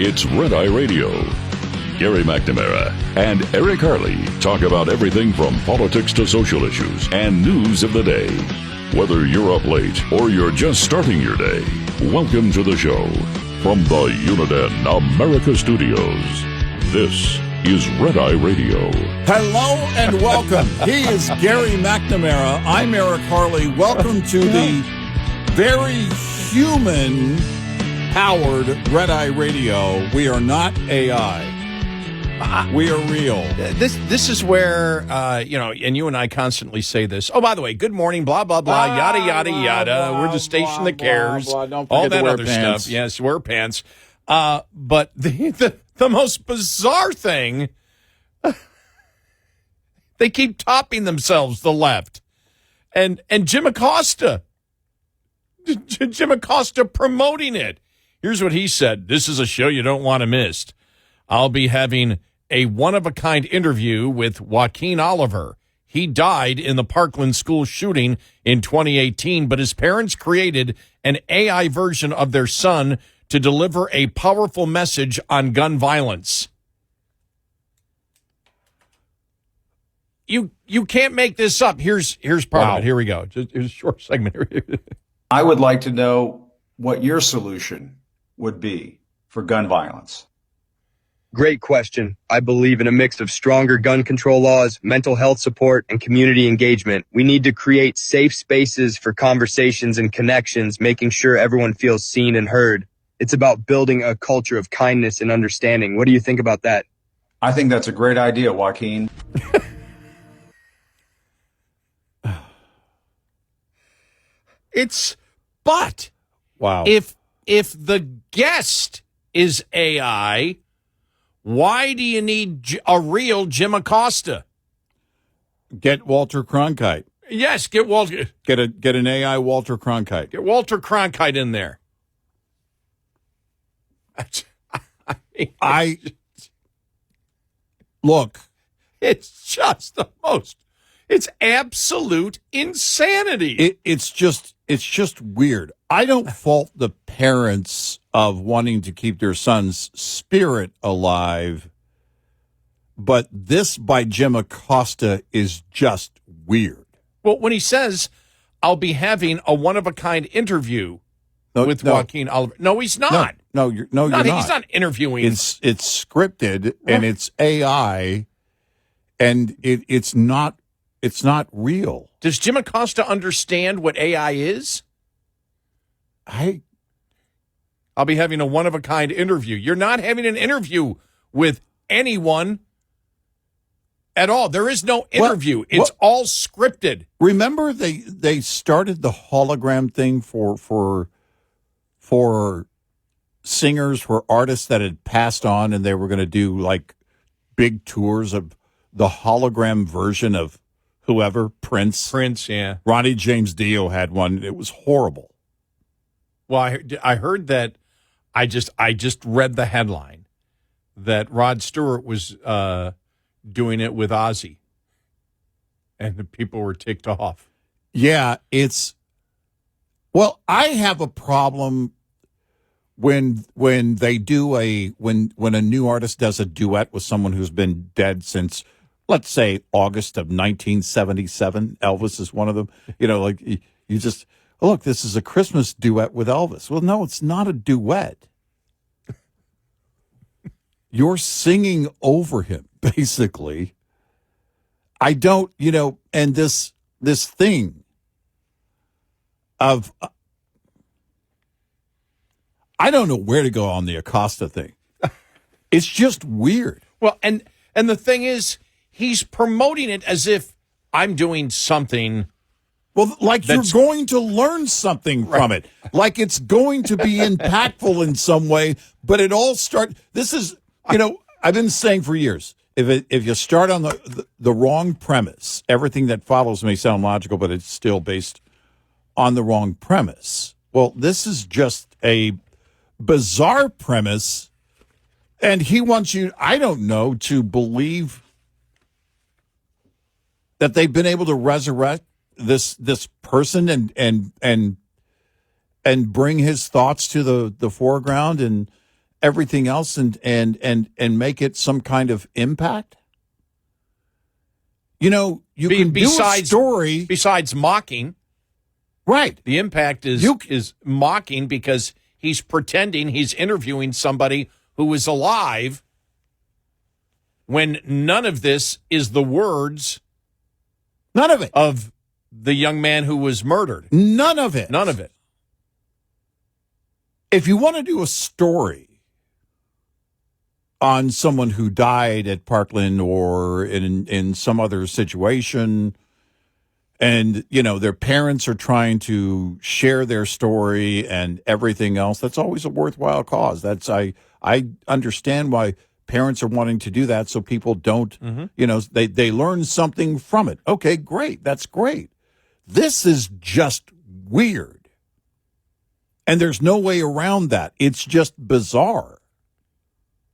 It's Red Eye Radio. Gary McNamara and Eric Harley talk about everything from politics to social issues and news of the day. Whether you're up late or you're just starting your day, welcome to the show. From the Uniden America Studios, this is Red Eye Radio. Hello and welcome. He is Gary McNamara. I'm Eric Harley. Welcome to the very human-powered Red Eye Radio. We are not AI. We are real. This is where, and you and I constantly say this. Oh, by the way, good morning, blah, blah, blah, yada, yada, yada. We're the station that cares. All that other stuff. Yes, wear pants. But the most bizarre thing, they keep topping themselves, the left. And Jim Acosta. Jim Acosta promoting it. Here's what he said. This is a show you don't want to miss. I'll be having a one-of-a-kind interview with Joaquin Oliver. He died in the Parkland school shooting in 2018, but his parents created an AI version of their son to deliver a powerful message on gun violence. You can't make this up. Here's part of it. Here we go. Here's a short segment. I would like to know what your solution would be for gun violence. Great question. I believe in a mix of stronger gun control laws, mental health support, and community engagement. We need to create safe spaces for conversations and connections, making sure everyone feels seen and heard. It's about building a culture of kindness and understanding. What do you think about that? I think that's a great idea, Joaquin. But wow. If the guest is AI, why do you need a real Jim Acosta? Get Walter Cronkite. Yes, get Walter. Get an AI Walter Cronkite. Get Walter Cronkite in there. Look. It's just the most. It's absolute insanity. It's just weird. I don't fault the parents of wanting to keep their son's spirit alive, but this by Jim Acosta is just weird. Well, when he says, I'll be having a one-of-a-kind interview with Joaquin Oliver. No, he's not. No, you're not. He's not interviewing. It's scripted, and it's AI, and it's not real. Does Jim Acosta understand what AI is? I'll be having a one-of-a-kind interview. You're not having an interview with anyone at all. There is no interview. It's all scripted. Remember they started the hologram thing for singers, for artists that had passed on, and they were going to do like big tours of the hologram version of whoever, Prince, yeah. Ronnie James Dio had one. It was horrible. Well, I heard that. I just read the headline that Rod Stewart was doing it with Ozzy, and the people were ticked off. Yeah, I have a problem when they do when a new artist does a duet with someone who's been dead since, let's say, August of 1977. Elvis is one of them. Like you just, look, this is a Christmas duet with Elvis. Well, no, it's not a duet. You're singing over him, basically. I don't, and this thing of, I don't know where to go on the Acosta thing. It's just weird. Well, and the thing is, he's promoting it as if I'm doing something. Well, like you're going to learn something from it. Like it's going to be impactful in some way, but it all this is, I've been saying for years, if you start on the wrong premise, everything that follows may sound logical, but it's still based on the wrong premise. Well, this is just a bizarre premise, and he wants you, I don't know, to believe that they've been able to resurrect this person and bring his thoughts to the foreground, and everything else and make it some kind of impact? You know, you can do a story. Besides mocking. Right. The impact is mocking because he's pretending he's interviewing somebody who is alive when none of this is the words. None of it. Of the young man who was murdered. None of it. None of it. If you want to do a story on someone who died at Parkland or in some other situation, and, you know, their parents are trying to share their story and everything else, that's always a worthwhile cause. I understand why parents are wanting to do that so people don't, you know, they learn something from it. Okay, great. That's great. This is just weird. And there's no way around that. It's just bizarre.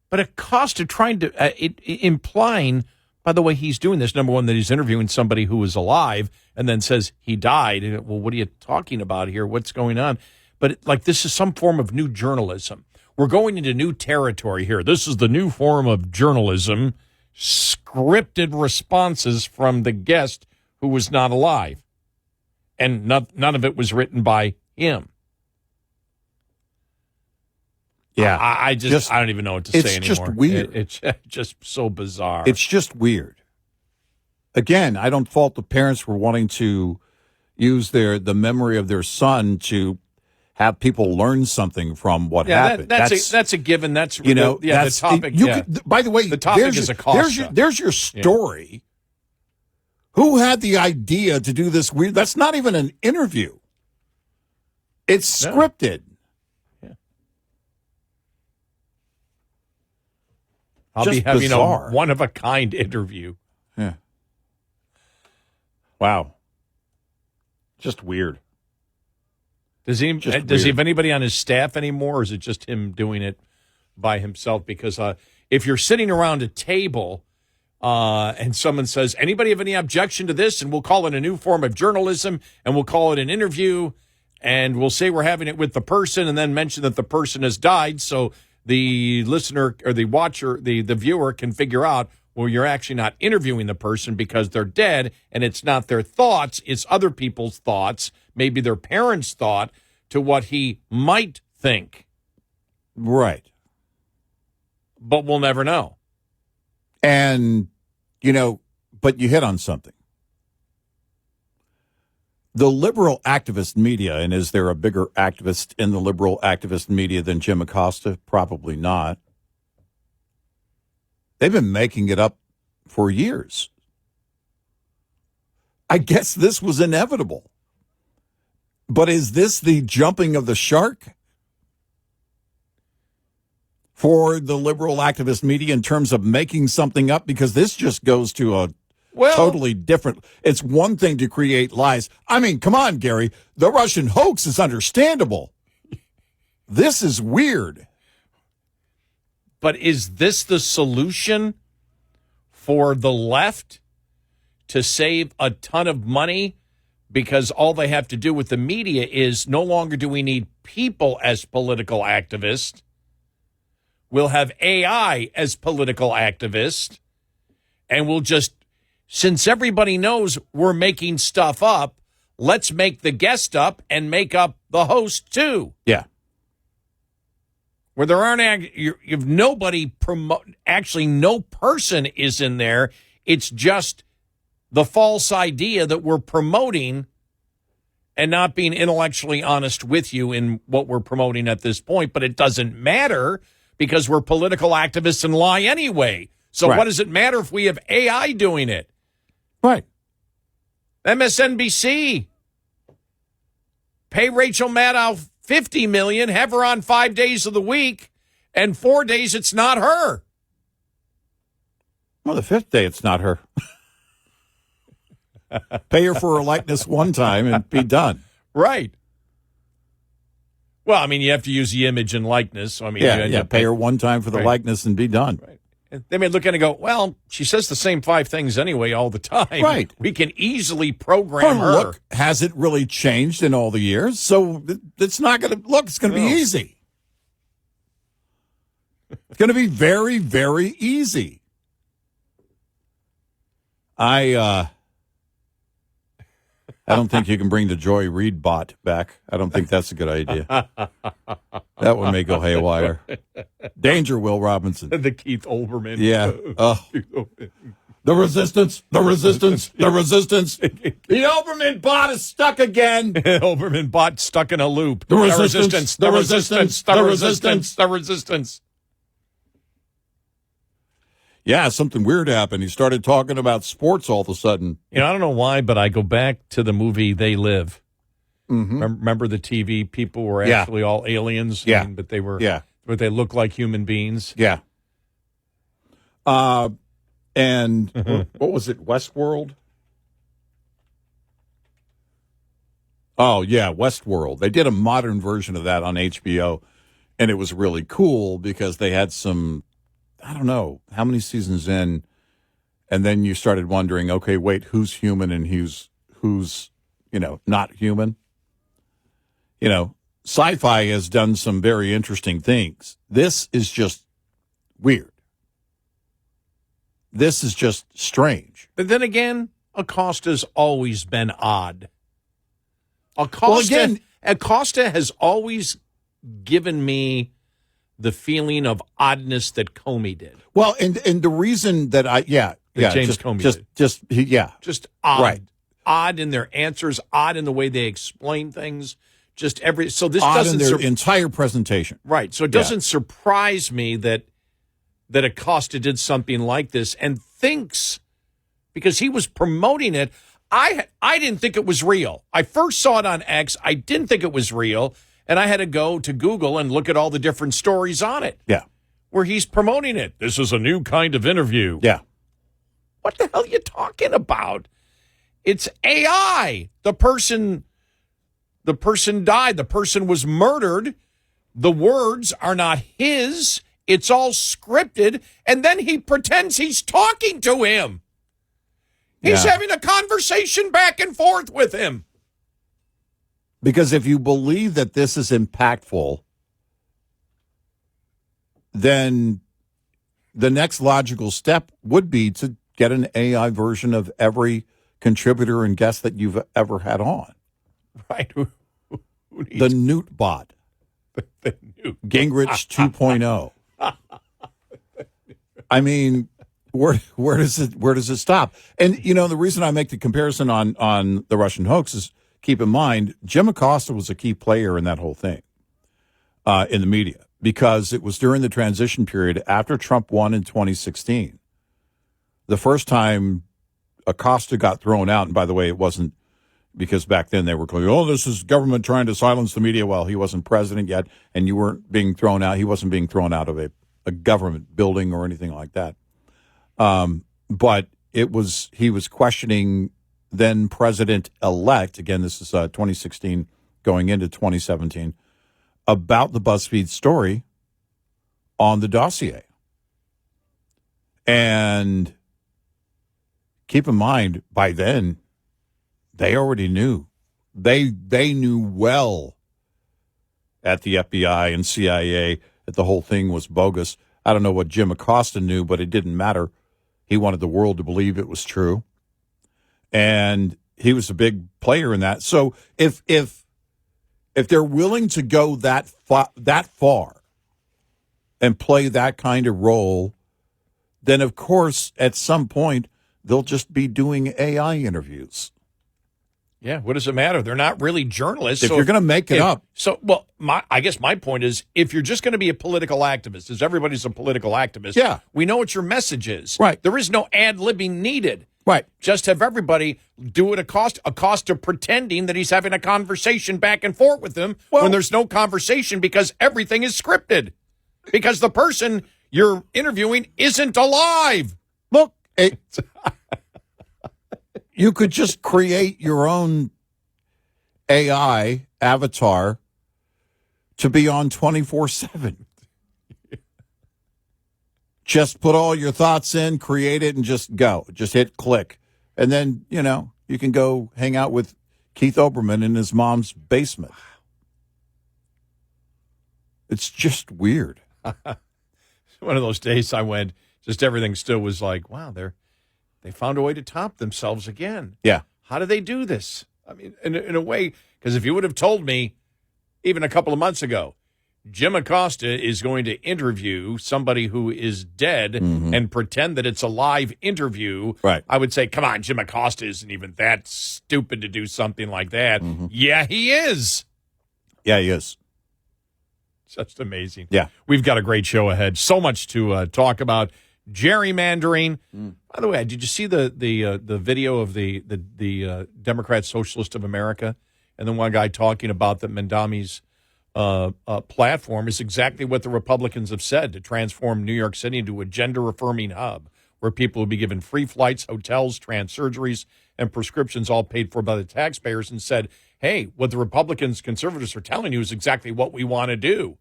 But Acosta trying to, implying, by the way, he's doing this, number one, that he's interviewing somebody who was alive and then says he died. And, well, what are you talking about here? What's going on? But, this is some form of new journalism. We're going into new territory here. This is the new form of journalism, scripted responses from the guest who was not alive. And none of it was written by him. Yeah. I don't even know what to say anymore. It's just weird. It's just so bizarre. It's just weird. Again, I don't fault the parents for wanting to use the memory of their son to have people learn something from what happened. That's a given. That's that's, the topic. By the way, the topic is Acosta. There's your story. Yeah. Who had the idea to do this weird? That's not even an interview. It's scripted. Yeah. I'll be having a one-of-a-kind interview. Yeah. Wow. Just weird. Does he have anybody on his staff anymore, or is it just him doing it by himself? Because if you're sitting around a table and someone says, anybody have any objection to this? And we'll call it a new form of journalism, and we'll call it an interview, and we'll say we're having it with the person and then mention that the person has died so the listener or the watcher, the viewer can figure out, well, you're actually not interviewing the person because they're dead, and it's not their thoughts, it's other people's thoughts, maybe their parents' thought, to what he might think. Right. But we'll never know. And, but you hit on something. The liberal activist media, and is there a bigger activist in the liberal activist media than Jim Acosta? Probably not. They've been making it up for years. I guess this was inevitable. But is this the jumping of the shark for the liberal activist media in terms of making something up? Because this just goes to a totally different. It's one thing to create lies. I mean, come on, Gary. The Russian hoax is understandable. This is weird. But is this the solution for the left to save a ton of money? Because all they have to do with the media is no longer do we need people as political activists. We'll have AI as political activists. And we'll just, since everybody knows we're making stuff up, let's make the guest up and make up the host too. Yeah. Where there aren't, you've nobody actually no person is in there. It's just the false idea that we're promoting and not being intellectually honest with you in what we're promoting at this point. But it doesn't matter because we're political activists and lie anyway. So What does it matter if we have AI doing it? Right. MSNBC. Pay Rachel Maddow $50 million, have her on 5 days of the week, and 4 days it's not her. Well, the fifth day it's not her. Pay her for her likeness one time and be done. Right. Well, I mean, you have to use the image and likeness. So, I mean, pay her one time for the likeness and be done. Right. And they may look at it and go, well, she says the same 5 things anyway all the time. Right. We can easily program her. Look, has it really changed in all the years? So it's not going to, it's going to be easy. It's going to be very, very easy. I don't think you can bring the Joy Reid bot back. I don't think that's a good idea. That one may go haywire. Danger, Will Robinson. The Keith Olbermann. Yeah. The resistance. The resistance. The resistance. The Olbermann bot is stuck again. Olbermann bot stuck in a loop. The resistance. The resistance. The resistance. The resistance. Yeah, something weird happened. He started talking about sports all of a sudden. I don't know why, but I go back to the movie They Live. Mm-hmm. Remember the TV people were actually all aliens? Yeah. But they were, but they looked like human beings. Yeah. And what was it, Westworld? Oh, yeah, Westworld. They did a modern version of that on HBO, and it was really cool because they had some, I don't know, how many seasons in, and then you started wondering, okay, wait, who's human and who's not human? Sci-fi has done some very interesting things. This is just weird. This is just strange. But then again, Acosta's always been odd. Acosta has always given me the feeling of oddness that Comey did. Well, and the reason that James Comey did. Just odd. Right. Odd in their answers, odd in the way they explain things. Just so this odd doesn't in their entire presentation. Right. So it doesn't surprise me that Acosta did something like this and thinks, because he was promoting it, I didn't think it was real. I first saw it on X. I didn't think it was real, and I had to go to Google and look at all the different stories on it. Yeah. Where he's promoting it. This is a new kind of interview. Yeah. What the hell are you talking about? It's AI. The person died. The person was murdered. The words are not his. It's all scripted. And then he pretends he's talking to him. He's having a conversation back and forth with him. Because if you believe that this is impactful, then the next logical step would be to get an AI version of every contributor and guest that you've ever had on. Right. The Newt bot. The Newt. Gingrich 2.0. I mean, where does it stop? And, the reason I make the comparison on the Russian hoax is, keep in mind, Jim Acosta was a key player in that whole thing in the media, because it was during the transition period after Trump won in 2016. The first time Acosta got thrown out, and by the way, it wasn't because back then they were going, oh, this is government trying to silence the media. Well, he wasn't president yet, and you weren't being thrown out. He wasn't being thrown out of a government building or anything like that. But he was questioning then president-elect, again, this is 2016 going into 2017, about the BuzzFeed story on the dossier. And keep in mind, by then, they already knew. They knew well at the FBI and CIA that the whole thing was bogus. I don't know what Jim Acosta knew, but it didn't matter. He wanted the world to believe it was true. And he was a big player in that. So if they're willing to go that far and play that kind of role, then of course at some point they'll just be doing AI interviews. Yeah, what does it matter? They're not really journalists. If you're going to make it up. So, well, I guess my point is, if you're just going to be a political activist, as everybody's a political activist, we know what your message is. Right. There is no ad-libbing needed. Right. Just have everybody do it Acosta pretending that he's having a conversation back and forth with him when there's no conversation, because everything is scripted. Because the person you're interviewing isn't alive. Look, you could just create your own AI avatar to be on 24/7. Just put all your thoughts in, create it, and just go. Just hit click. And then, you can go hang out with Keith Olbermann in his mom's basement. It's just weird. one of those days I went, just everything still was like, wow, they found a way to top themselves again. Yeah. How do they do this? I mean, in a way, because if you would have told me even a couple of months ago, Jim Acosta is going to interview somebody who is dead and pretend that it's a live interview, right, I would say, come on, Jim Acosta isn't even that stupid to do something like that. Yeah, he is. Yeah, he is. Just amazing. Yeah. We've got a great show ahead. So much to talk about. Gerrymandering. By the way, did you see the video of the Democrat Socialist of America? And then one guy talking about that Mandami's platform is exactly what the Republicans have said, to transform New York City into a gender-affirming hub where people will be given free flights, hotels, trans surgeries, and prescriptions all paid for by the taxpayers, and said, hey, what the Republicans, conservatives are telling you is exactly what we want to do.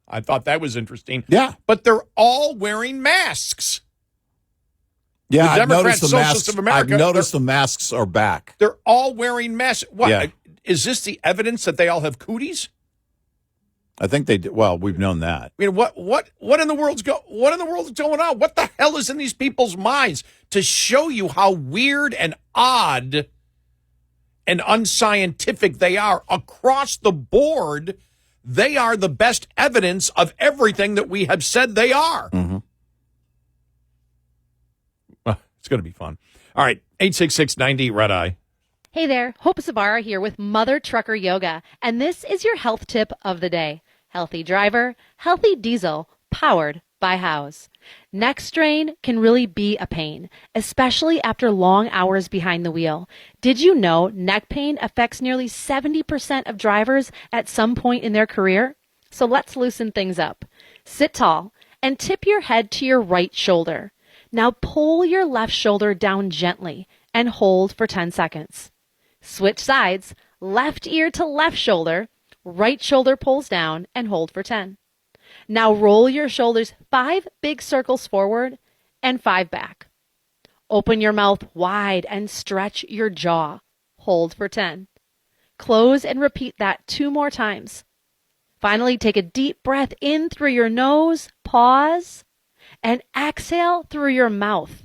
I thought that was interesting. Yeah. But they're all wearing masks. Yeah, the I've noticed the Socialists masks. of America, I've noticed the masks are back. They're all wearing masks. What? Yeah. Is this the evidence that they all have cooties? I think they did. Well, we've known that. I mean, what in the world's going on? What the hell is in these people's minds to show you how weird and odd and unscientific they are across the board? They are the best evidence of everything that we have said they are. It's going to be fun. All right, 866-90 Red Eye. Hey there, Hope Savara here with Mother Trucker Yoga, and this is your health tip of the day. Healthy driver, healthy diesel, powered by House. Neck strain can really be a pain, especially after long hours behind the wheel. Did you know neck pain affects nearly 70% of drivers at some point in their career? So let's loosen things up. Sit tall and tip your head to your right shoulder. Now pull your left shoulder down gently and hold for 10 seconds. Switch sides, left ear to left shoulder, right shoulder pulls down and hold for 10. Now roll your shoulders 5 big circles forward and 5 back. Open your mouth wide and stretch your jaw. Hold for 10. Close and repeat that 2 more times. Finally, take a deep breath in through your nose, pause, and exhale through your mouth.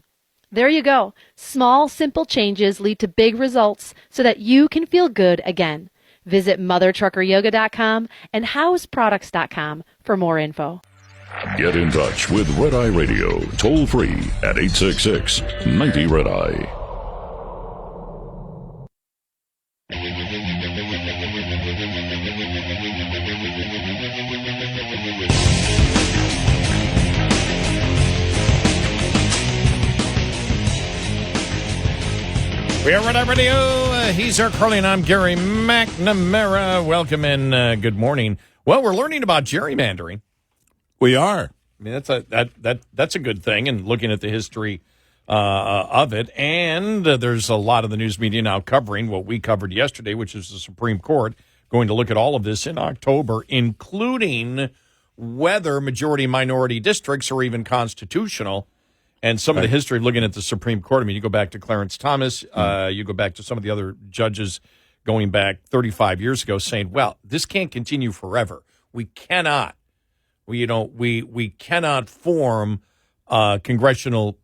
There you go. Small, simple changes lead to big results so that you can feel good again. Visit mothertruckeryoga.com and houseproducts.com for more info. Get in touch with Red Eye Radio, toll free at 866-90 Red Eye. We are Red Eye Radio. He's our Carly, and I'm Gary McNamara. Welcome and good morning. Well, we're learning about gerrymandering. We are. I mean, that's a good thing, and looking at the history of it. And there's a lot of the news media now covering what we covered yesterday, which is the Supreme Court going to look at all of this in October, including whether majority-minority districts are even constitutional. And some of the history of looking at the Supreme Court, I mean, you go back to Clarence Thomas, you go back to some of the other judges going back 35 years ago saying, well, this can't continue forever. We cannot, we cannot form congressional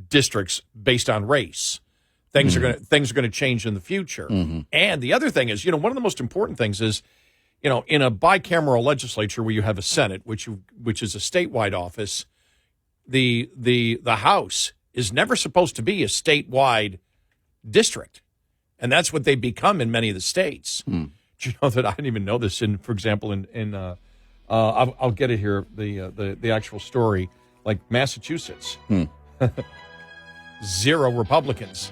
districts based on race. Things are going to change in the future. And the other thing is, one of the most important things is, in a bicameral legislature where you have a Senate, which is a statewide office, the House is never supposed to be a statewide district, and that's what they become in many of the states. Do you know that I didn't even know this? For example, I'll get it here, the actual story, like Massachusetts, 0 Republicans.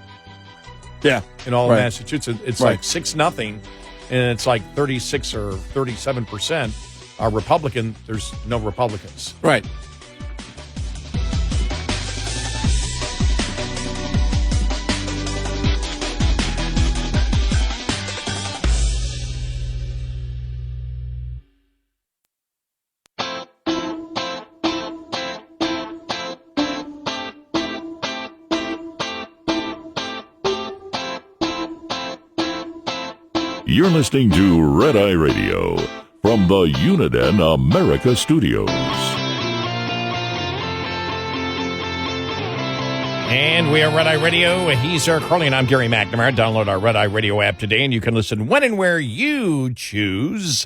Yeah, in all of Massachusetts, it's like 6-0, and it's like 36 or 37% are Republican. There's no Republicans. Right. You're listening to Red Eye Radio from the Uniden America Studios. And we are Red Eye Radio. He's Eric Harley, and I'm Gary McNamara. Download our Red Eye Radio app today, and you can listen when and where you choose.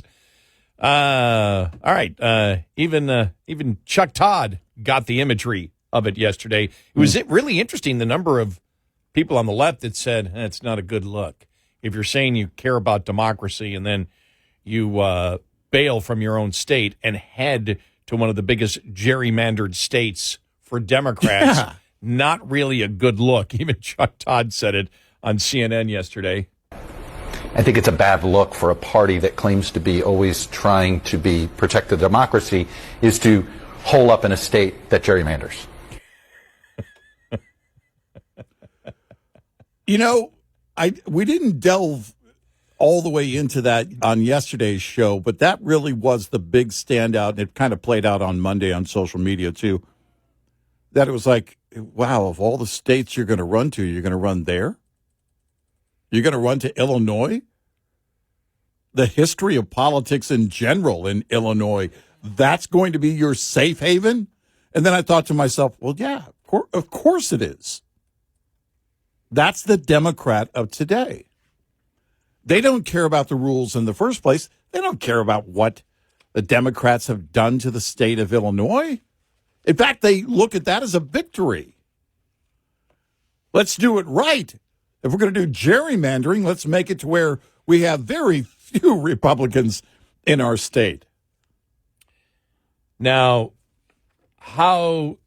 All right. Even Chuck Todd got the imagery of it yesterday. It was really interesting, the number of people on the left that said, it's not a good look. If you're saying you care about democracy and then you bail from your own state and head to one of the biggest gerrymandered states for Democrats, not really a good look. Even Chuck Todd said it on CNN yesterday. I think it's a bad look for a party that claims to be always trying to protect the democracy is to hole up in a state that gerrymanders. You know, we didn't delve all the way into that on yesterday's show, but that really was the big standout, and it kind of played out on Monday on social media too, that it was like, wow, of all the states you're going to run to, you're going to run there? You're going to run to Illinois? The history of politics in general in Illinois, that's going to be your safe haven? And then I thought to myself, well, yeah, of course it is. That's the Democrat of today. They don't care about the rules in the first place. They don't care about what the Democrats have done to the state of Illinois. In fact, they look at that as a victory. Let's do it right. If we're going to do gerrymandering, let's make it to where we have very few Republicans in our state. Now, how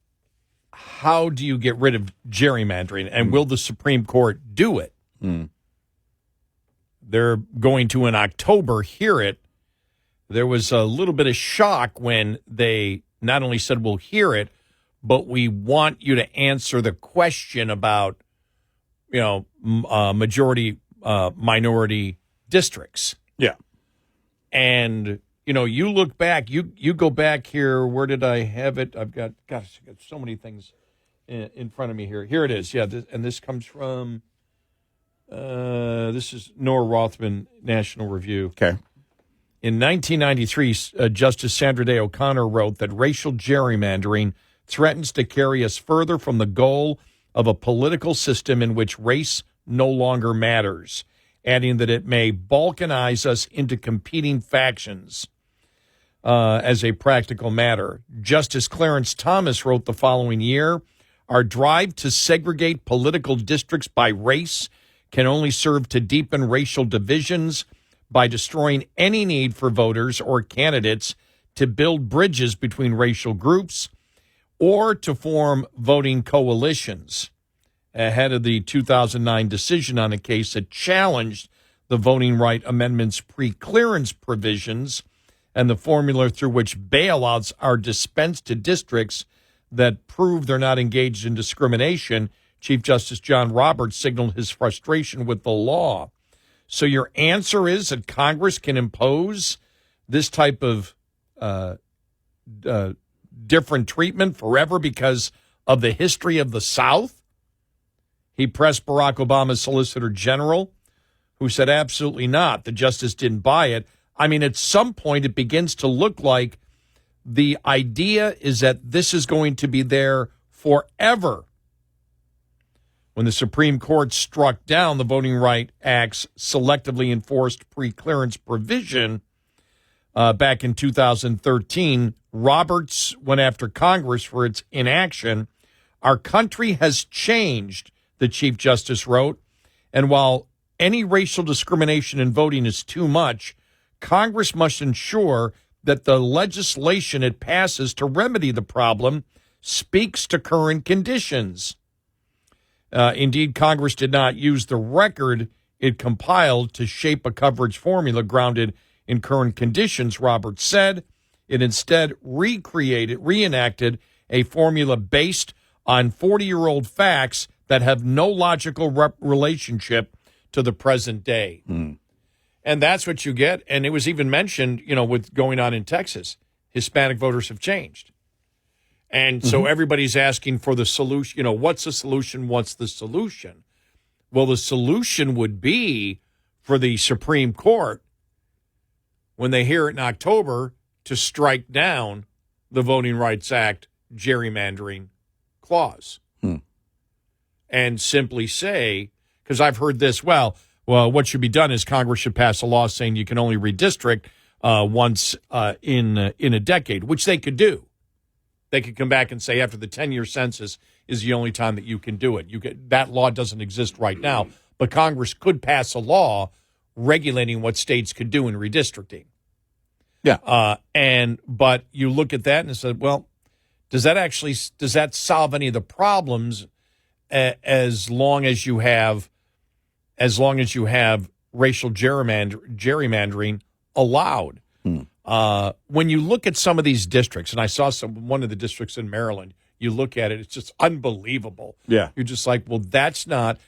do you get rid of gerrymandering, and will the Supreme Court do it? They're going to, in October, hear it. There was a little bit of shock when they not only said, we'll hear it, but we want you to answer the question about, majority, minority districts. Yeah. And, you look back, you go back here. Where did I have it? I've got so many things in front of me here. Here it is. Yeah. This comes from, this is Nora Rothman, National Review. Okay. In 1993, Justice Sandra Day O'Connor wrote that racial gerrymandering threatens to carry us further from the goal of a political system in which race no longer matters, adding that it may balkanize us into competing factions as a practical matter. Justice Clarence Thomas wrote the following year, our drive to segregate political districts by race can only serve to deepen racial divisions by destroying any need for voters or candidates to build bridges between racial groups or to form voting coalitions. Ahead of the 2009 decision on a case that challenged the Voting Right Amendment's pre-clearance provisions and the formula through which bailouts are dispensed to districts that prove they're not engaged in discrimination, Chief Justice John Roberts signaled his frustration with the law. So your answer is that Congress can impose this type of different treatment forever because of the history of the South? He pressed Barack Obama's Solicitor General, who said absolutely not. The justice didn't buy it. I mean, at some point, it begins to look like the idea is that this is going to be there forever. When the Supreme Court struck down the Voting Rights Act's selectively enforced pre-clearance provision back in 2013, Roberts went after Congress for its inaction. Our country has changed, the Chief Justice wrote, and while any racial discrimination in voting is too much, Congress must ensure that the legislation it passes to remedy the problem speaks to current conditions. Indeed, Congress did not use the record it compiled to shape a coverage formula grounded in current conditions, Roberts said. It instead reenacted a formula based on 40-year-old facts that have no logical relationship to the present day. And that's what you get. And it was even mentioned, with going on in Texas, Hispanic voters have changed. And so everybody's asking for the solution. What's the solution? What's the solution? Well, the solution would be for the Supreme Court, when they hear it in October, to strike down the Voting Rights Act gerrymandering clause. and simply say, because I've heard this, well, what should be done is Congress should pass a law saying you can only redistrict once in a decade, which they could do. They could come back and say after the 10-year census is the only time that you can do it. That law doesn't exist right now, but Congress could pass a law regulating what states could do in redistricting. Yeah. But you look at that and said, well, does that solve any of the problems as long as you have racial gerrymandering allowed? When you look at some of these districts, and I saw one of the districts in Maryland, you look at it, it's just unbelievable. Yeah. You're just like, well, that's not.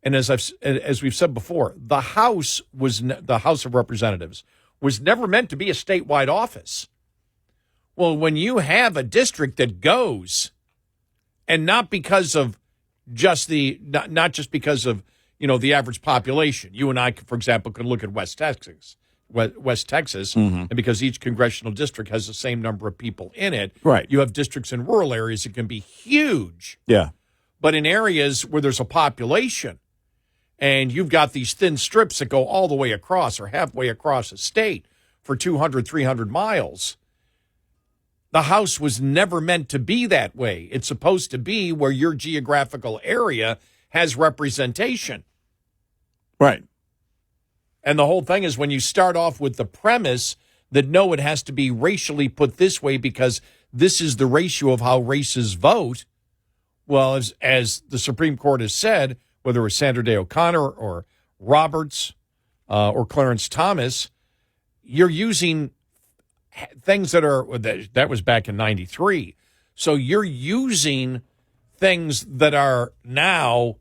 And as we've said before, the House of Representatives was never meant to be a statewide office. Well, when you have a district that goes, and not because of just not just because of the average population. You and I, for example, could look at West Texas, and because each congressional district has the same number of people in it, right? You have districts in rural areas that can be huge, yeah. But in areas where there's a population, and you've got these thin strips that go all the way across or halfway across a state for 200, 300 miles. The House was never meant to be that way. It's supposed to be where your geographical area has representation. Right. And the whole thing is when you start off with the premise that, no, it has to be racially put this way because this is the ratio of how races vote. Well, as the Supreme Court has said, whether it was Sandra Day O'Connor or Roberts or Clarence Thomas, you're using things that was back in 93. So you're using things that are now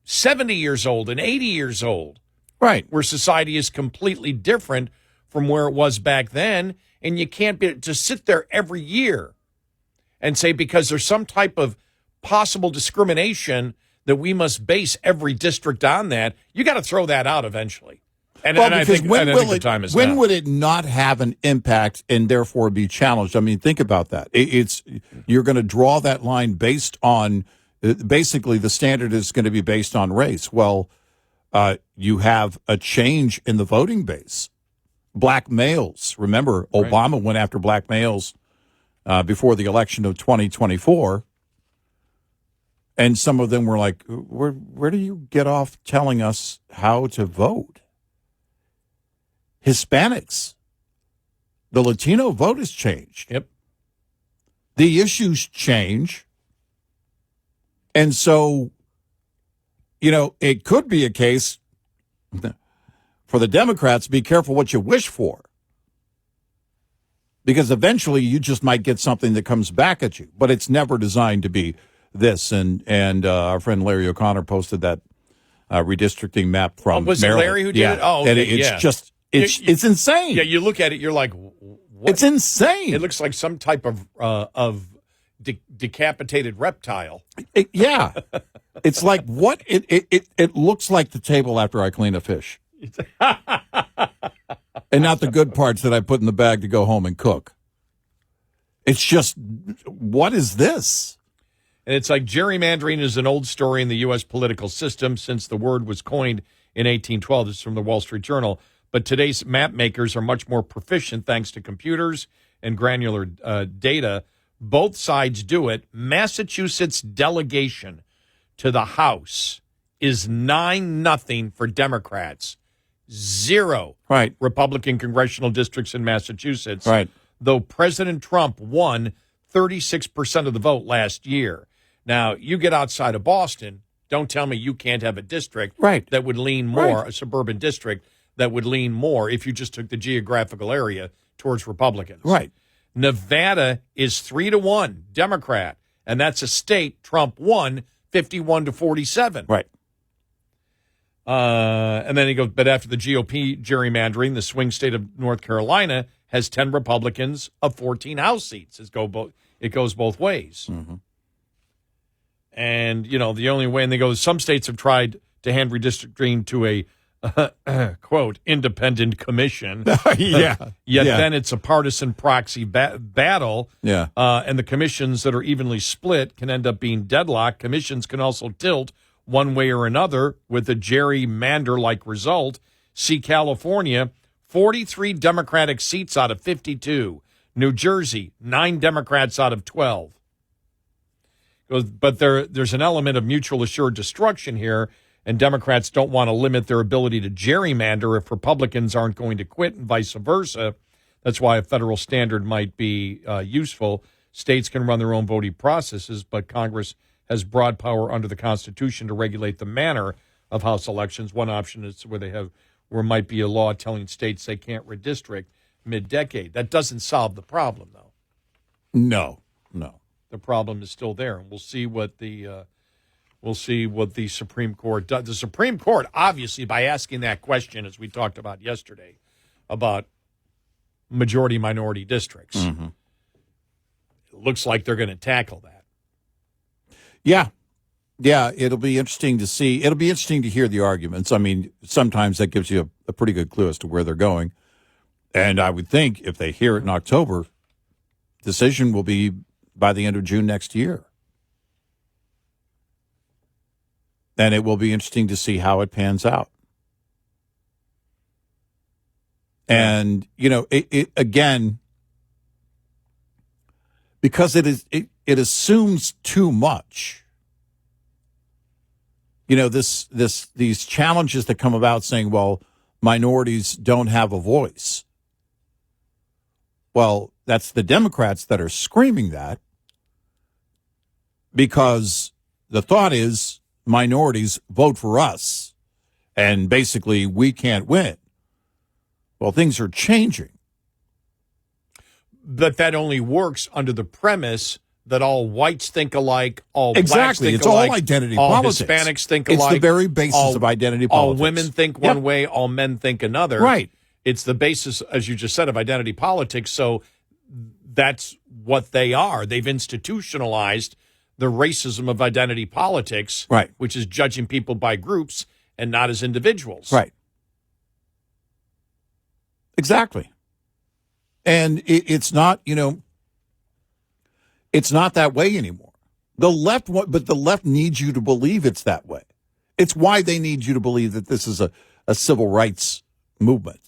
70 years old and 80 years old. Right. Where society is completely different from where it was back then. And you can't just sit there every year and say because there's some type of possible discrimination that we must base every district on that. You got to throw that out eventually. And I think the time is now. When would it not have an impact and therefore be challenged? I mean, think about that. You're going to draw that line based on basically the standard is going to be based on race. Well, you have a change in the voting base. Black males. Remember, Obama went after black males before the election of 2024. And some of them were like, where do you get off telling us how to vote? Hispanics. The Latino vote has changed. Yep. The issues change. And so, it could be a case for the Democrats, be careful what you wish for. Because eventually you just might get something that comes back at you. But it's never designed to be this. And our friend Larry O'Connor posted that redistricting map from was Maryland. It Larry who did it? Oh, okay, and it's just, it's insane. Yeah, you look at it, you're like, what? It's insane. It looks like some type of decapitated reptile. Yeah. It's like what? It looks like the table after I clean a fish. And not the good parts that I put in the bag to go home and cook. It's just, what is this? And it's like gerrymandering is an old story in the U.S. political system since the word was coined in 1812. This is from the Wall Street Journal. But today's map makers are much more proficient thanks to computers and granular data. Both sides do it. Massachusetts' delegation to the House is 9-0 for Democrats. 0 Republican congressional districts in Massachusetts. Right. Though President Trump won 36% of the vote last year. Now, you get outside of Boston, don't tell me you can't have a district that would lean more, a suburban district that would lean more if you just took the geographical area towards Republicans. Right. Nevada is 3-1 Democrat, and that's a state Trump won 51-47. Right. And then he goes, but after the GOP gerrymandering, the swing state of North Carolina has 10 Republicans of 14 House seats. It goes both ways. Mm-hmm. And, the only way, and they go, some states have tried to hand redistricting to a quote, independent commission. Yeah. Yet Yeah. then it's a partisan proxy battle. Yeah. And the commissions that are evenly split can end up being deadlocked. Commissions can also tilt one way or another with a gerrymander-like result. See California, 43 Democratic seats out of 52. New Jersey, 9 Democrats out of 12. But there's an element of mutual assured destruction here, and Democrats don't want to limit their ability to gerrymander if Republicans aren't going to quit and vice versa. That's why a federal standard might be useful. States can run their own voting processes, but Congress has broad power under the Constitution to regulate the manner of House elections. One option is where might be a law telling states they can't redistrict mid-decade. That doesn't solve the problem, though. No. The problem is still there, and we'll see what the Supreme Court does. The Supreme Court, obviously, by asking that question, as we talked about yesterday, about majority-minority districts, it looks like they're going to tackle that. Yeah. Yeah, it'll be interesting to see. It'll be interesting to hear the arguments. I mean, sometimes that gives you a pretty good clue as to where they're going. And I would think if they hear it in October, decision will be by the end of June next year. And it will be interesting to see how it pans out. And, it again, because it assumes too much. These challenges that come about saying, well, minorities don't have a voice. Well, that's the Democrats that are screaming that because the thought is minorities vote for us and basically we can't win. Well, things are changing. But that only works under the premise that all whites think alike, all blacks exactly. think It's alike, all identity all politics. Hispanics think alike. It's the very basis of identity politics. All women think one way, all men think another. Right. It's the basis, as you just said, of identity politics. So that's what they are. They've institutionalized the racism of identity politics, right, which is judging people by groups and not as individuals. Right. Exactly. And it's not, it's not that way anymore. The left needs you to believe it's that way. It's why they need you to believe that this is a civil rights movement.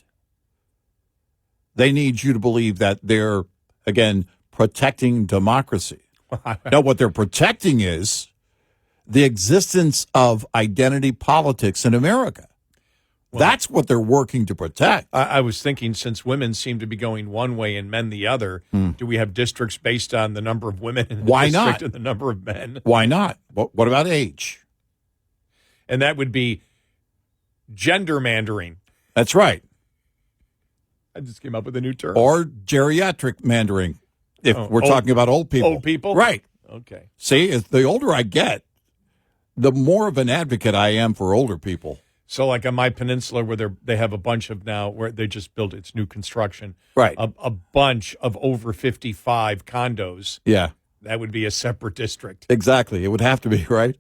They need you to believe that they're, again, protecting democracy. Now, what they're protecting is the existence of identity politics in America. Well, that's what they're working to protect. I was thinking, since women seem to be going one way and men the other, do we have districts based on the number of women in the district and the number of men? Why not? What about age? And that would be gendermandering. That's right. I just came up with a new term. Or geriatric mandering, if we're talking about old people. Old people? Right. Okay. See, the older I get, the more of an advocate I am for older people. So like on my peninsula where they have a bunch of now where they just built it's new construction. Right. A bunch of over 55 condos. Yeah. That would be a separate district. Exactly. It would have to be, right?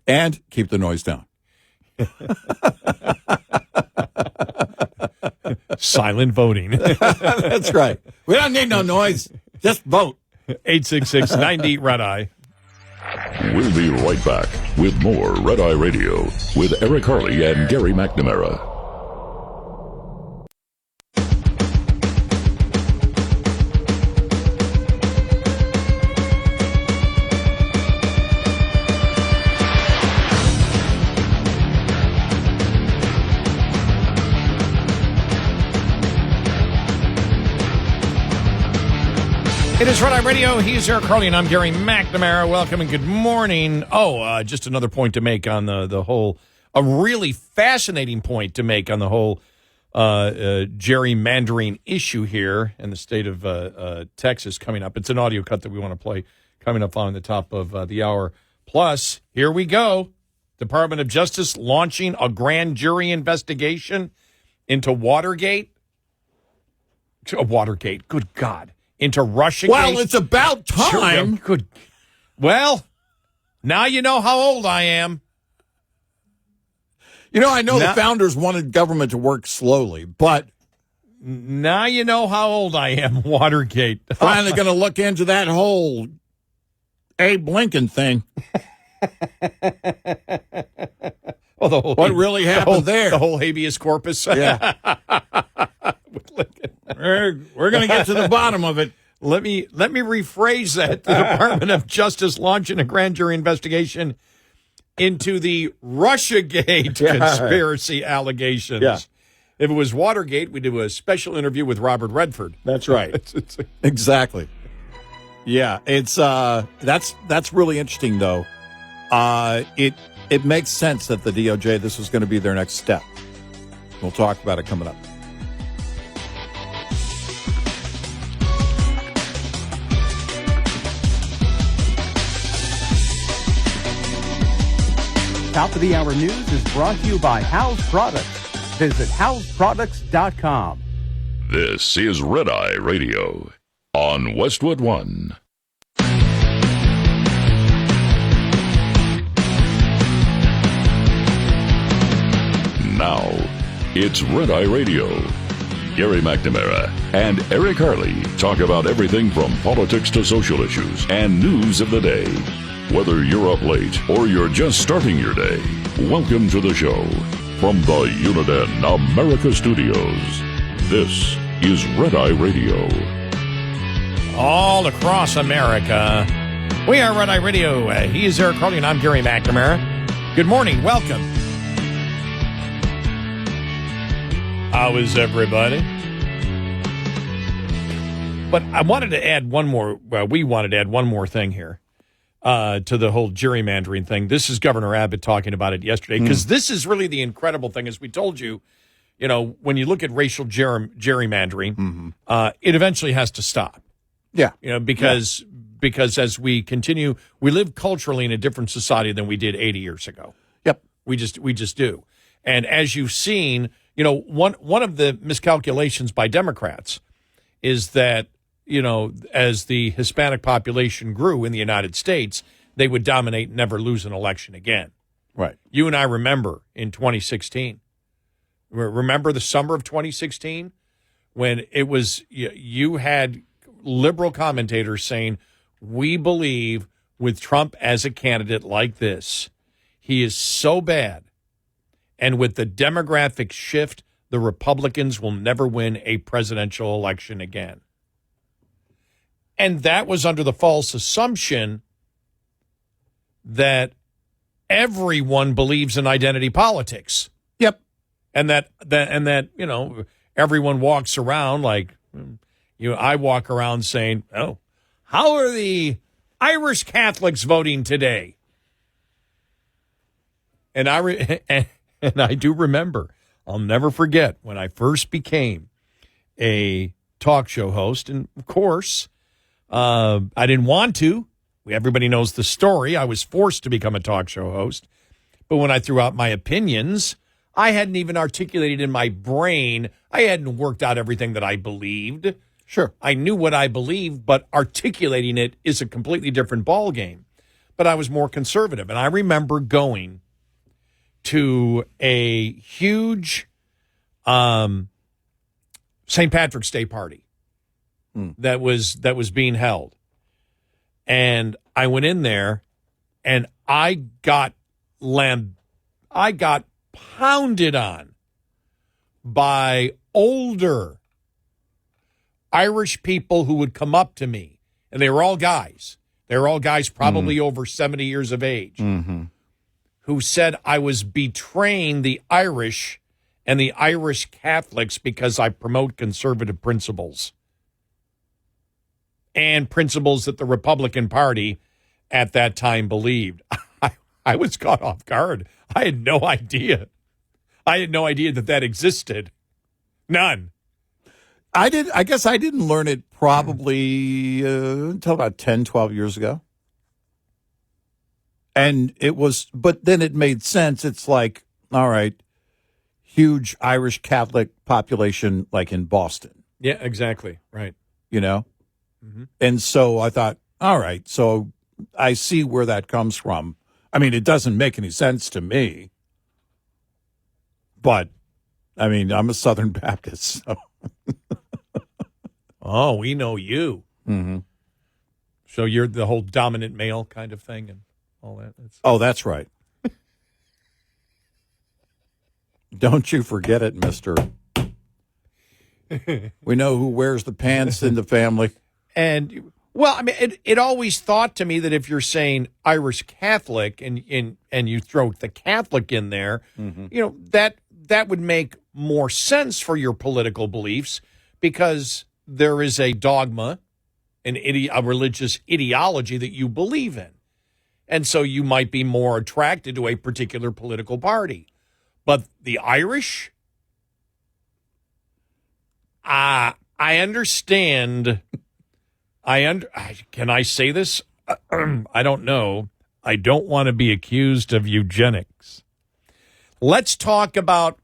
And keep the noise down. Silent voting. That's right. We don't need no noise. Just vote. 866-90-RED-EYE. We'll be right back with more Red Eye Radio with Eric Harley and Gary McNamara. It is Red Eye Radio. He's Eric Harley, and I'm Gary McNamara. Welcome and good morning. Just another point to make on the whole, a really fascinating point to make on the whole gerrymandering issue here in the state of Texas coming up. It's an audio cut that we want to play coming up on the top of the hour. Plus, here we go. Department of Justice launching a grand jury investigation into Watergate. Watergate, good God. Into Russiagate. Well, it's about time. Good. Well, now you know how old I am. I know the founders wanted government to work slowly, but now you know how old I am, Watergate. Finally going to look into that whole Abe Lincoln thing. Well, what really happened there? The whole habeas corpus. Yeah. We're going to get to the bottom of it. Let me rephrase that. The Department of Justice launching a grand jury investigation into the Russiagate conspiracy allegations. Yeah. If it was Watergate, we'd do a special interview with Robert Redford. That's right. Exactly. Yeah, it's that's really interesting though. It makes sense that the DOJ, this was going to be their next step. We'll talk about it coming up. Top of the Hour News is brought to you by House Products. Visit houseproducts.com. This is Red Eye Radio on Westwood One. Now, it's Red Eye Radio. Gary McNamara and Eric Harley talk about everything from politics to social issues and news of the day. Whether you're up late or you're just starting your day, welcome to the show. From the Uniden America Studios, this is Red Eye Radio. All across America, we are Red Eye Radio. He is Eric Harley and I'm Gary McNamara. Good morning. Welcome. How is everybody? But I wanted to add one more, we wanted to add one more thing here to the whole gerrymandering thing. This is Governor Abbott talking about it yesterday, because this is really the incredible thing. As we told you, when you look at racial gerrymandering, it eventually has to stop. Yeah. Because as we continue, we live culturally in a different society than we did 80 years ago. Yep. We just do. And as you've seen, one of the miscalculations by Democrats is that, as the Hispanic population grew in the United States, they would dominate and never lose an election again. Right. You and I remember in 2016. Remember the summer of 2016 when it was, you had liberal commentators saying, we believe with Trump as a candidate like this, he is so bad. And with the demographic shift, the Republicans will never win a presidential election again. And that was under the false assumption that everyone believes in identity politics. Yep. And that everyone walks around like, I walk around saying, oh, how are the Irish Catholics voting today? And And I do remember, I'll never forget, when I first became a talk show host. And, of course, I didn't want to. Everybody knows the story. I was forced to become a talk show host. But when I threw out my opinions, I hadn't even articulated in my brain. I hadn't worked out everything that I believed. Sure. I knew what I believed, but articulating it is a completely different ballgame. But I was more conservative. And I remember going to a huge St. Patrick's Day party that was being held. And I went in there and I got pounded on by older Irish people who would come up to me. And they were all guys. They were all guys probably over 70 years of age. Mm-hmm. Who said I was betraying the Irish and the Irish Catholics because I promote conservative principles and principles that the Republican Party at that time believed. I was caught off guard. I had no idea. I had no idea that existed. None. I guess I didn't learn it probably until about 10, 12 years ago. And but then it made sense. It's like, all right, huge Irish Catholic population like in Boston. Yeah, exactly. Right. Mm-hmm. And so I thought, all right, so I see where that comes from. I mean, it doesn't make any sense to me. But, I mean, I'm a Southern Baptist, so. Oh, we know you. Mm-hmm. So you're the whole dominant male kind of thing and all that. Oh, that's right. Don't you forget it, mister. We know who wears the pants in the family. And, well, I mean, it always thought to me that if you're saying Irish Catholic and you throw the Catholic in there, that would make more sense for your political beliefs because there is a dogma, a religious ideology that you believe in. And so you might be more attracted to a particular political party. But the Irish, I understand. Can I say this? I don't know. I don't want to be accused of eugenics. Let's talk about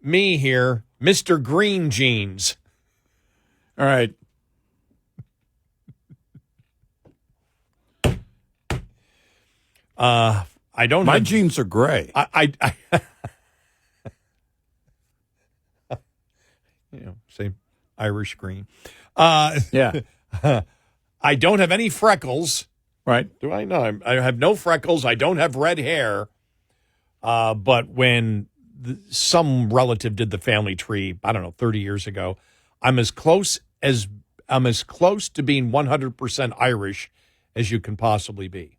me here, Mr. Green Jeans. All right. I don't. My jeans are gray. I say Irish green. Yeah. I don't have any freckles. Right. Do I? No, I have no freckles. I don't have red hair. But when some relative did the family tree, I don't know, 30 years ago, I'm as close to being 100% Irish as you can possibly be,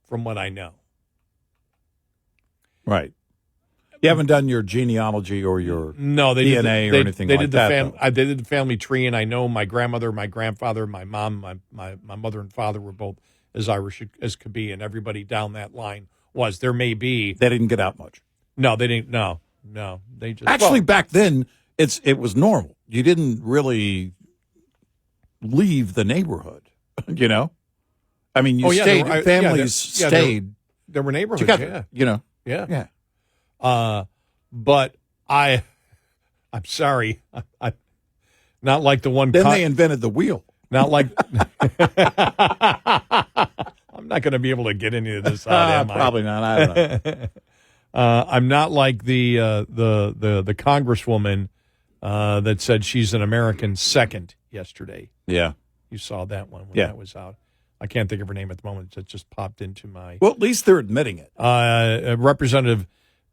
from what I know. Right. You haven't done your genealogy or your DNA or anything like that. They did the family tree, and I know my grandmother, my grandfather, my mom, my mother and father were both as Irish as could be, and everybody down that line was. There may be. They didn't get out much. No, they didn't. No. They just actually back then it was normal. You didn't really leave the neighborhood. You know, I mean, you stayed. Families stayed. There were neighborhoods together. Yeah. You know. Yeah. But I'm sorry. I not like the one. Then they invented the wheel. Not like. I'm not going to be able to get into this. Probably not. I don't know. I'm not like the congresswoman that said she's an American second yesterday. Yeah, you saw that one when that was out. I can't think of her name at the moment. It just popped into my. Well, at least they're admitting it. Representative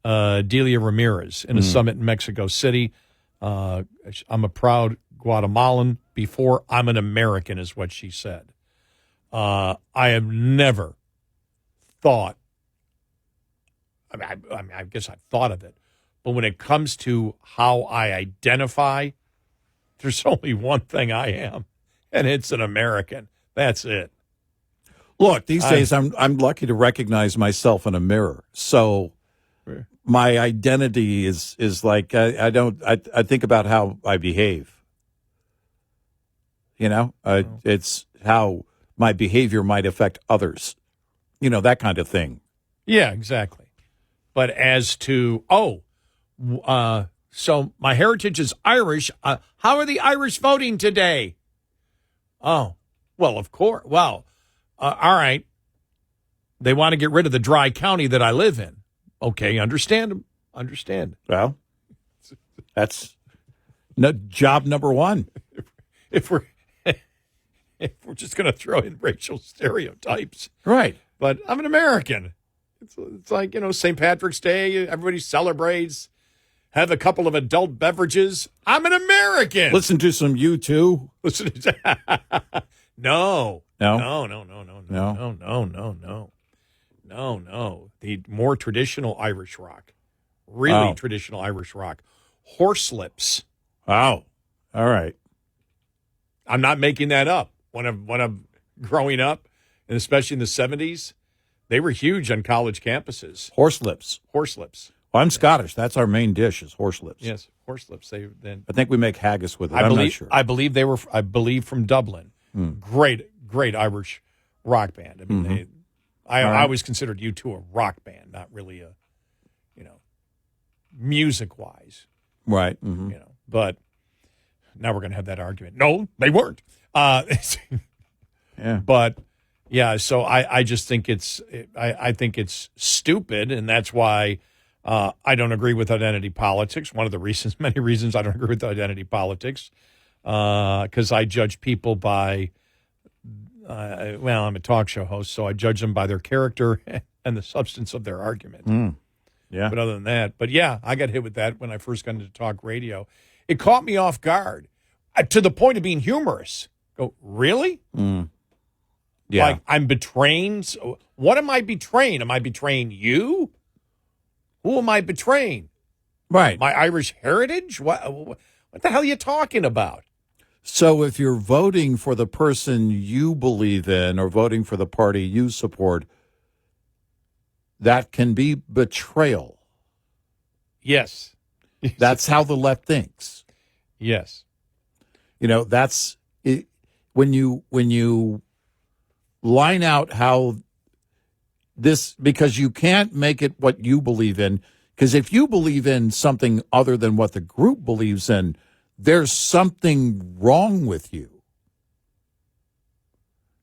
Delia Ramirez in a summit in Mexico City. I'm a proud Guatemalan. Before I'm an American, is what she said. I have never thought. I mean, I guess I've thought of it, but when it comes to how I identify, there's only one thing I am, and it's an American. That's it. Look, these days I'm lucky to recognize myself in a mirror. So my identity is like I think about how I behave. You know, it's how my behavior might affect others. You know, that kind of thing. Yeah, exactly. But as to so my heritage is Irish. How are the Irish voting today? Oh, well, of course. Well, all right. They want to get rid of the dry county that I live in. Okay, understand. Well, that's job number one. If we're just going to throw in racial stereotypes, right? But I'm an American. It's like, St. Patrick's Day. Everybody celebrates. Have a couple of adult beverages. I'm an American. Listen to some U2. Listen to No. The more traditional Irish rock. Really traditional Irish rock. Horselips. Wow. All right. I'm not making that up. When I'm growing up, and especially in the 70s, they were huge on college campuses. Horselips. Well, I'm Scottish. That's our main dish is horselips. Yes, horselips. I think we make haggis with it. I'm not sure. I believe they were. I believe from Dublin. Great Irish rock band. I mean, I always considered U2 a rock band, not really a, music wise. Right. But now we're going to have that argument. No, they weren't. Yeah. But yeah, so I just think I think it's stupid, and that's why I don't agree with identity politics. One of the reasons, many reasons I don't agree with identity politics, because I judge people by, I'm a talk show host, so I judge them by their character and the substance of their argument. Yeah. But other than that, I got hit with that when I first got into talk radio. It caught me off guard to the point of being humorous. Go, really? Yeah. Like I'm betraying. So what am I betraying? Am I betraying you? Who am I betraying? Right. My Irish heritage? What the hell are you talking about? So if you're voting for the person you believe in or voting for the party you support, that can be betrayal. Yes. That's how the left thinks. Yes. That's it. When you line out how this, because you can't make it what you believe in, because if you believe in something other than what the group believes in, there's something wrong with you.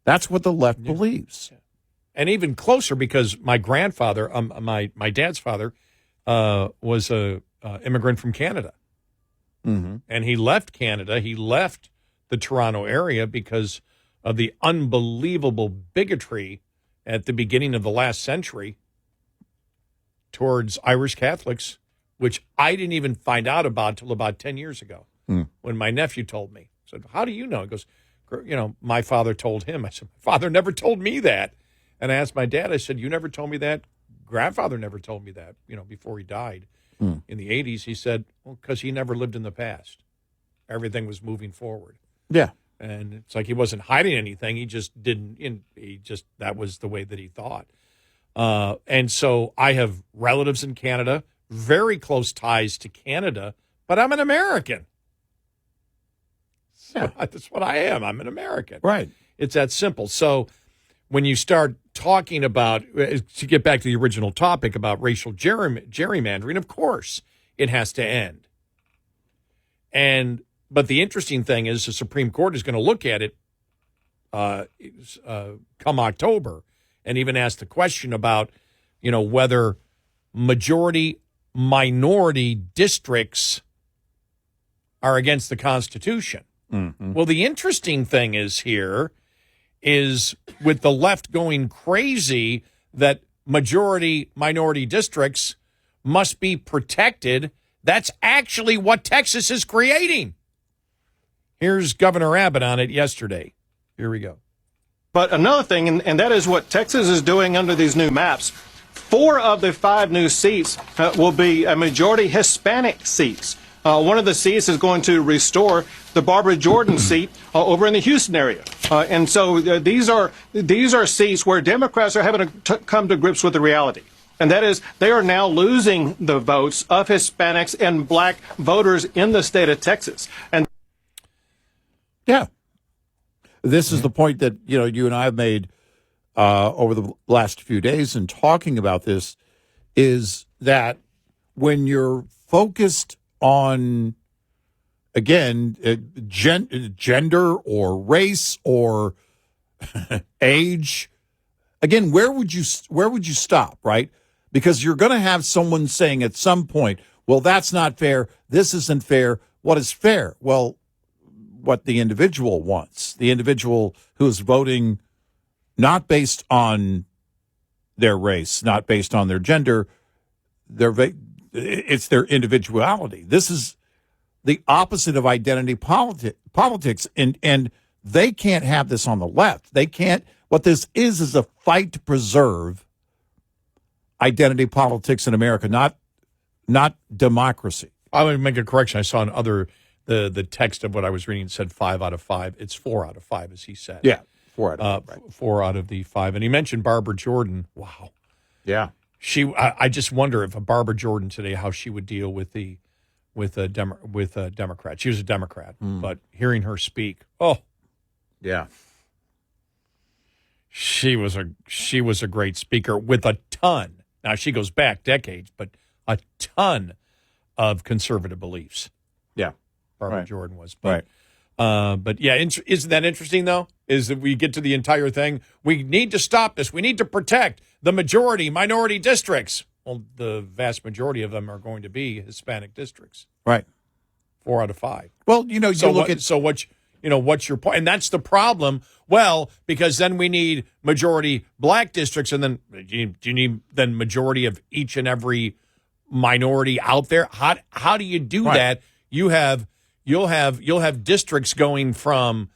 That's what the left believes. And even closer, because my grandfather, my dad's father, was a immigrant from Canada. Mm-hmm. And he left Canada. He left the Toronto area because of the unbelievable bigotry at the beginning of the last century towards Irish Catholics, which I didn't even find out about till about 10 years ago when my nephew told me. I said, how do you know? He goes, my father told him. I said, my father never told me that. And I asked my dad, I said, you never told me that? Grandfather never told me that, before he died in the 80s. He said, well, because he never lived in the past. Everything was moving forward. Yeah. And it's like he wasn't hiding anything. He just didn't, that was the way that he thought. And so I have relatives in Canada, very close ties to Canada, but I'm an American. So that's what I am. I'm an American. Right. It's that simple. So when you start talking about, to get back to the original topic about racial gerrymandering, of course, it has to end. But the interesting thing is the Supreme Court is going to look at it come October and even ask the question about, whether majority-minority districts are against the Constitution. Mm-hmm. Well, the interesting thing is with the left going crazy that majority-minority districts must be protected, that's actually what Texas is creating. Here's Governor Abbott on it yesterday. Here we go. But another thing, and that is what Texas is doing under these new maps. 4 of the 5 new seats will be a majority Hispanic seats. One of the seats is going to restore the Barbara Jordan seat over in the Houston area. And so these are seats where Democrats are having to come to grips with the reality. And that is, they are now losing the votes of Hispanics and black voters in the state of Texas. And yeah, this is the point that you and I have made over the last few days in talking about this, is that when you're focused on, again, gender or race or age, again, where would you stop, right? Because you're going to have someone saying at some point, well, that's not fair. This isn't fair. What is fair? Well, what the individual wants, the individual who is voting not based on their race, not based on their gender, it's their individuality. This is the opposite of identity politics, and they can't have this on the left. They can't. What this is a fight to preserve identity politics in America, not democracy. I would make a correction. I saw the text of what I was reading said 5 out of 5. It's 4 out of 5, as he said. Yeah, 4 out of 5. Right. 4 out of the 5. And he mentioned Barbara Jordan. Wow. Yeah. I just wonder if a Barbara Jordan today, how she would deal with a Democrat. She was a Democrat, but hearing her speak, yeah, she was a great speaker with a ton. Now she goes back decades, but a ton of conservative beliefs. Yeah, Barbara Jordan was, but yeah, isn't that interesting though? Is that we get to the entire thing? We need to stop this. We need to protect the minority districts. the vast majority of them are going to be Hispanic districts. Right. 4 out of 5. Well, you look at what's your point? And that's the problem. Well, because then we need majority black districts, and then do you need then majority of each and every minority out there? How do you do that? You'll have districts going from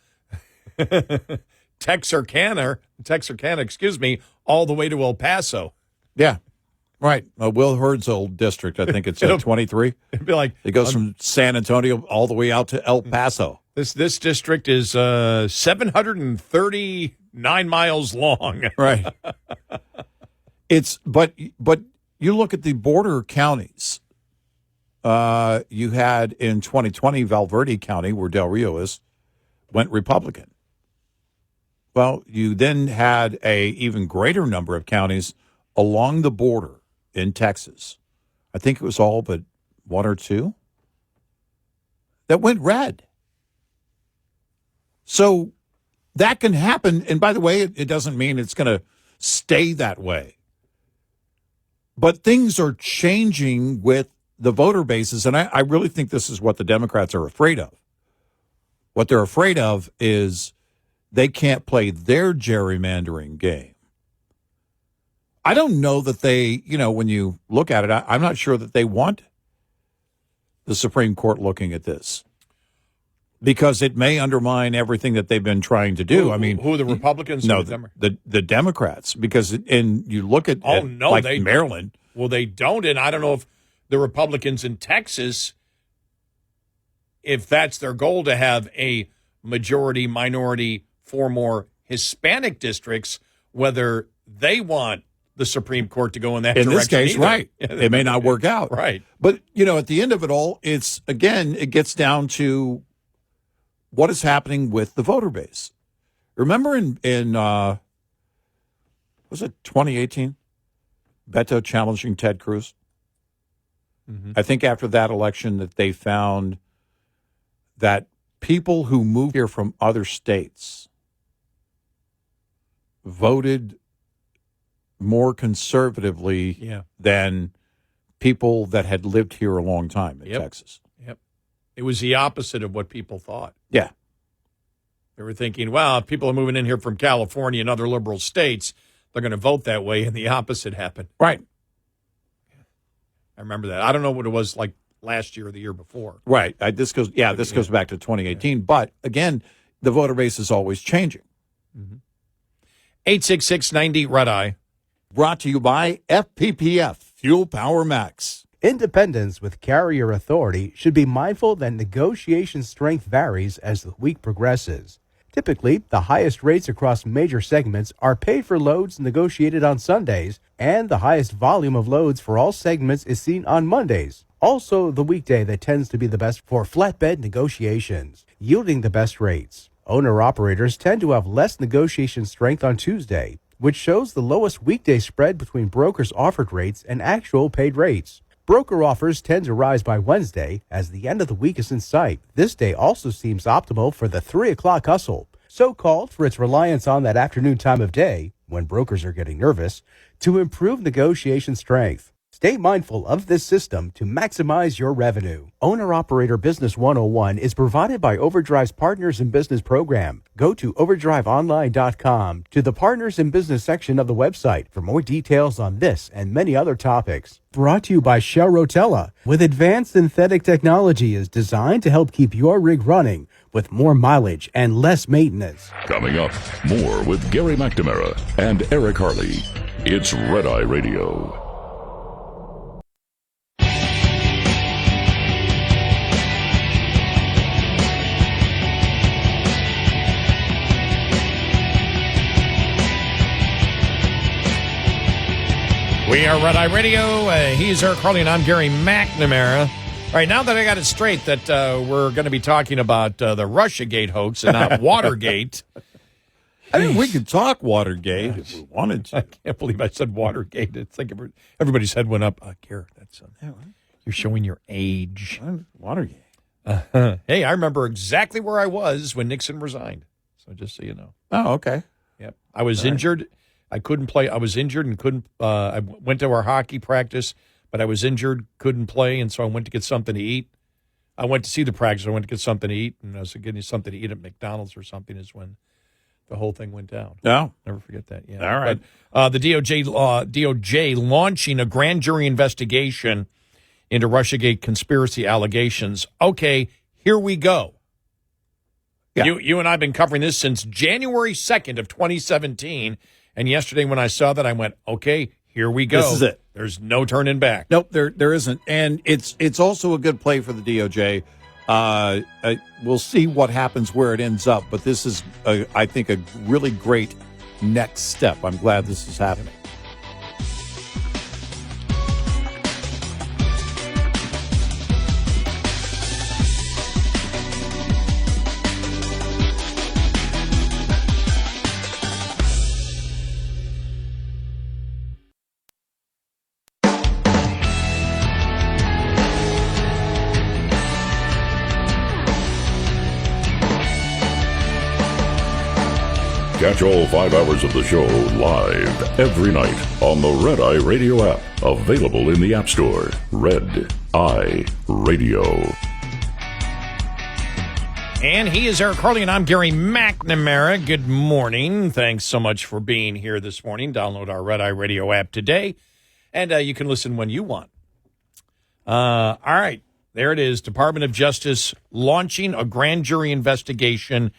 Texarkana, all the way to El Paso. Yeah. Right. Will Hurd's old district, I think it's 23. It'd be like it goes from San Antonio all the way out to El Paso. This district is 739 miles long. Right. But you look at the border counties. You had in 2020 Valverde County, where Del Rio is, went Republican. Well, you then had a even greater number of counties along the border in Texas. I think it was all but 1 or 2 that went red. So that can happen. And by the way, it doesn't mean it's going to stay that way. But things are changing with the voter bases. And I really think this is what the Democrats are afraid of. What they're afraid of is they can't play their gerrymandering game. I don't know that they, when you look at it, I'm not sure that they want the Supreme Court looking at this, because it may undermine everything that they've been trying to do. Who are the Republicans? No, the Democrats, because you look at Maryland. Well, they don't, and I don't know if the Republicans in Texas, if that's their goal to have a majority minority for more Hispanic districts, whether they want the Supreme Court to go in that direction. In this case, either. Right. It may not work out. Right. But, at the end of it all, it gets down to what is happening with the voter base. Remember in was it 2018? Beto challenging Ted Cruz? Mm-hmm. I think after that election that they found that people who moved here from other states voted more conservatively than people that had lived here a long time in Texas. Yep. It was the opposite of what people thought. Yeah. They were thinking, well, if people are moving in here from California and other liberal states, they're going to vote that way, and the opposite happened. Right. I remember that. I don't know what it was like last year or the year before. Right. This goes back to 2018. But, again, the voter base is always changing. 866-90-RED-EYE. Brought to you by FPPF, Fuel Power Max. Independents with carrier authority should be mindful that negotiation strength varies as the week progresses. Typically, the highest rates across major segments are paid for loads negotiated on Sundays, and the highest volume of loads for all segments is seen on Mondays. Also, the weekday that tends to be the best for flatbed negotiations, yielding the best rates. Owner-operators tend to have less negotiation strength on Tuesday, which shows the lowest weekday spread between brokers' offered rates and actual paid rates. Broker offers tend to rise by Wednesday as the end of the week is in sight. This day also seems optimal for the 3 o'clock hustle, so called for its reliance on that afternoon time of day, when brokers are getting nervous, to improve negotiation strength. Stay mindful of this system to maximize your revenue. Owner-Operator Business 101 is provided by Overdrive's Partners in Business program. Go to overdriveonline.com to the Partners in Business section of the website for more details on this and many other topics. Brought to you by Shell Rotella, with advanced synthetic technology is designed to help keep your rig running with more mileage and less maintenance. Coming up, more with Gerry McNamara and Eric Harley. It's Red Eye Radio. We are Red Eye Radio. He's Eric Harley, and I'm Gerry McNamara. All right, now that I got it straight that we're going to be talking about the Russiagate hoax and not Watergate. I mean, we could talk Watergate if we wanted to. I can't believe I said Watergate. It's like everybody's head went up. Garrett, that's you're showing your age. Watergate. Hey, I remember exactly where I was when Nixon resigned. So just so you know. Oh, okay. Yep. I was injured I couldn't play. I was injured and couldn't. I went to our hockey practice, but I was injured, couldn't play, and so I went to get something to eat. I went to see the practice. I went to get something to eat, and I was getting something to eat at McDonald's or something. Is when the whole thing went down. No, never forget that. Yeah. All right. But, the DOJ launching a grand jury investigation into Russiagate conspiracy allegations. Okay, here we go. Yeah. You and I have been covering this since January 2nd of 2017. And yesterday when I saw that, I went, okay, here we go. This is it. There's no turning back. Nope, there isn't. And it's also a good play for the DOJ. We'll see what happens where it ends up. But this is, I think, a really great next step. I'm glad this is happening. Catch all 5 hours of the show live every night on the Red Eye Radio app. Available in the App Store. Red Eye Radio. And he is Eric Harley, and I'm Gary McNamara. Good morning. Thanks so much for being here this morning. Download our Red Eye Radio app today, and you can listen when you want. All right. There it is. Department of Justice launching a grand jury investigation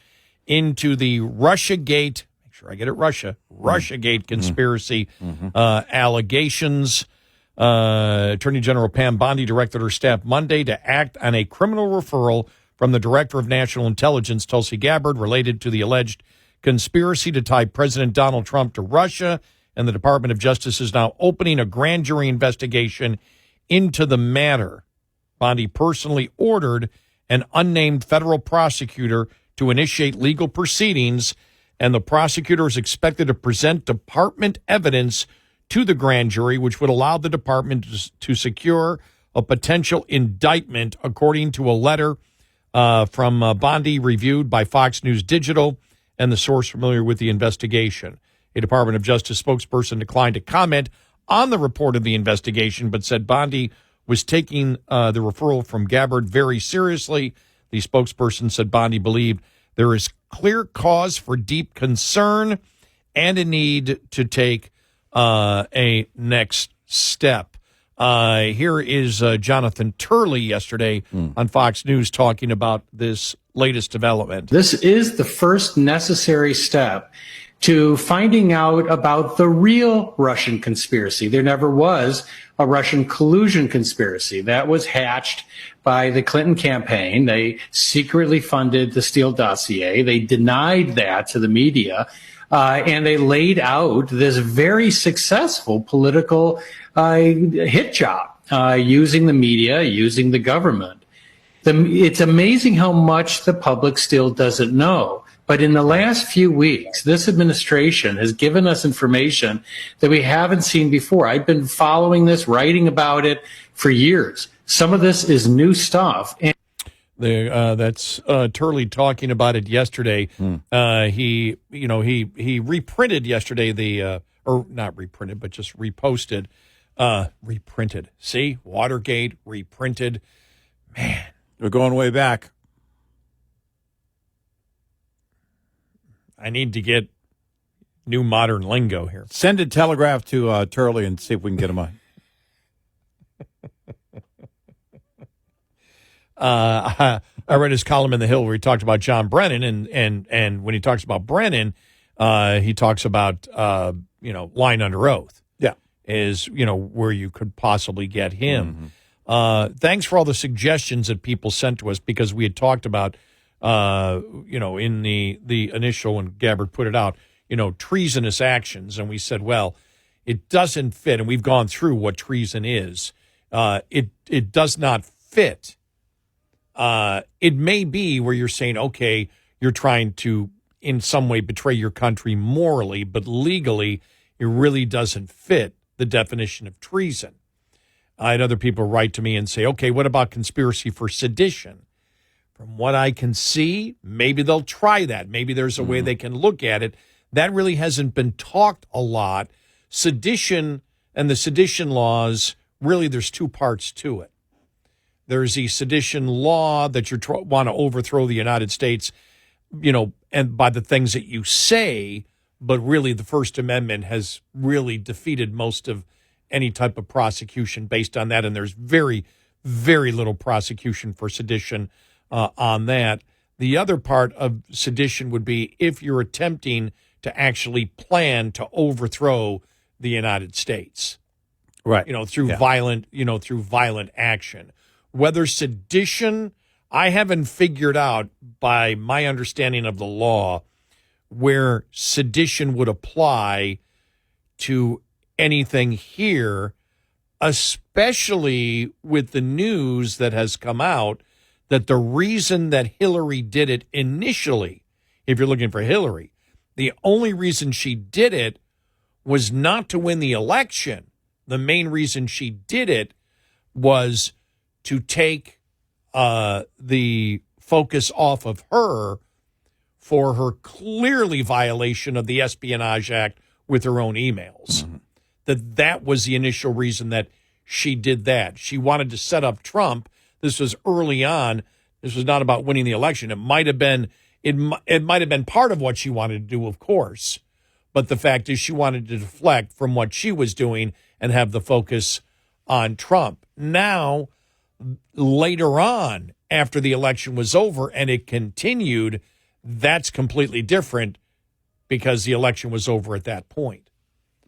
into the Russiagate, make sure I get it, Russiagate conspiracy allegations. Attorney General Pam Bondi directed her staff Monday to act on a criminal referral from the Director of National Intelligence, Tulsi Gabbard, related to the alleged conspiracy to tie President Donald Trump to Russia. And the Department of Justice is now opening a grand jury investigation into the matter. Bondi personally ordered an unnamed federal prosecutor to initiate legal proceedings, and the prosecutor is expected to present department evidence to the grand jury, which would allow the department to secure a potential indictment, according to a letter from Bondi reviewed by Fox News Digital and the source familiar with the investigation. A Department of Justice spokesperson declined to comment on the report of the investigation, but said Bondi was taking the referral from Gabbard very seriously. The spokesperson said Bondi believed there is clear cause for deep concern and a need to take a next step. Here is Jonathan Turley yesterday on Fox News talking about this latest development. This is the first necessary step to finding out about the real Russian conspiracy. There never was a Russian collusion conspiracy. That was hatched by the Clinton campaign. They secretly funded the Steele dossier. They denied that to the media. And they laid out this very successful political hit job using the media, using the government. It's amazing how much the public still doesn't know. But in the last few weeks, this administration has given us information that we haven't seen before. I've been following this, writing about it for years. Some of this is new stuff. That's Turley talking about it yesterday. He reprinted yesterday or not reprinted, but just reposted, reprinted. See, Watergate reprinted. Man, we're going way back. I need to get new modern lingo here. Send a telegraph to Turley and see if we can get him on. I read his column in The Hill where he talked about John Brennan, and when he talks about Brennan, he talks about lying under oath. Yeah, is where you could possibly get him. Thanks for all the suggestions that people sent to us, because we had talked about in the initial when Gabbard put it out, treasonous actions, and we said, well, it doesn't fit, and we've gone through what treason is. It does not fit. It may be where you're saying, okay, you're trying to in some way betray your country morally, but legally it really doesn't fit the definition of treason. I had other people write to me and say, okay, what about conspiracy for sedition? From what I can see, maybe they'll try that. Maybe there's a way they can look at it That really hasn't been talked a lot. Sedition and the sedition laws, really, there's two parts to it. There's the sedition law that you want to overthrow the United States, and by the things that you say, but really the First Amendment has really defeated most of any type of prosecution based on that, and there's very, very little prosecution for sedition on that. The other part of sedition would be if you're attempting to actually plan to overthrow the United States, right? Through violent action. Whether sedition, I haven't figured out by my understanding of the law where sedition would apply to anything here, especially with the news that has come out that the reason that Hillary did it initially, if you're looking for Hillary, the only reason she did it was not to win the election. The main reason she did it was to take the focus off of her for her clearly violation of the Espionage Act with her own emails. Mm-hmm. That was the initial reason that she did that. She wanted to set up Trump. This was early on. This was not about winning the election. It might have been part of what she wanted to do, of course. But the fact is she wanted to deflect from what she was doing and have the focus on Trump. Now, later on, after the election was over and it continued, that's completely different because the election was over at that point.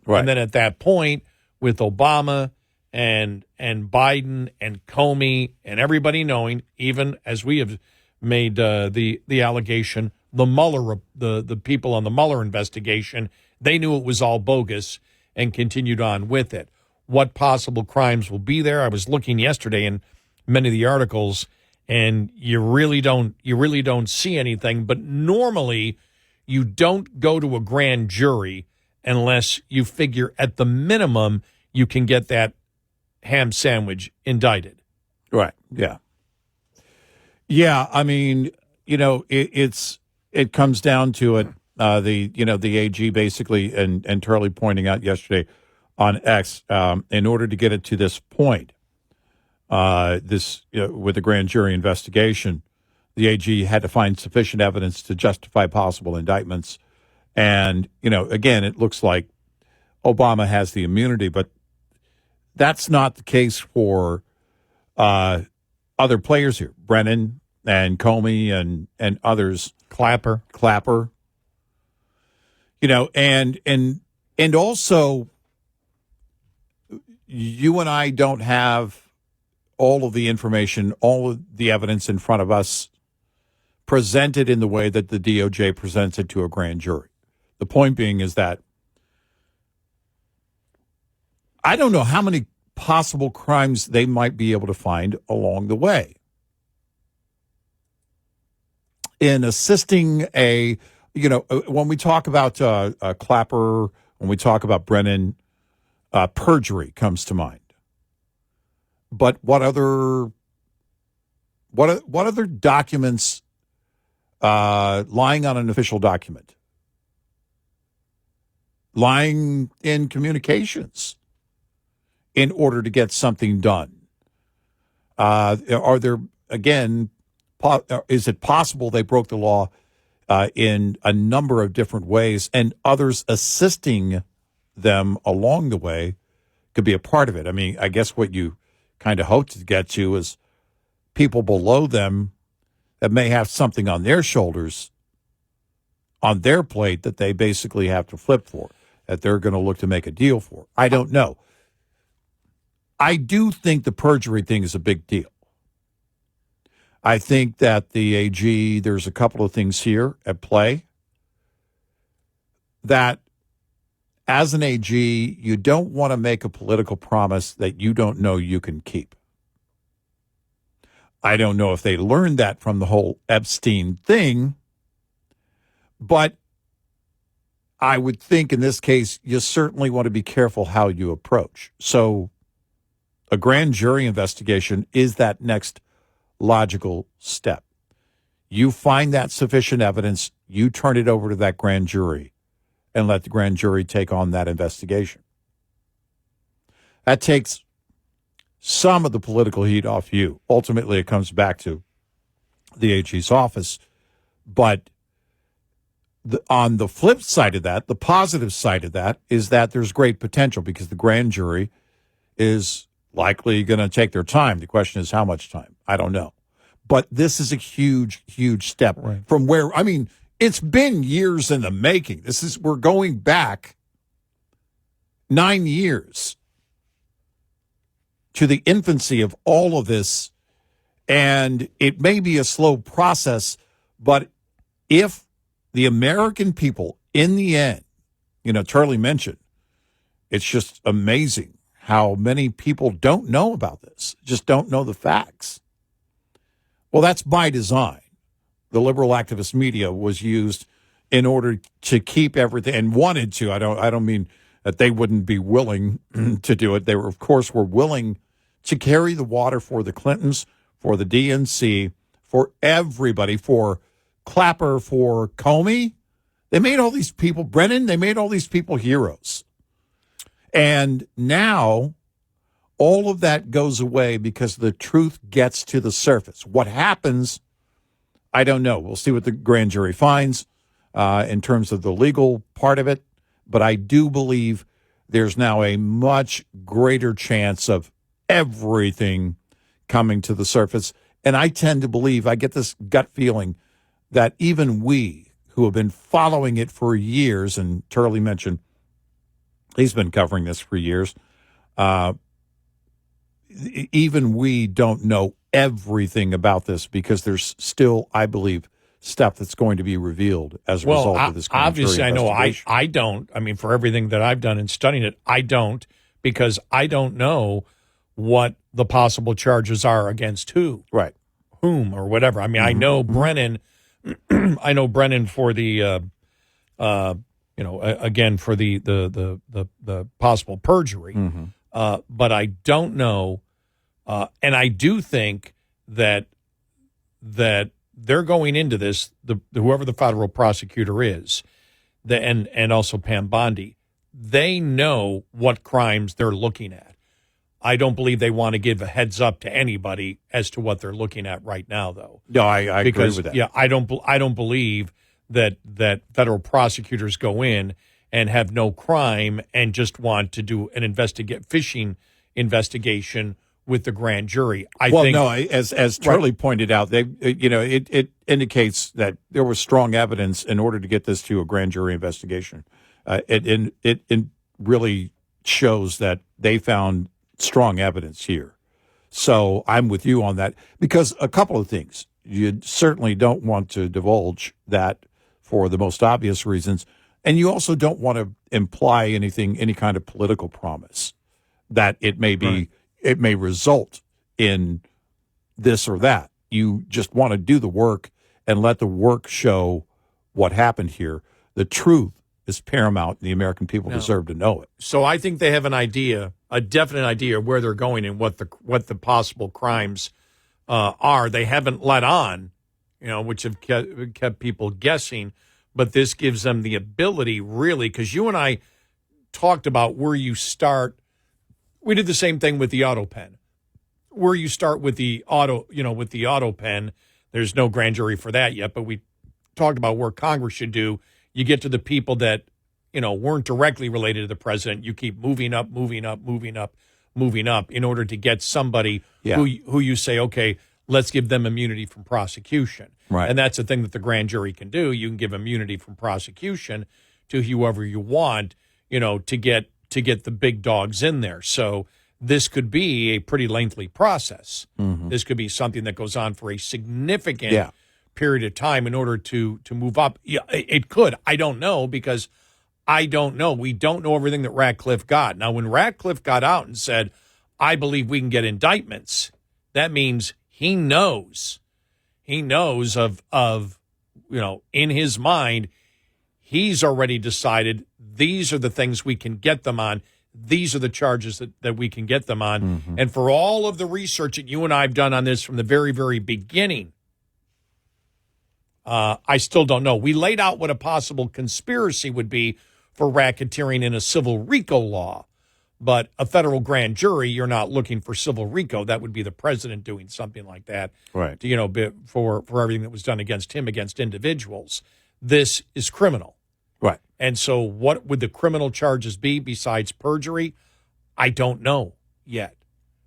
Right. And then at that point, with Obama and Biden and Comey and everybody knowing, even as we have made the allegation, the Mueller, the people on the Mueller investigation, they knew it was all bogus and continued on with it. What possible crimes will be there? I was looking yesterday in many of the articles, and you really don't see anything. But normally, you don't go to a grand jury unless you figure at the minimum you can get that ham sandwich indicted. Right. Yeah. Yeah. I mean, it comes down to it. The AG basically and Turley pointing out yesterday on X, in order to get it to this point, with the grand jury investigation, the AG had to find sufficient evidence to justify possible indictments. And, again, it looks like Obama has the immunity, but that's not the case for other players here. Brennan and Comey and others. Clapper. And also, you and I don't have all of the information, all of the evidence in front of us presented in the way that the DOJ presents it to a grand jury. The point being is that I don't know how many possible crimes they might be able to find along the way. In assisting when we talk about Clapper, when we talk about Brennan, perjury comes to mind. But what other documents lying on an official document? Lying in communications in order to get something done? Are there, again, is it possible they broke the law in a number of different ways and others assisting them along the way could be a part of it? I mean, I guess what you kind of hope to get to is people below them that may have something on their shoulders, on their plate that they basically have to flip for, that they're going to look to make a deal for. I don't know. I do think the perjury thing is a big deal. I think that the AG, there's a couple of things here at play that as an AG, you don't want to make a political promise that you don't know you can keep. I don't know if they learned that from the whole Epstein thing, but I would think in this case, you certainly want to be careful how you approach. So a grand jury investigation is that next logical step. You find that sufficient evidence, you turn it over to that grand jury, and let the grand jury take on that investigation. That takes some of the political heat off you. Ultimately, it comes back to the AG's office. But on the flip side of that, the positive side of that, is that there's great potential because the grand jury is likely going to take their time. The question is how much time? I don't know. But this is a huge, huge step from where, I mean, it's been years in the making. We're going back 9 years to the infancy of all of this. And it may be a slow process, but if the American people, in the end, Charlie mentioned, it's just amazing how many people don't know about this, just don't know the facts. Well, that's by design. The liberal activist media was used in order to keep everything, and wanted to. I don't mean that they wouldn't be willing to do it. They were, of course, willing to carry the water for the Clintons, for the DNC, for everybody, for Clapper, for Comey. They made all these people, Brennan, they made all these people heroes. And now all of that goes away because the truth gets to the surface. What happens, I don't know. We'll see what the grand jury finds in terms of the legal part of it. But I do believe there's now a much greater chance of everything coming to the surface. And I tend to believe, I get this gut feeling that even we who have been following it for years, and Turley mentioned he's been covering this for years, even we don't know everything about this because there's still, I believe, stuff that's going to be revealed as a result of this. Obviously, I know I don't. I mean, for everything that I've done in studying it, I don't, because I don't know what the possible charges are against who, right, whom, or whatever. I mean, I know Brennan. I know Brennan for the, again for the possible perjury, but I don't know, and I do think that they're going into this, whoever the federal prosecutor is, and also Pam Bondi, they know what crimes they're looking at. I don't believe they want to give a heads up to anybody as to what they're looking at right now, though. No, I agree with that. Yeah, I don't believe that federal prosecutors go in and have no crime and just want to do an fishing investigation with the grand jury. As Charlie pointed out, it indicates that there was strong evidence in order to get this to a grand jury investigation. It really shows that they found strong evidence here. So I'm with you on that, because a couple of things. You certainly don't want to divulge that for the most obvious reasons, and you also don't want to imply any kind of political promise that it may be, right, it may result in this or that. You just want to do the work and let the work show what happened here. The truth is paramount, and the American people deserve to know it. So I think they have an idea, a definite idea of where they're going and what the possible crimes are. They haven't let on, which have kept people guessing, but this gives them the ability, really, because you and I talked about where you start. We did the same thing with the auto pen. Where you start with the auto pen, there's no grand jury for that yet, but we talked about where Congress should do. You get to the people that, weren't directly related to the president. You keep moving up in order to get somebody who you say, okay, let's give them immunity from prosecution. Right. And that's the thing that the grand jury can do. You can give immunity from prosecution to whoever you want, to get the big dogs in there. So this could be a pretty lengthy process. Mm-hmm. This could be something that goes on for a significant period of time in order to move up. Yeah, it could. I don't know, because I don't know. We don't know everything that Ratcliffe got. Now, when Ratcliffe got out and said, I believe we can get indictments, that means he knows. He knows of in his mind, he's already decided these are the things we can get them on. These are the charges that we can get them on. Mm-hmm. And for all of the research that you and I have done on this from the very, very beginning, I still don't know. We laid out what a possible conspiracy would be for racketeering in a civil RICO law. But a federal grand jury, you're not looking for civil RICO. That would be the president doing something like that, right? For everything that was done against him, against individuals. This is criminal, right? And so, what would the criminal charges be besides perjury? I don't know yet.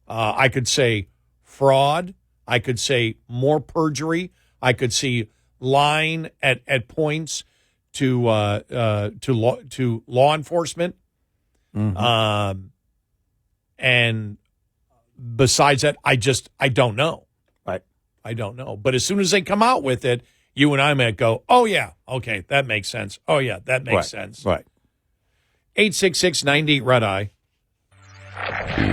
I could say fraud. I could say more perjury. I could see lying at points to law enforcement. Mm-hmm. And besides that, I don't know. Right. I don't know. But as soon as they come out with it, you and I might go, oh, yeah, okay, that makes sense. Oh, yeah, that makes sense. Right. 866-98-RED-EYE.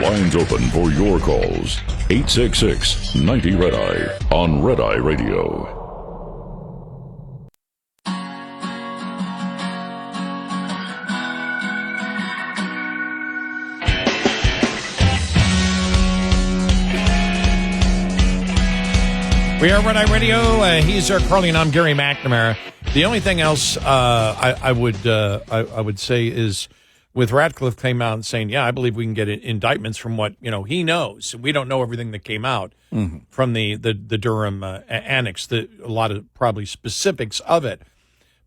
Lines open for your calls. 866-90-RED-EYE on Red Eye Radio. We are Red Eye Radio. He's Eric Harley, and I'm Gary McNamara. The only thing else I would say is, with Ratcliffe came out and saying, yeah, I believe we can get indictments from what he knows. We don't know everything that came out from the Durham annex, a lot of probably specifics of it.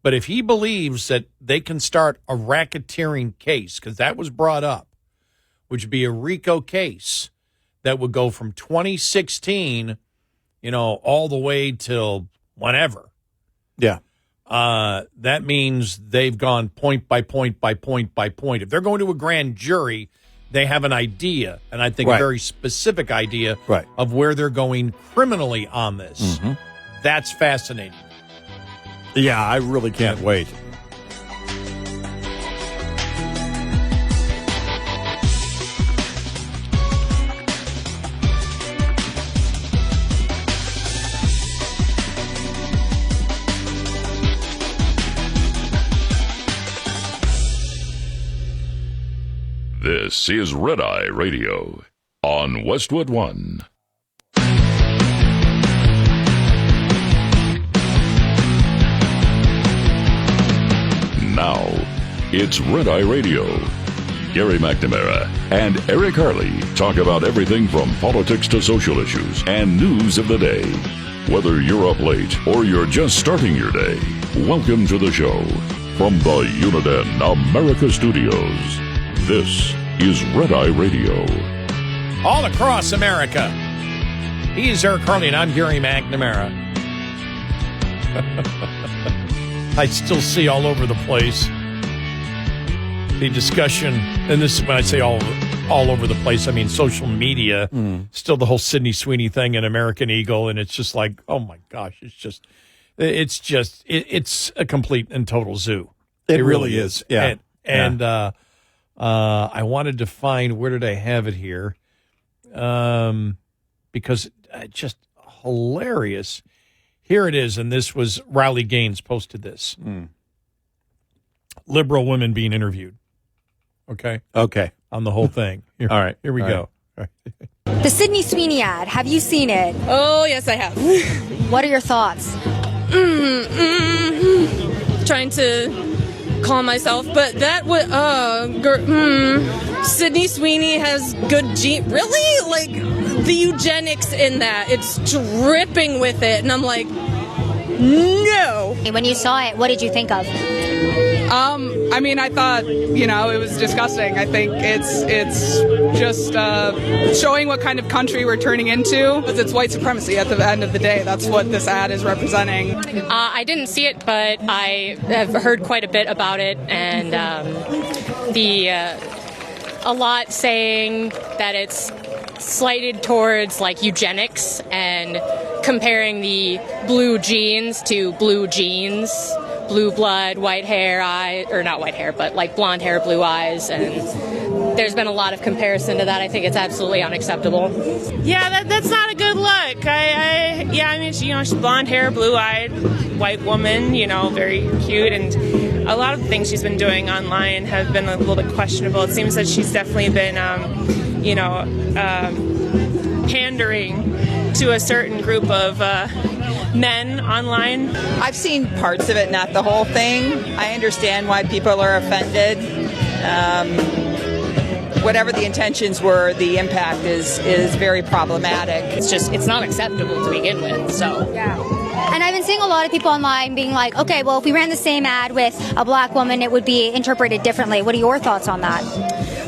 But if he believes that they can start a racketeering case, because that was brought up, which would be a RICO case that would go from 2016 all the way till whenever. Yeah. That means they've gone point by point by point by point. If they're going to a grand jury, they have an idea, and I think a very specific idea of where they're going criminally on this. Mm-hmm. That's fascinating. Yeah, I really can't wait. This is Red Eye Radio on Westwood One. Now, it's Red Eye Radio. Gary McNamara and Eric Harley talk about everything from politics to social issues and news of the day. Whether you're up late or you're just starting your day, welcome to the show. From the Uniden America Studios, this is Red Eye Radio. All across America. He's Eric Harley, and I'm Gary McNamara. I still see all over the place the discussion, and this is when I say all over the place, I mean social media, still the whole Sydney Sweeney thing and American Eagle, and it's just like, oh my gosh, it's a complete and total zoo. It really is. Yeah. And I wanted to find, where did I have it here? Because just hilarious. Here it is, and this was Riley Gaines posted this. Liberal women being interviewed. Okay. On the whole thing. Here, all right. Here we go. Right. The Sydney Sweeney ad. Have you seen it? Oh, yes, I have. What are your thoughts? Trying to calm myself, but that would Sydney Sweeney has good gene. Really? Like the eugenics in that. It's dripping with it, and I'm like, no. When you saw it, what did you think of? I mean, I thought, it was disgusting. I think it's just showing what kind of country we're turning into. It's white supremacy at the end of the day. That's what this ad is representing. I didn't see it, but I have heard quite a bit about it, and a lot saying that it's slighted towards like eugenics and comparing the blue jeans to blue jeans. Blue blood, white hair, not white hair, but like blonde hair, blue eyes, and there's been a lot of comparison to that. I think it's absolutely unacceptable. Yeah, that's not a good look. I mean, she's blonde hair, blue-eyed, white woman, very cute, and a lot of the things she's been doing online have been a little bit questionable. It seems that she's definitely been, pandering to a certain group of men online. I've seen parts of it, not the whole thing. I understand why people are offended. Whatever the intentions were, the impact is very problematic. It's not acceptable to begin with, so. Yeah. And I've been seeing a lot of people online being like, okay, well, if we ran the same ad with a black woman, it would be interpreted differently. What are your thoughts on that?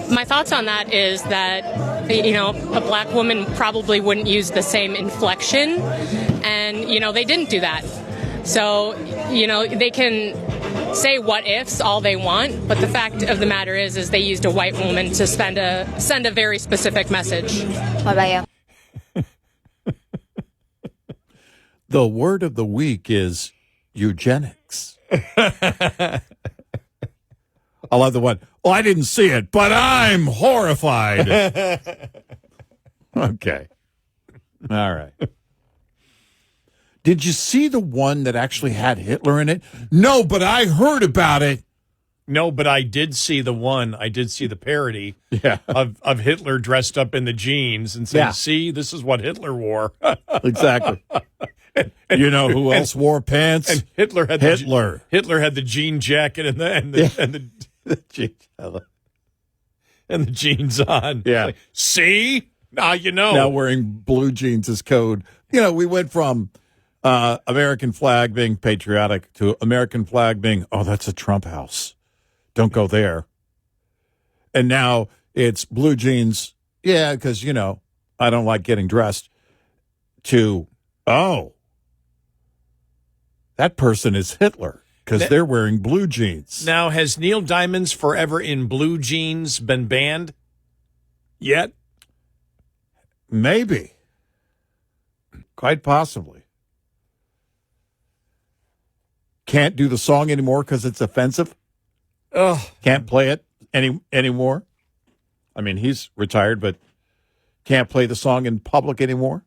My thoughts on that is that, a black woman probably wouldn't use the same inflection, and, they didn't do that. So, they can say what ifs all they want, but the fact of the matter is they used a white woman to send a very specific message. What about you? The word of the week is eugenics. I love the one. Well, I didn't see it, but I'm horrified. Okay. All right. Did you see the one that actually had Hitler in it? No, but I heard about it. No, but I did see the one. I did see the parody of Hitler dressed up in the jeans and saying, see, this is what Hitler wore. Exactly. You know who else wore pants? And Hitler had the jean jacket and the jeans on. Yeah. Like, see? Now you know. Now wearing blue jeans is code. We went from American flag being patriotic to American flag being, oh, that's a Trump house. Don't go there. And now it's blue jeans. Yeah, because, I don't like getting dressed. To, oh, that person is Hitler because they're wearing blue jeans. Now, has Neil Diamond's Forever in Blue Jeans been banned yet? Maybe. Quite possibly. Can't do the song anymore because it's offensive? Oh, can't play it anymore? I mean, he's retired, but can't play the song in public anymore?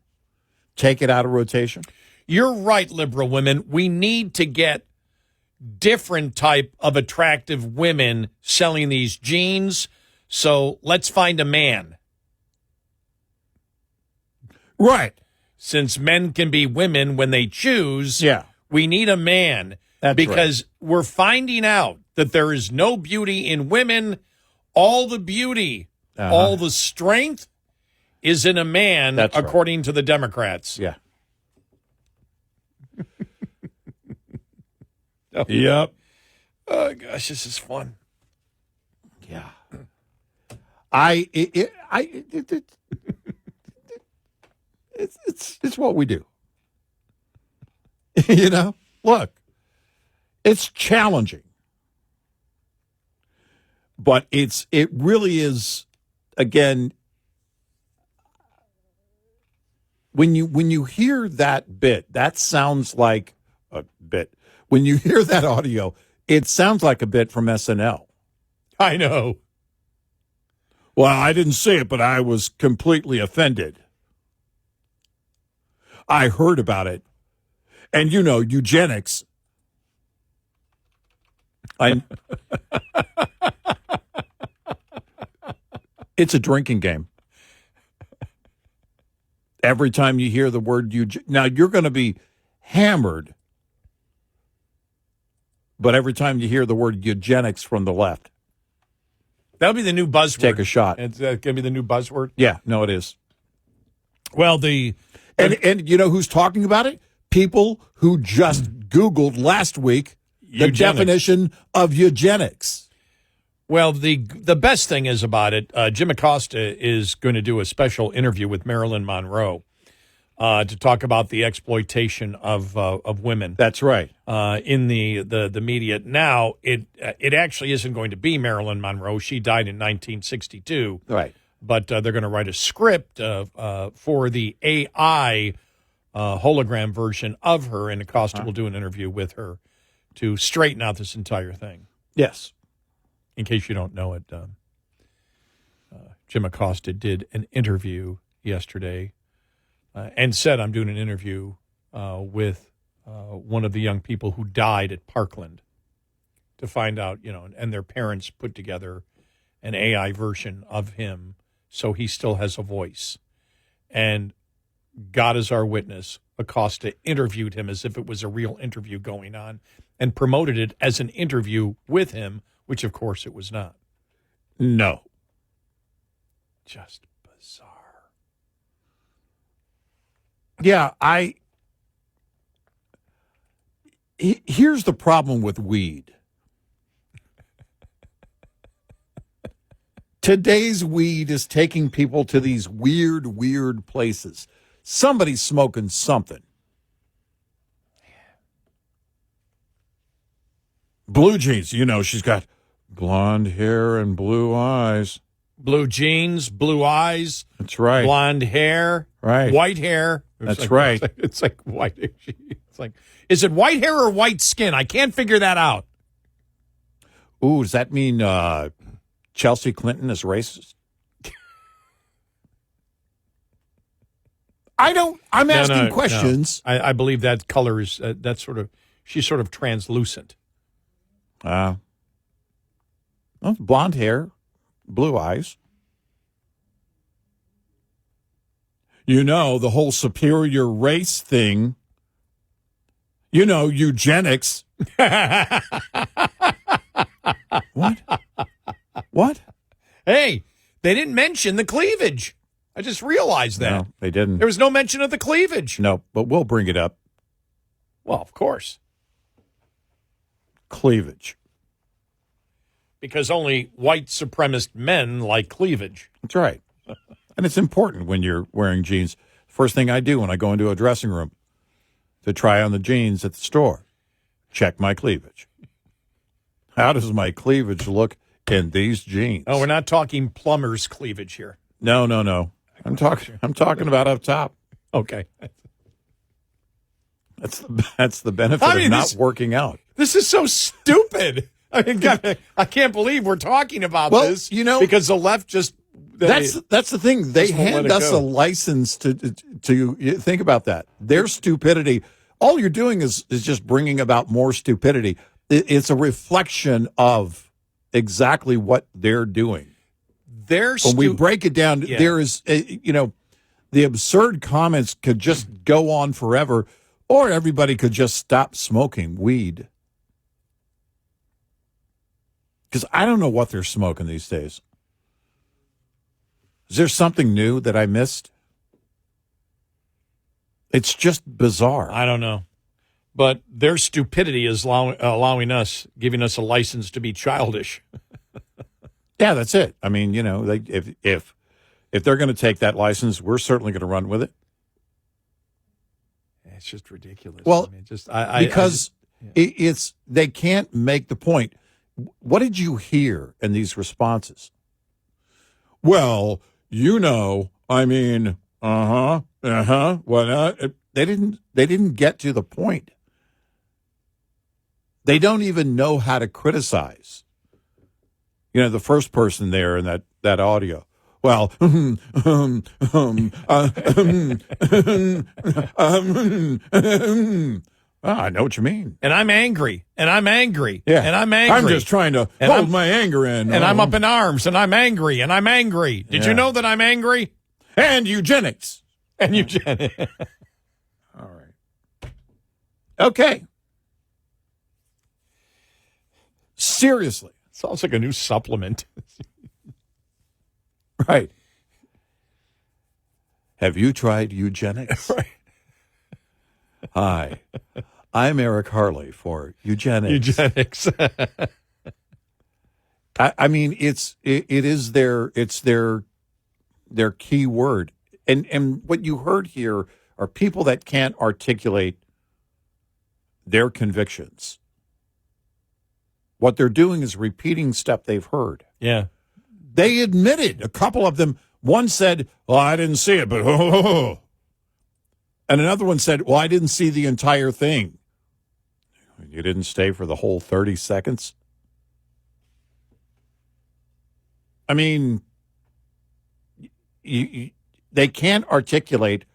Take it out of rotation? You're right, liberal women. We need to get different type of attractive women selling these jeans. So let's find a man. Right. Since men can be women when they choose, yeah, we need a man. That's because right. We're finding out that there is no beauty in women. All the beauty, all the strength is in a man, according to the Democrats. Yeah. Oh. Yep. Oh, gosh, this is fun. Yeah. It's what we do. Look, it's challenging, but it really is. Again, when you hear that bit, that sounds like a bit. When you hear that audio, it sounds like a bit from SNL. I know. Well, I didn't see it, but I was completely offended. I heard about it. And, eugenics. It's a drinking game. Every time you hear the word now you're going to be hammered. But every time you hear the word eugenics from the left, that'll be the new buzzword. Take a shot. It's going to be the new buzzword. Yeah, no, it is. Well, and you know who's talking about it? People who just Googled last week the definition of eugenics. Well, the best thing is about it, Jim Acosta is going to do a special interview with Marilyn Monroe to talk about the exploitation of women. That's right. In the media. Now, it actually isn't going to be Marilyn Monroe. She died in 1962. Right. But they're going to write a script for the AI hologram version of her, and Acosta will do an interview with her to straighten out this entire thing. Yes. In case you don't know it, Jim Acosta did an interview yesterday and said, I'm doing an interview with one of the young people who died at Parkland to find out, and their parents put together an AI version of him so he still has a voice. And God is our witness. Acosta interviewed him as if it was a real interview going on and promoted it as an interview with him, which, of course, it was not. No. Just bizarre. Yeah, here's the problem with weed. Today's weed is taking people to these weird places. Somebody's smoking something. Blue jeans, she's got blonde hair and blue eyes. Blue jeans, blue eyes. That's right. Blonde hair. Right. White hair. That's right. It's like white. It's like, is it white hair or white skin? I can't figure that out. Ooh, does that mean Chelsea Clinton is racist? I'm asking questions. No. I believe that color is, she's sort of translucent. Blonde hair, blue eyes. The whole superior race thing. Eugenics. What? Hey, they didn't mention the cleavage. I just realized that. No, they didn't. There was no mention of the cleavage. No, but we'll bring it up. Well, of course. Cleavage. Because only white supremacist men like cleavage. That's right. And it's important when you're wearing jeans. First thing I do when I go into a dressing room to try on the jeans at the store, check my cleavage. How does my cleavage look in these jeans? Oh, we're not talking plumber's cleavage here. No. I'm talking about up top. Okay. That's the benefit of not working out. This is so stupid. I mean, God, I can't believe we're talking about this. Because the left just that's the thing. They hand us a license to think about that. Their stupidity. All you're doing is just bringing about more stupidity. It's a reflection of exactly what they're doing. When we break it down, there is, the absurd comments could just go on forever, or everybody could just stop smoking weed. Because I don't know what they're smoking these days. Is there something new that I missed? It's just bizarre. I don't know. But their stupidity is giving us a license to be childish. Yeah, that's it. I mean, if they're going to take that license, we're certainly going to run with it. It's just ridiculous. Well, because they can't make the point. What did you hear in these responses? Well, I mean, what? They didn't get to the point. They don't even know how to criticize. The first person there in that audio. Well, I know what you mean. And I'm angry. Yeah. And I'm angry. I'm just trying to hold my anger in. And I'm up in arms, and I'm angry, Did you know that I'm angry? And eugenics. All right. Okay. Seriously. Sounds like a new supplement. Right. Have you tried eugenics? Right. Hi, I'm Eric Harley for eugenics. I mean, it is their key word, and what you heard here are people that can't articulate their convictions. What they're doing is repeating stuff they've heard. Yeah. They admitted, a couple of them, one said, well, I didn't see it, but oh. And another one said, well, I didn't see the entire thing. You didn't stay for the whole 30 seconds? I mean, they can't articulate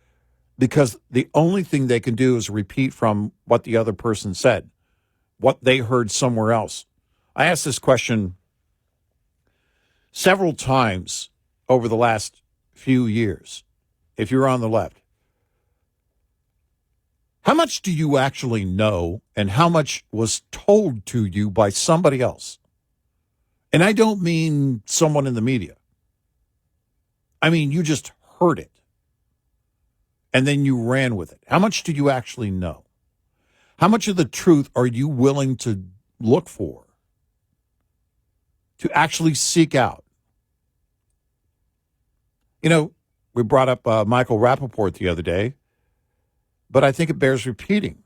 because the only thing they can do is repeat from what the other person said, what they heard somewhere else. I asked this question several times over the last few years. If you're on the left, How much do you actually know, and how much was told to you by somebody else? And I don't mean someone in the media. I mean, you just heard it, and then you ran with it. How much do you actually know? How much of the truth are you willing to look for, to actually seek out? You know, we brought up Michael Rappaport the other day, but I think it bears repeating.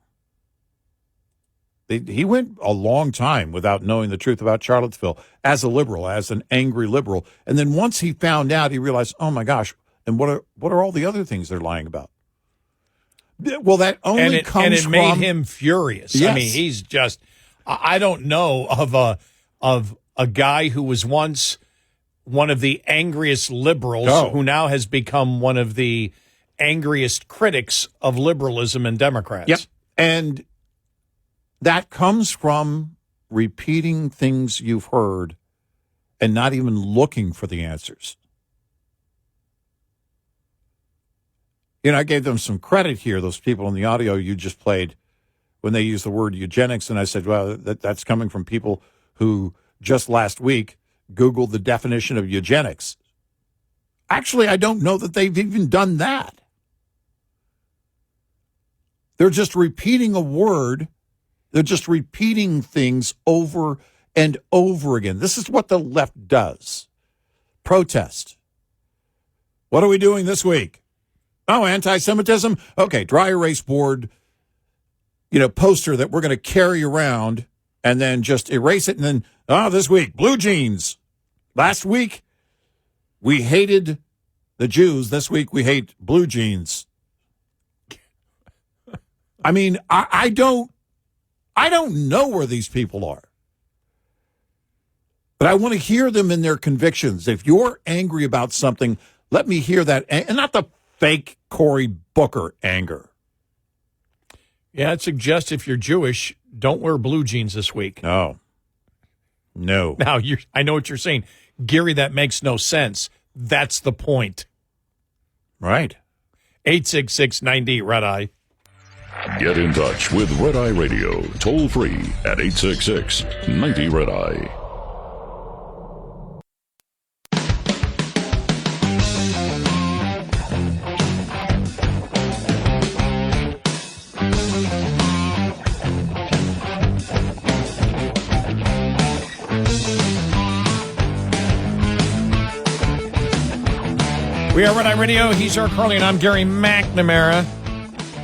He went a long time without knowing the truth about Charlottesville as a liberal, as an angry liberal. And then once he found out, he realized, oh, my gosh, and what are all the other things they're lying about? Well, that only comes from... And it made him furious. Yes. I mean, he's just... I don't know of a guy who was once one of the angriest liberals who now has become one of the angriest critics of liberalism and Democrats. Yep. And that comes from repeating things you've heard and not even looking for the answers. You know, I gave them some credit here, those people in the audio you just played, when they used the word eugenics, and I said, well, that's coming from people who just last week Googled the definition of eugenics. Actually, I don't know that they've even done that. They're just repeating a word. They're just repeating things over and over again. This is what the left does. Protest. What are we doing this week? Oh, anti-Semitism? Okay, dry erase board, poster that we're going to carry around and then just erase it. And then, this week, blue jeans. Last week, we hated the Jews. This week, we hate blue jeans. I mean, I don't know where these people are. But I want to hear them in their convictions. If you're angry about something, let me hear that. And not the fake Cory Booker anger. Yeah, I'd suggest if you're Jewish, don't wear blue jeans this week. No. Now, I know what you're saying. Gary, that makes no sense. That's the point. Right. 866-90 Red Eye. Get in touch with Red Eye Radio, toll free at 866-90 Red Eye. We are Red Eye Radio. He's Eric Harley, and I'm Gary McNamara.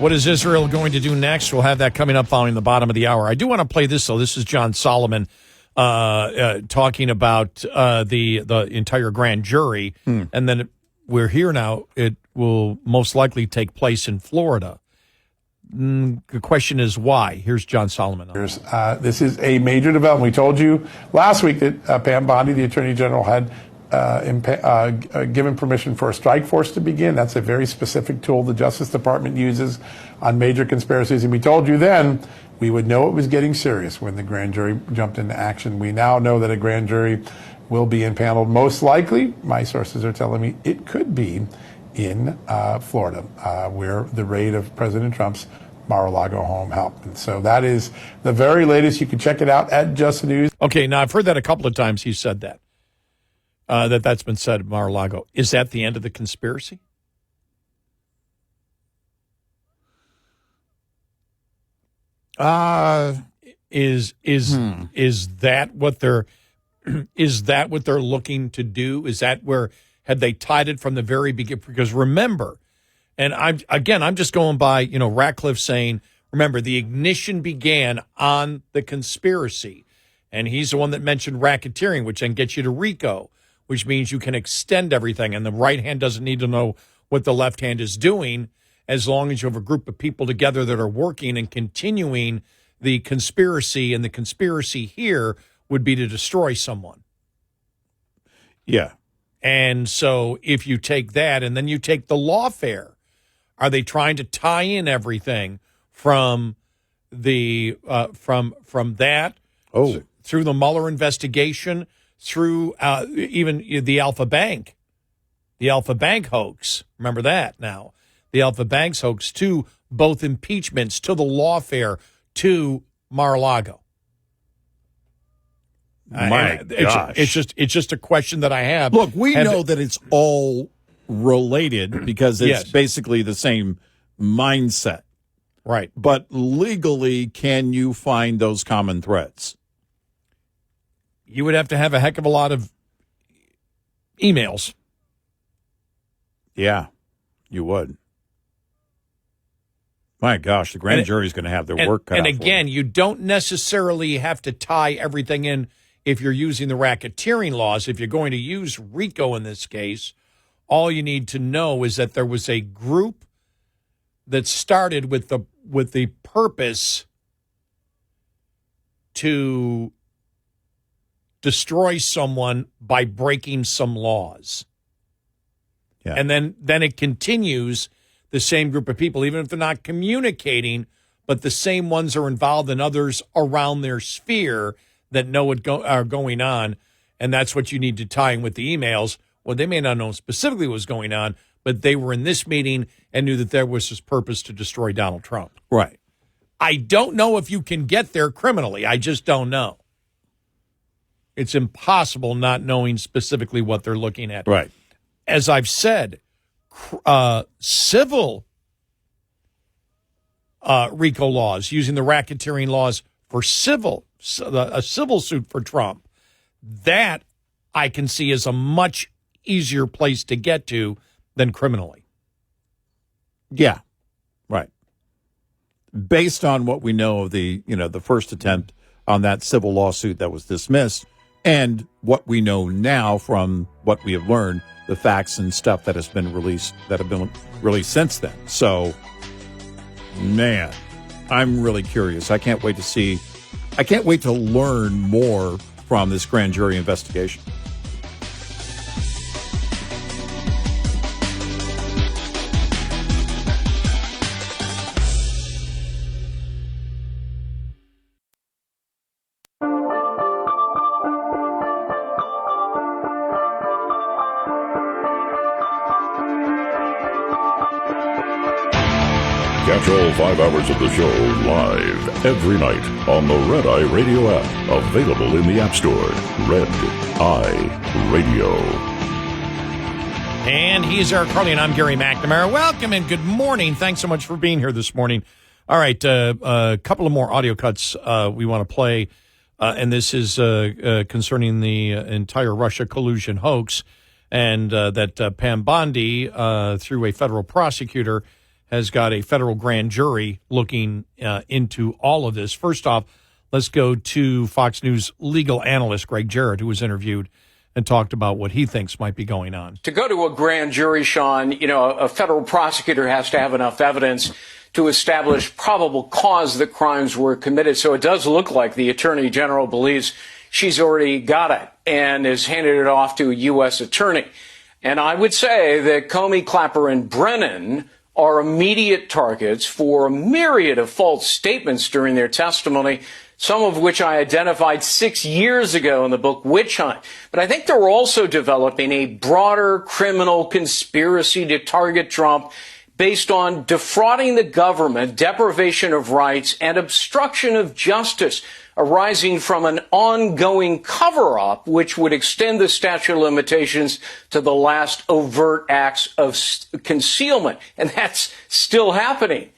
What is Israel going to do next? We'll have that coming up following the bottom of the hour. I do want to play this, though. This is John Solomon talking about the entire grand jury. And then we're here now. It will most likely take place in Florida. The question is why. Here's John Solomon. This is a major development. We told you last week that Pam Bondi, the Attorney General, had given permission for a strike force to begin. That's a very specific tool the Justice Department uses on major conspiracies. And we told you then we would know it was getting serious when the grand jury jumped into action. We now know that a grand jury will be impaneled. Most likely, my sources are telling me, it could be in Florida, where the raid of President Trump's Mar-a-Lago home happened. So that is the very latest. You can check it out at Just News. Okay, now I've heard that a couple of times. He said that. That's been said at Mar-a-Lago. Is that the end of the conspiracy? Is that what they're looking to do? Is that where had they tied it from the very beginning? Because remember, and I'm just going by Ratcliffe saying, remember, the ignition began on the conspiracy, and he's the one that mentioned racketeering, which then gets you to RICO, which means you can extend everything, and the right hand doesn't need to know what the left hand is doing as long as you have a group of people together that are working and continuing the conspiracy, and the conspiracy here would be to destroy someone. Yeah. And so if you take that and then you take the lawfare, are they trying to tie in everything from the from that through the Mueller investigation, through even the Alpha Bank hoax? Remember that now. The Alpha Bank's hoax to both impeachments, to the lawfare, to Mar-a-Lago? My gosh. It's just a question that I have. Look, we know that it's all related because it's Yes. basically the same mindset. Right. But legally, can you find those common threads? You would have to have a heck of a lot of emails. Yeah, you would. My gosh, the grand jury's going to have their work cut And out for again, you don't necessarily have to tie everything in if you're using the racketeering laws. If you're going to use RICO in this case, all you need to know is that there was a group that started with the purpose to destroy someone by breaking some laws. Yeah. And then it continues, the same group of people, even if they're not communicating, but the same ones are involved in others around their sphere that know what are going on. And that's what you need to tie in with the emails. Well, they may not know specifically what was going on, but they were in this meeting and knew that there was this purpose to destroy Donald Trump. Right. I don't know if you can get there criminally. I just don't know. It's impossible not knowing specifically what they're looking at. Right. As I've said, civil RICO laws, using the racketeering laws for a civil suit for Trump, that I can see as a much easier place to get to than criminally. Yeah, right. Based on what we know of the first attempt on that civil lawsuit that was dismissed, and what we know now from what we have learned, the facts and stuff that have been released since then. So, man, I'm really curious. I can't wait to learn more from this grand jury investigation. Catch all 5 hours of the show live every night on the Red Eye Radio app. Available in the App Store. Red Eye Radio. And he's Eric Harley, and I'm Gary McNamara. Welcome and good morning. Thanks so much for being here this morning. All right, a couple of more audio cuts we want to play, and this is concerning the entire Russia collusion hoax, and that Pam Bondi, through a federal prosecutor, has got a federal grand jury looking into all of this. First off, let's go to Fox News legal analyst Greg Jarrett, who was interviewed and talked about what he thinks might be going on. To go to a grand jury, Sean, a federal prosecutor has to have enough evidence to establish probable cause that crimes were committed. So it does look like the Attorney General believes she's already got it and has handed it off to a U.S. attorney. And I would say that Comey, Clapper, and Brennan are immediate targets for a myriad of false statements during their testimony, some of which I identified 6 years ago in the book Witch Hunt. But I think they're also developing a broader criminal conspiracy to target Trump based on defrauding the government, deprivation of rights, and obstruction of justice arising from an ongoing cover-up which would extend the statute of limitations to the last overt acts of concealment. And that's still happening.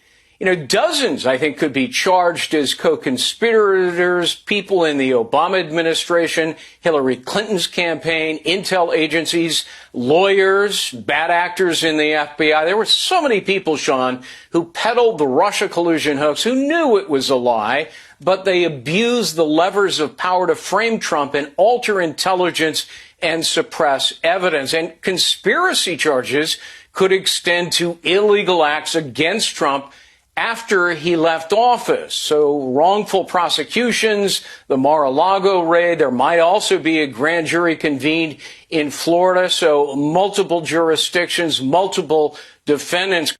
Dozens, I think, could be charged as co-conspirators, people in the Obama administration, Hillary Clinton's campaign, intel agencies, lawyers, bad actors in the FBI. There were so many people, Sean, who peddled the Russia collusion hoax, who knew it was a lie, but they abused the levers of power to frame Trump and alter intelligence and suppress evidence. And conspiracy charges could extend to illegal acts against Trump after he left office. So wrongful prosecutions, the Mar-a-Lago raid, there might also be a grand jury convened in Florida. So multiple jurisdictions, multiple defendants.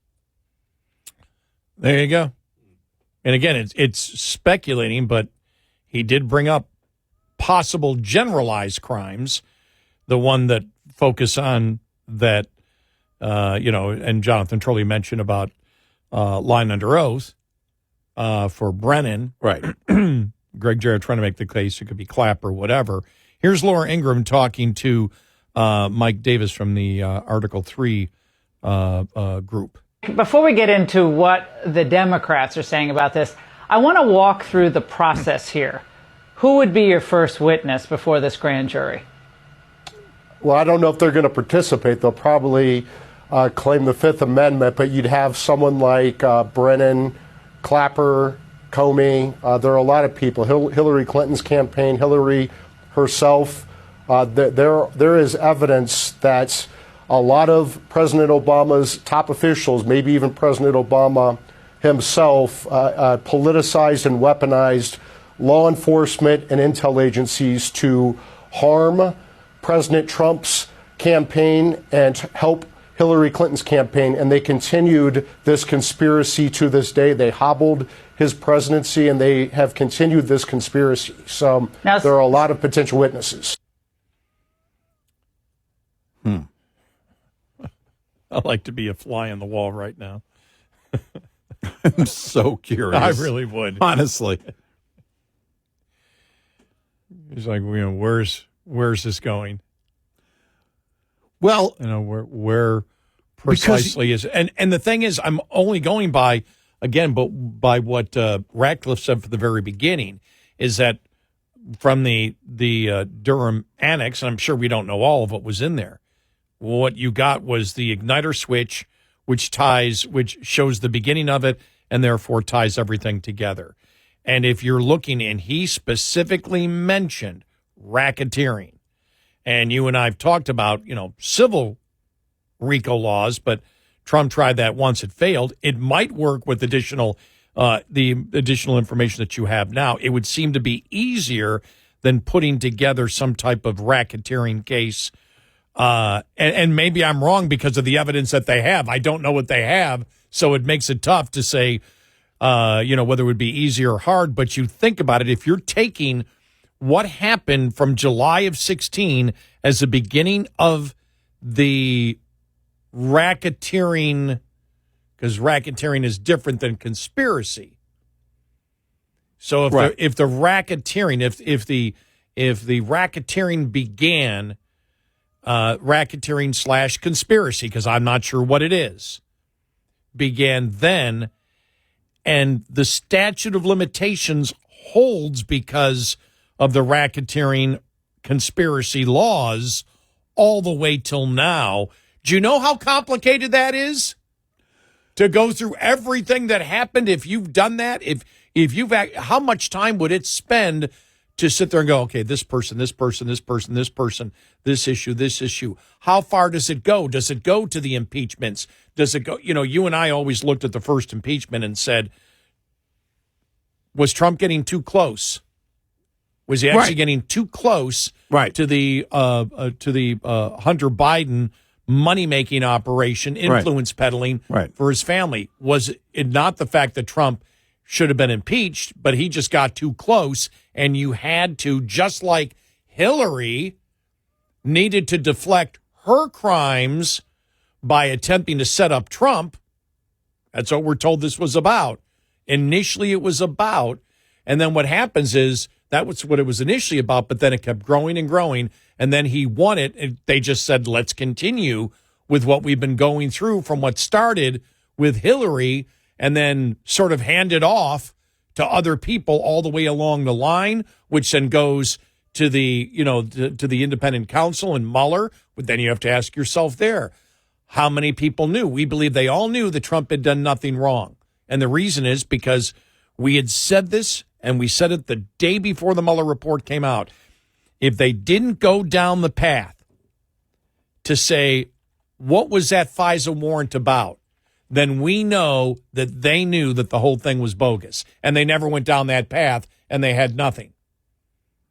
There you go. And again, it's speculating, but he did bring up possible generalized crimes, the one that focus on that, and Jonathan Turley mentioned about lying under oath for Brennan. Right. Greg Jarrett trying to make the case it could be Clapper, whatever. Here's Laura Ingraham talking to Mike Davis from the Article 3 group. Before we get into what the Democrats are saying about this, I want to walk through the process here. Who would be your first witness before this grand jury? Well, I don't know if they're going to participate. They'll probably claim the Fifth Amendment, but you'd have someone like Brennan, Clapper, Comey. There are a lot of people. Hillary Clinton's campaign, Hillary herself. There is evidence that a lot of President Obama's top officials, maybe even President Obama himself, politicized and weaponized law enforcement and intel agencies to harm President Trump's campaign and help Hillary Clinton's campaign. And they continued this conspiracy to this day. They hobbled his presidency, and they have continued this conspiracy. So now, there are a lot of potential witnesses. I like to be a fly on the wall right now. I'm so curious. I really would. Honestly. He's like, where's this going? Well, where precisely is it? And the thing is, I'm only going by what Ratcliffe said from the very beginning, is that from the Durham annex, and I'm sure we don't know all of what was in there. What you got was the igniter switch, which shows the beginning of it, and therefore ties everything together. And if you're looking, and he specifically mentioned racketeering, and you and I have talked about, civil RICO laws, but Trump tried that once, it failed. It might work with the additional information that you have now. It would seem to be easier than putting together some type of racketeering case. And maybe I'm wrong because of the evidence that they have. I don't know what they have, so it makes it tough to say, whether it would be easy or hard. But you think about it, if you're taking what happened from July of 2016 as the beginning of the racketeering, because racketeering is different than conspiracy. So if the racketeering began, racketeering / conspiracy, because I'm not sure what it is, began then, and the statute of limitations holds because of the racketeering conspiracy laws all the way till now. Do you know how complicated that is? To go through everything that happened, if you've done that, if you've, how much time would it spend to sit there and go, okay, this person, this issue. How far does it go? Does it go to the impeachments? Does it go, you and I always looked at the first impeachment and said, was Trump getting too close? Was he actually getting too close to the Hunter Biden money-making operation, influence peddling for his family? Was it not the fact that Trump should have been impeached, but he just got too close, and you had to, just like Hillary needed to deflect her crimes by attempting to set up Trump? That's what we're told this was about. Initially, it was about, and then what happens is that was what it was initially about, but then it kept growing and growing, and then he won it, and they just said, let's continue with what we've been going through from what started with Hillary and then sort of handed off to other people all the way along the line, which then goes to the, to the independent counsel and Mueller. But then you have to ask yourself there, how many people knew? We believe they all knew that Trump had done nothing wrong. And the reason is because we had said this, and we said it the day before the Mueller report came out. If they didn't go down the path to say, what was that FISA warrant about? Then we know that they knew that the whole thing was bogus. And they never went down that path, and they had nothing.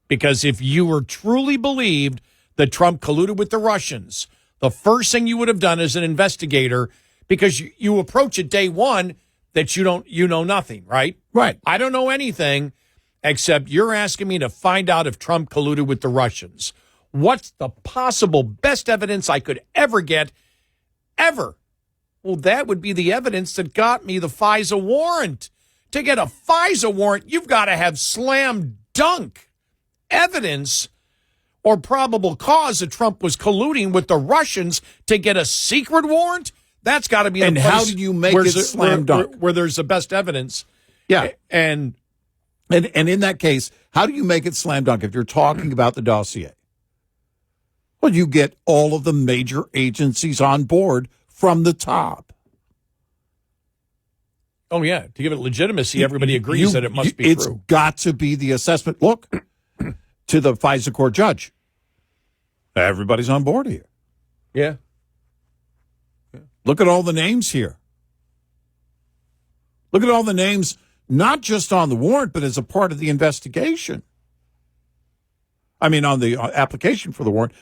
Because if you were truly believed that Trump colluded with the Russians, the first thing you would have done as an investigator, because you approach it day one, that you know nothing, right? Right. I don't know anything except you're asking me to find out if Trump colluded with the Russians. What's the possible best evidence I could ever get, ever, Well, that would be the evidence that got me the FISA warrant. To get a FISA warrant, you've got to have slam dunk evidence or probable cause that Trump was colluding with the Russians to get a secret warrant. That's got to be. And how do you make it slam dunk? Where there's the best evidence. Yeah, and in that case, how do you make it slam dunk if you're talking about the dossier? Well, you get all of the major agencies on board from the top. Oh, yeah. To give it legitimacy, everybody agrees that it must be it's true. It's got to be the assessment. Look, to the FISA court judge. Everybody's on board here. Yeah. Look at all the names here. Look at all the names, not just on the warrant, but as a part of the investigation. I mean, on the application for the warrant.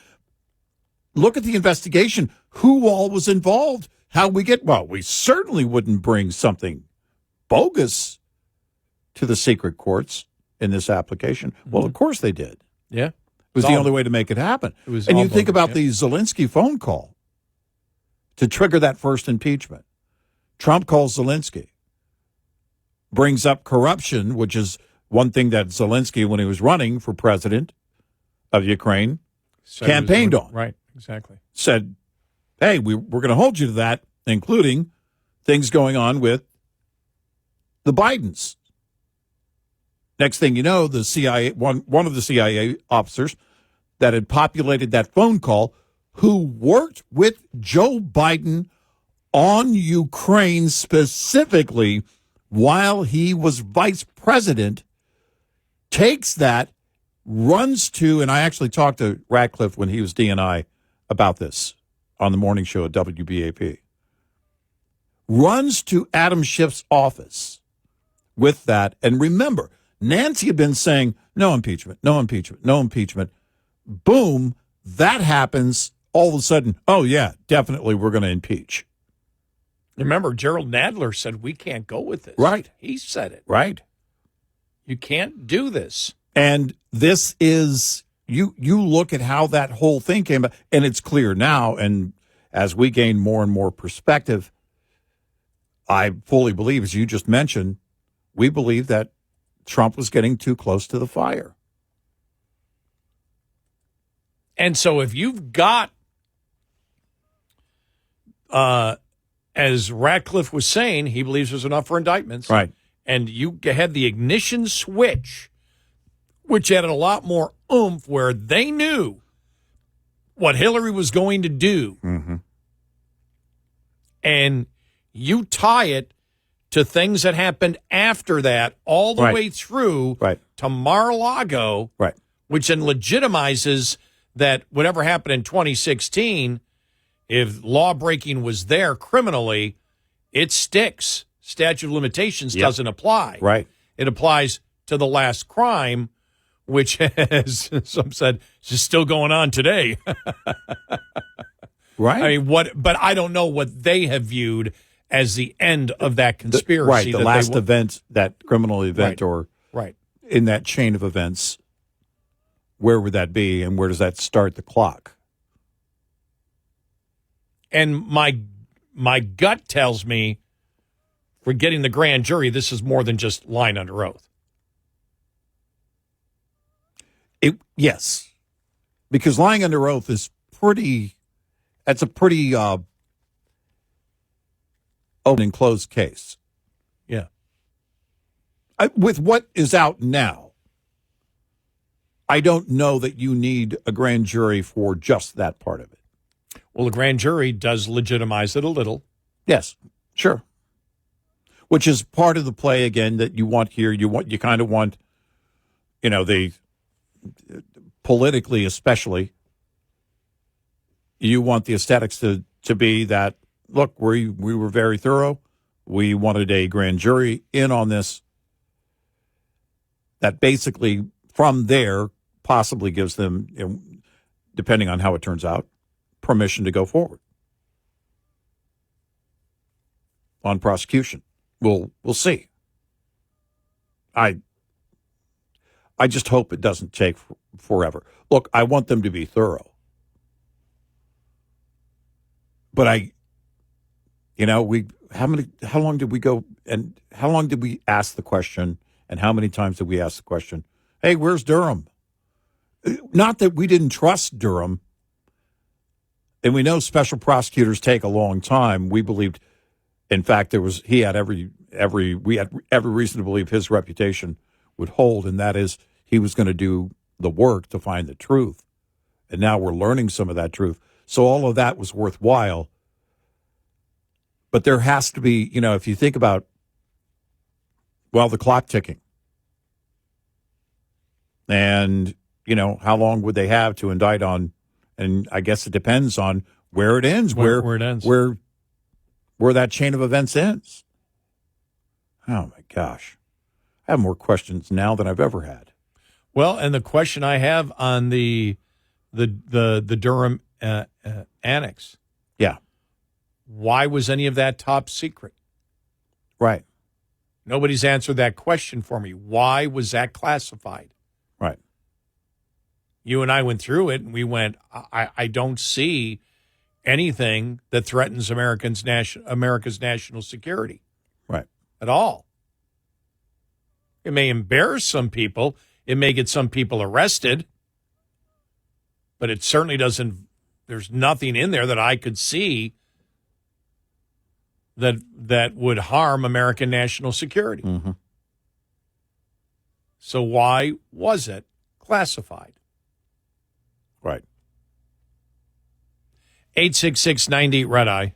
Look at the investigation. Who all was involved? How we get, well, we certainly wouldn't bring something bogus to the secret courts in this application. Mm-hmm. Well, of course they did. Yeah. It was the only way to make it happen. And you think about the Zelensky phone call to trigger that first impeachment. Trump calls Zelensky, brings up corruption, which is one thing that Zelensky, when he was running for president of Ukraine, campaigned on. Right, exactly. Said, hey, we're going to hold you to that, including things going on with the Bidens. Next thing you know, the CIA, one of the CIA officers that had populated that phone call, who worked with Joe Biden on Ukraine specifically while he was vice president, takes that, runs to, and I actually talked to Radcliffe when he was DNI about this on the morning show at WBAP, runs to Adam Schiff's office with that. And remember, Nancy had been saying, no impeachment, no impeachment, no impeachment. Boom, that happens. All of a sudden, oh, yeah, definitely we're going to impeach. Remember, Gerald Nadler said, we can't go with this. Right. He said it. Right. You can't do this. And this is, you look at how that whole thing came about, and it's clear now, and as we gain more and more perspective, I fully believe, as you just mentioned, we believe that Trump was getting too close to the fire. And so if you've got, as Radcliffe was saying, he believes there's enough for indictments. Right. And you had the ignition switch, which added a lot more oomph, where they knew what Hillary was going to do. Mm-hmm. And you tie it to things that happened after that, all the way through to Mar-a-Lago, which then legitimizes that whatever happened in 2016, if law-breaking was there criminally, it sticks. Statute of limitations doesn't apply. Right. It applies to the last crime, which, as some said, is still going on today. Right. I mean, but I don't know what they have viewed as the end of that conspiracy. Right, the last event, that criminal event, or in that chain of events, where would that be, and where does that start the clock? And my gut tells me, for getting the grand jury, this is more than just lying under oath. Yes, because lying under oath is that's a pretty open and closed case. Yeah. With what is out now, I don't know that you need a grand jury for just that part of it. Well, a grand jury does legitimize it a little. Yes, sure. Which is part of the play, again, that you want here. You kind of want, the politically especially, you want the aesthetics to be that, look, we were very thorough. We wanted a grand jury in on this. That basically, from there, possibly gives them, depending on how it turns out, permission to go forward on prosecution. We'll see. I just hope it doesn't take forever. Look, I want them to be thorough. But How long did we go and how long did we ask the question and how many times did we ask the question, hey, where's Durham? Not that we didn't trust Durham. And we know special prosecutors take a long time. We believed, in fact, we had every reason to believe his reputation would hold, and that is he was going to do the work to find the truth. And now we're learning some of that truth. So all of that was worthwhile. But there has to be, if you think about, the clock ticking. And, how long would they have to indict on? And I guess it depends on where it ends, where it ends, where that chain of events ends. Oh my gosh, I have more questions now than I've ever had. Well, and the question I have on the Durham annex, why was any of that top secret? Right. Nobody's answered that question for me. Why was that classified? Right. You and I went through it, and we went, I don't see anything that threatens America's national security. Right. At all. It may embarrass some people. It may get some people arrested. But it certainly doesn't, there's nothing in there that I could see that would harm American national security. Mm-hmm. So why was it classified? Right. 866-90 Red Eye.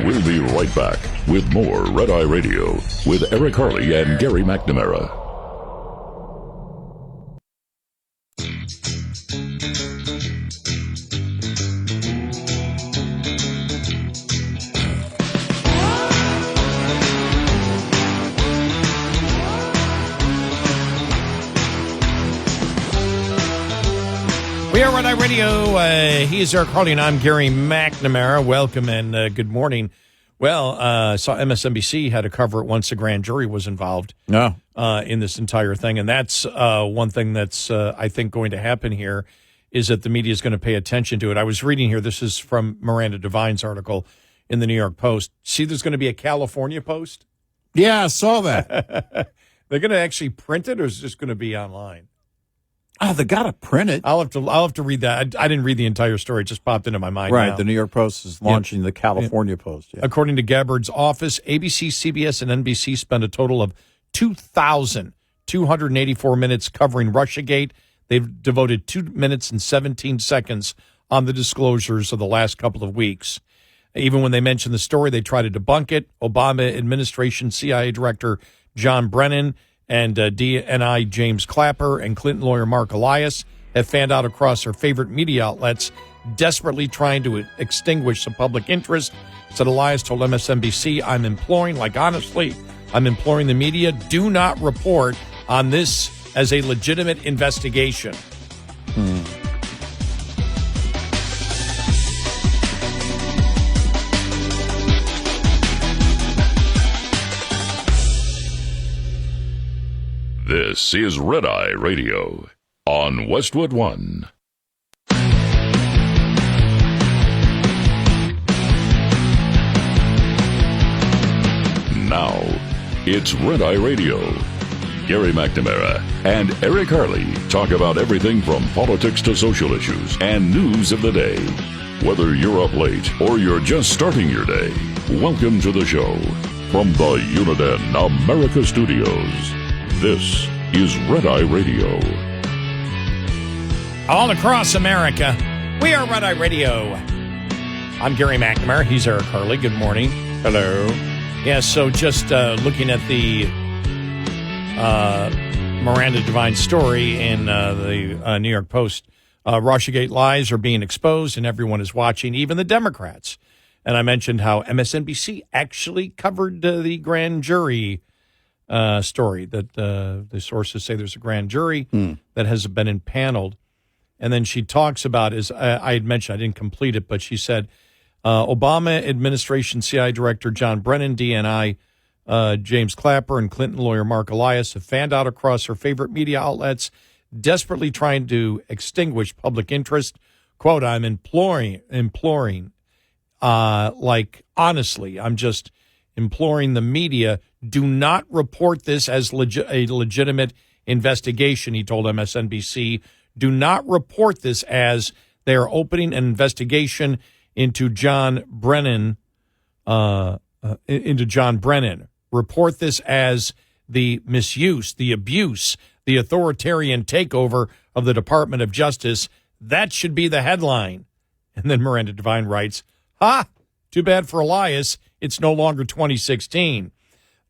We'll be right back with more Red Eye Radio with Eric Harley and Gerry McNamara. We are Red Eye Radio. He is Eric Harley, and I'm Gerry McNamara. Welcome and good morning. Well, saw MSNBC had to cover it once the grand jury was involved in this entire thing. And that's one thing that's, I think, going to happen here is that the media is going to pay attention to it. I was reading here. This is from Miranda Devine's article in the New York Post. See, there's going to be a California Post? Yeah, I saw that. They're going to actually print it, or is it just going to be online? Oh, they got to print it. I'll have to read that. I didn't read the entire story. It just popped into my mind. Right. Now. The New York Post is launching the California Post. Yeah. According to Gabbard's office, ABC, CBS, and NBC spent a total of 2,284 minutes covering Russiagate. They've devoted 2 minutes and 17 seconds on the disclosures of the last couple of weeks. Even when they mention the story, they try to debunk it. Obama administration CIA Director John Brennan and DNI James Clapper and Clinton lawyer Mark Elias have fanned out across their favorite media outlets, desperately trying to extinguish the public interest. Said Elias told MSNBC, I'm imploring the media, do not report on this as a legitimate investigation. This is Red Eye Radio on Westwood One. Now, it's Red Eye Radio. Gerry McNamara and Eric Harley talk about everything from politics to social issues and news of the day. Whether you're up late or you're just starting your day, welcome to the show. From the Uniden America Studios, this is Red Eye Radio. All across America, we are Red Eye Radio. I'm Gerry McNamara. He's Eric Harley. Good morning. Hello. Yeah, so just looking at the Miranda Devine story in the New York Post, Russiagate lies are being exposed and everyone is watching, even the Democrats. And I mentioned how MSNBC actually covered the grand jury story, that the sources say there's a grand jury that has been impaneled. And then she talks about, as I had mentioned, I didn't complete it, but she said, Obama administration CIA Director John Brennan, DNI James Clapper, and Clinton lawyer Mark Elias have fanned out across her favorite media outlets, desperately trying to extinguish public interest. Quote, I'm imploring honestly, I'm just imploring the media, do not report this as a legitimate investigation, he told MSNBC. Do not report this as they are opening an investigation into John Brennan. Report this as the misuse, the abuse, the authoritarian takeover of the Department of Justice. That should be the headline. And then Miranda Devine writes, too bad for Elias. It's no longer 2016.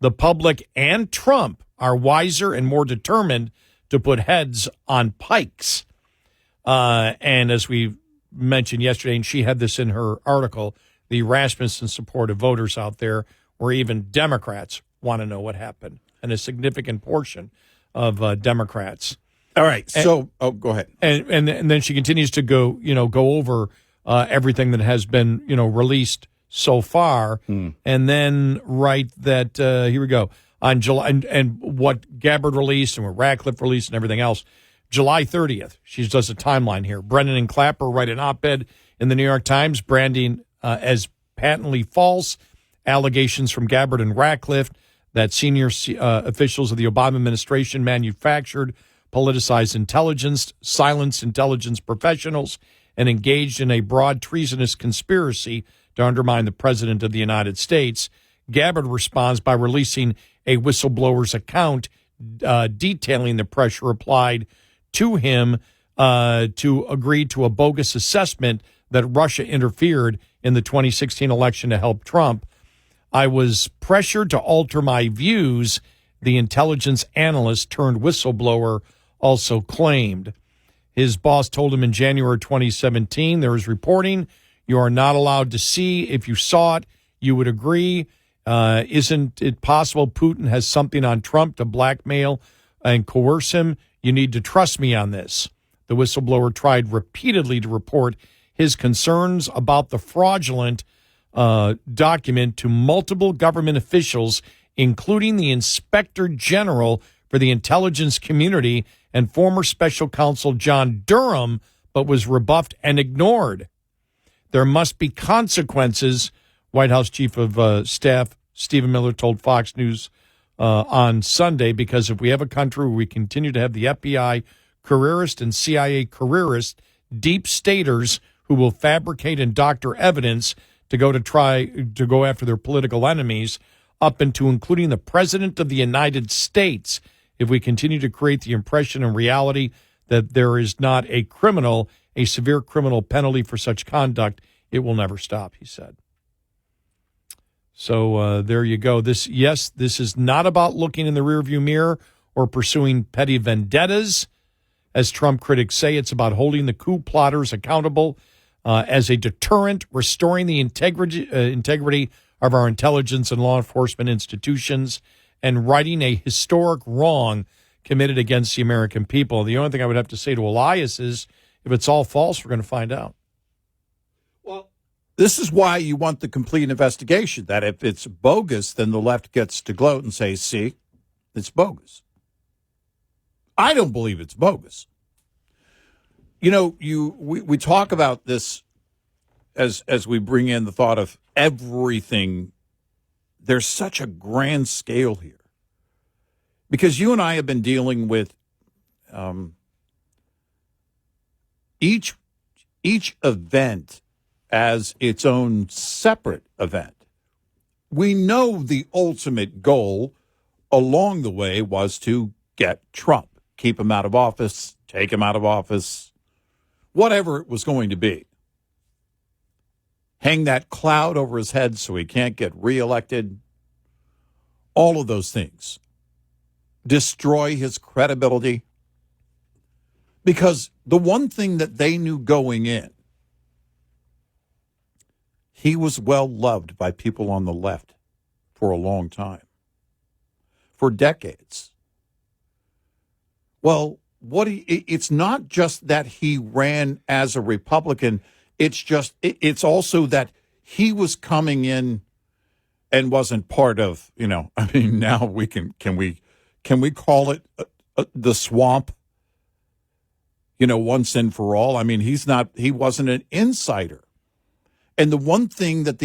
The public and Trump are wiser and more determined to put heads on pikes. And as we mentioned yesterday, and she had this in her article, the Rasmussen supportive voters out there, where even Democrats want to know what happened, and a significant portion of Democrats. All right. So, go ahead. And then she continues to go over everything that has been, released so far, and then write that, here we go, on July, and what Gabbard released and what Ratcliffe released and everything else. July 30th, she does a timeline here. Brennan and Clapper write an op-ed in the New York Times branding as patently false allegations from Gabbard and Ratcliffe that senior officials of the Obama administration manufactured politicized intelligence, silenced intelligence professionals, and engaged in a broad treasonous conspiracy to undermine the President of the United States. Gabbard responds by releasing a whistleblower's account detailing the pressure applied to him to agree to a bogus assessment that Russia interfered in the 2016 election to help Trump. I was pressured to alter my views, the intelligence analyst turned whistleblower also claimed. His boss told him in January 2017, there is reporting you are not allowed to see. If you saw it, you would agree. Isn't it possible Putin has something on Trump to blackmail and coerce him? You need to trust me on this. The whistleblower tried repeatedly to report his concerns about the fraudulent document to multiple government officials, including the Inspector General for the Intelligence Community and former Special Counsel John Durham, but was rebuffed and ignored. There must be consequences, White House Chief of Staff Stephen Miller told Fox News on Sunday, because if we have a country where we continue to have the FBI careerist and CIA careerist, deep staters who will fabricate and doctor evidence to go after their political enemies, up into including the President of the United States, if we continue to create the impression and reality that there is not a severe criminal penalty for such conduct, it will never stop, he said. So there you go. This is not about looking in the rearview mirror or pursuing petty vendettas. As Trump critics say, it's about holding the coup plotters accountable as a deterrent, restoring the integrity of our intelligence and law enforcement institutions, and righting a historic wrong committed against the American people. The only thing I would have to say to Elias is, if it's all false, we're going to find out. This is why you want the complete investigation, that if it's bogus, then the left gets to gloat and say, see, it's bogus. I don't believe it's bogus. We talk about this as we bring in the thought of everything. There's such a grand scale here. Because you and I have been dealing with each event as its own separate event. We know the ultimate goal along the way was to get Trump, keep him out of office, take him out of office, whatever it was going to be. Hang that cloud over his head so he can't get reelected. All of those things. Destroy his credibility. Because the one thing that they knew going in, he was well loved by people on the left for a long time, for decades. Well, it's not just that he ran as a Republican. It's also that he was coming in and wasn't part of, now can we call it the swamp, once and for all? I mean, he wasn't an insider. And the one thing that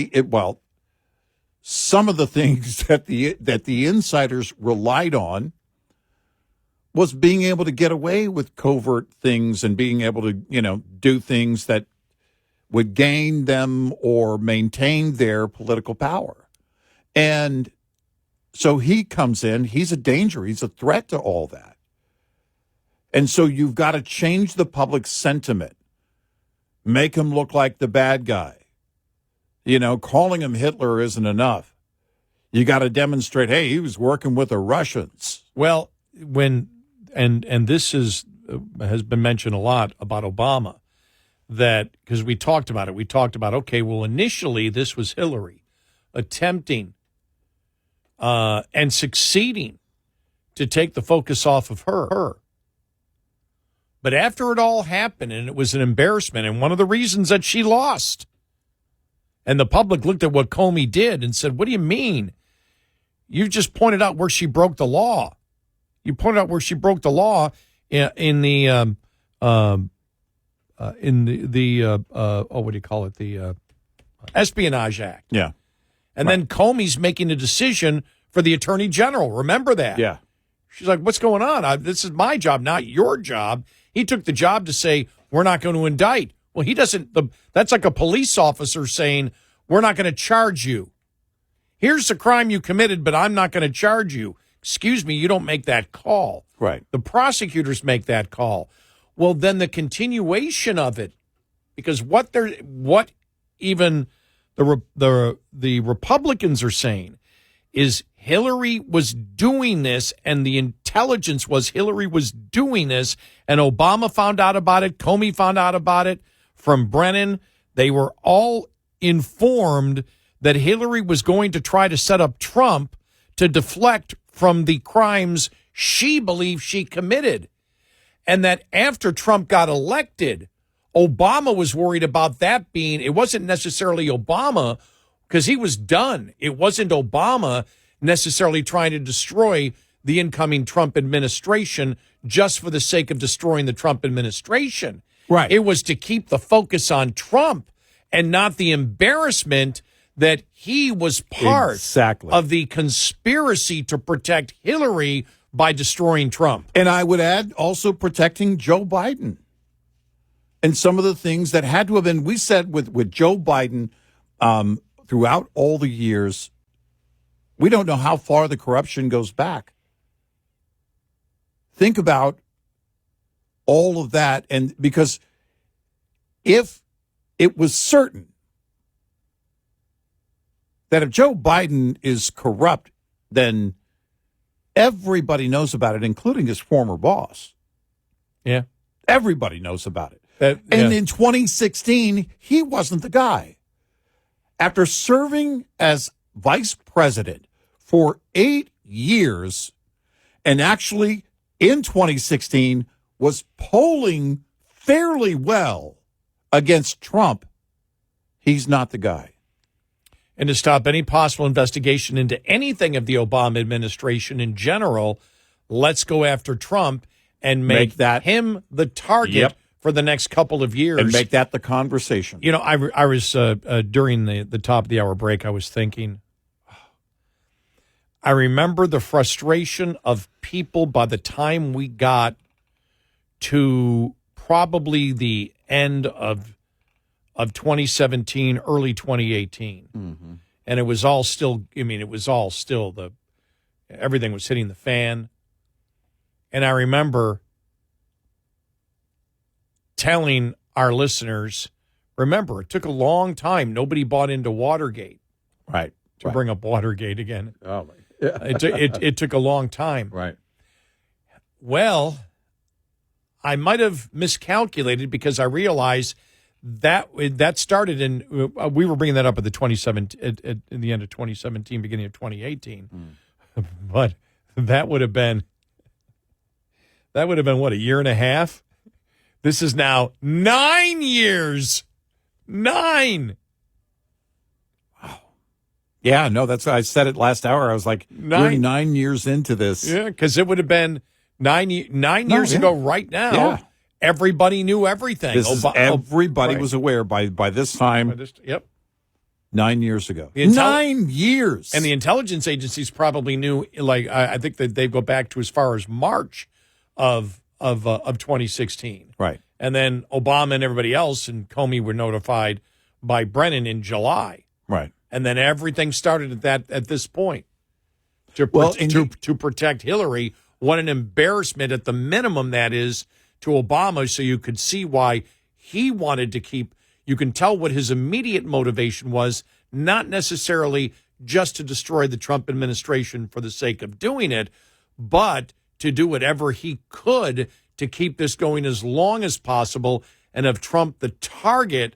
some of the things that the insiders relied on was being able to get away with covert things and being able to, do things that would gain them or maintain their political power. And so he comes in, he's a danger, he's a threat to all that. And so you've got to change the public sentiment, make him look like the bad guy. Calling him Hitler isn't enough. You got to demonstrate, hey, he was working with the Russians. Well, and this has been mentioned a lot about Obama, that because we talked about it. Okay, well, initially this was Hillary attempting and succeeding to take the focus off of her. But after it all happened, and it was an embarrassment, and one of the reasons that she lost, and the public looked at what Comey did and said, what do you mean? You just pointed out where she broke the law. You pointed out where she broke the law in the Espionage Act. Yeah. And then Comey's making a decision for the Attorney General. Remember that? Yeah. She's like, what's going on? This is my job, not your job. He took the job to say, we're not going to indict. Well, he doesn't. That's like a police officer saying, we're not going to charge you. Here's the crime you committed, but I'm not going to charge you. Excuse me, you don't make that call. Right. The prosecutors make that call. Well, then the continuation of it, because what even the Republicans are saying is Hillary was doing this, and the intelligence was Hillary was doing this, and Obama found out about it, Comey found out about it from Brennan. They were all informed that Hillary was going to try to set up Trump to deflect from the crimes she believed she committed. And that after Trump got elected, Obama was worried about that being, it wasn't necessarily Obama because he was done. It wasn't Obama necessarily trying to destroy the incoming Trump administration just for the sake of destroying the Trump administration. Right. It was to keep the focus on Trump and not the embarrassment that he was part of the conspiracy to protect Hillary by destroying Trump. And I would add also protecting Joe Biden. And some of the things that had to have been, we said with Joe Biden throughout all the years, we don't know how far the corruption goes back. Think about all of that. And because if it was certain that if Joe Biden is corrupt, then everybody knows about it, including his former boss. Yeah. Everybody knows about it. And in 2016, he wasn't the guy. After serving as vice president for 8 years, and actually in 2016 was polling fairly well against Trump, he's not the guy. And to stop any possible investigation into anything of the Obama administration in general, let's go after Trump and make him the target for the next couple of years. And make that the conversation. You know, I was, during the top of the hour break, I was thinking, I remember the frustration of people by the time we got to probably the end of 2017, early 2018. Mm-hmm. And it was all still, everything was hitting the fan. And I remember telling our listeners, remember, it took a long time. Nobody bought into Watergate. Right. To bring up Watergate again. Oh, my. It took a long time. Right. Well, I might have miscalculated because I realized that started in, we were bringing that up at the 2017, at the end of 2017, beginning of 2018. But that would have been what, a year and a half? This is now 9 years. 9. Wow. Yeah, no, that's I said it last hour. I was like, you're 9 years into this. Yeah, because it would have been 9 years ago right now. Yeah. Everybody knew everything. Everybody was aware by this time. Yep. 9 years ago. 9 years. And the intelligence agencies probably knew, like, I think that they go back to as far as March of 2016. Right. And then Obama and everybody else and Comey were notified by Brennan in July. Right. And then everything started at this point. To protect Hillary, what an embarrassment at the minimum that is to Obama, so you could see why he wanted to keep. You can tell what his immediate motivation was, not necessarily just to destroy the Trump administration for the sake of doing it, but to do whatever he could to keep this going as long as possible and have Trump the target,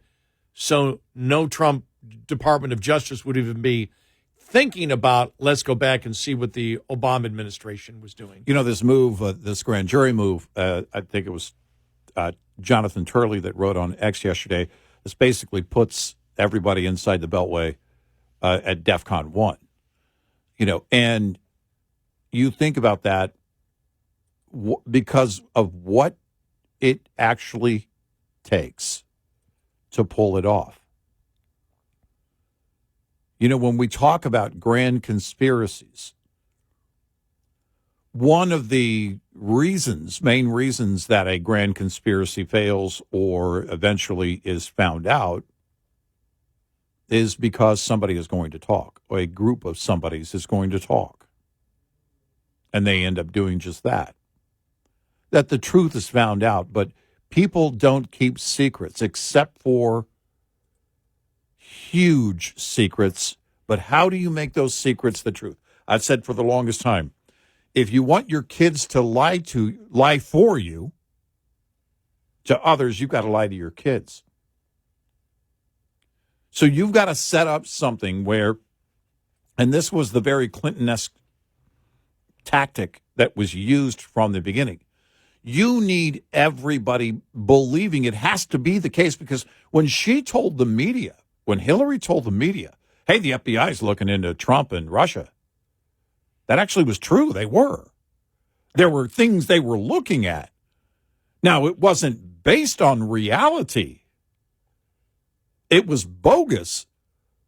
so no Trump Department of Justice would even be thinking about, let's go back and see what the Obama administration was doing. You know, this move, this grand jury move, I think it was Jonathan Turley that wrote on X yesterday, this basically puts everybody inside the Beltway at DEFCON 1. You know, and you think about that because of what it actually takes to pull it off. You know, when we talk about grand conspiracies, one of the main reasons that a grand conspiracy fails or eventually is found out is because somebody is going to talk, or a group of somebodies is going to talk. And they end up doing just that. That the truth is found out, but people don't keep secrets except for huge secrets. But how do you make those secrets the truth? I've said for the longest time, if you want your kids to lie for you to others, you've got to lie to your kids. So you've got to set up something where, and this was the very Clinton-esque tactic that was used from the beginning. You need everybody believing it has to be the case, because when she told the media, when Hillary told the media, hey, the FBI is looking into Trump and Russia, that actually was true. They were. There were things they were looking at. Now, it wasn't based on reality. It was bogus,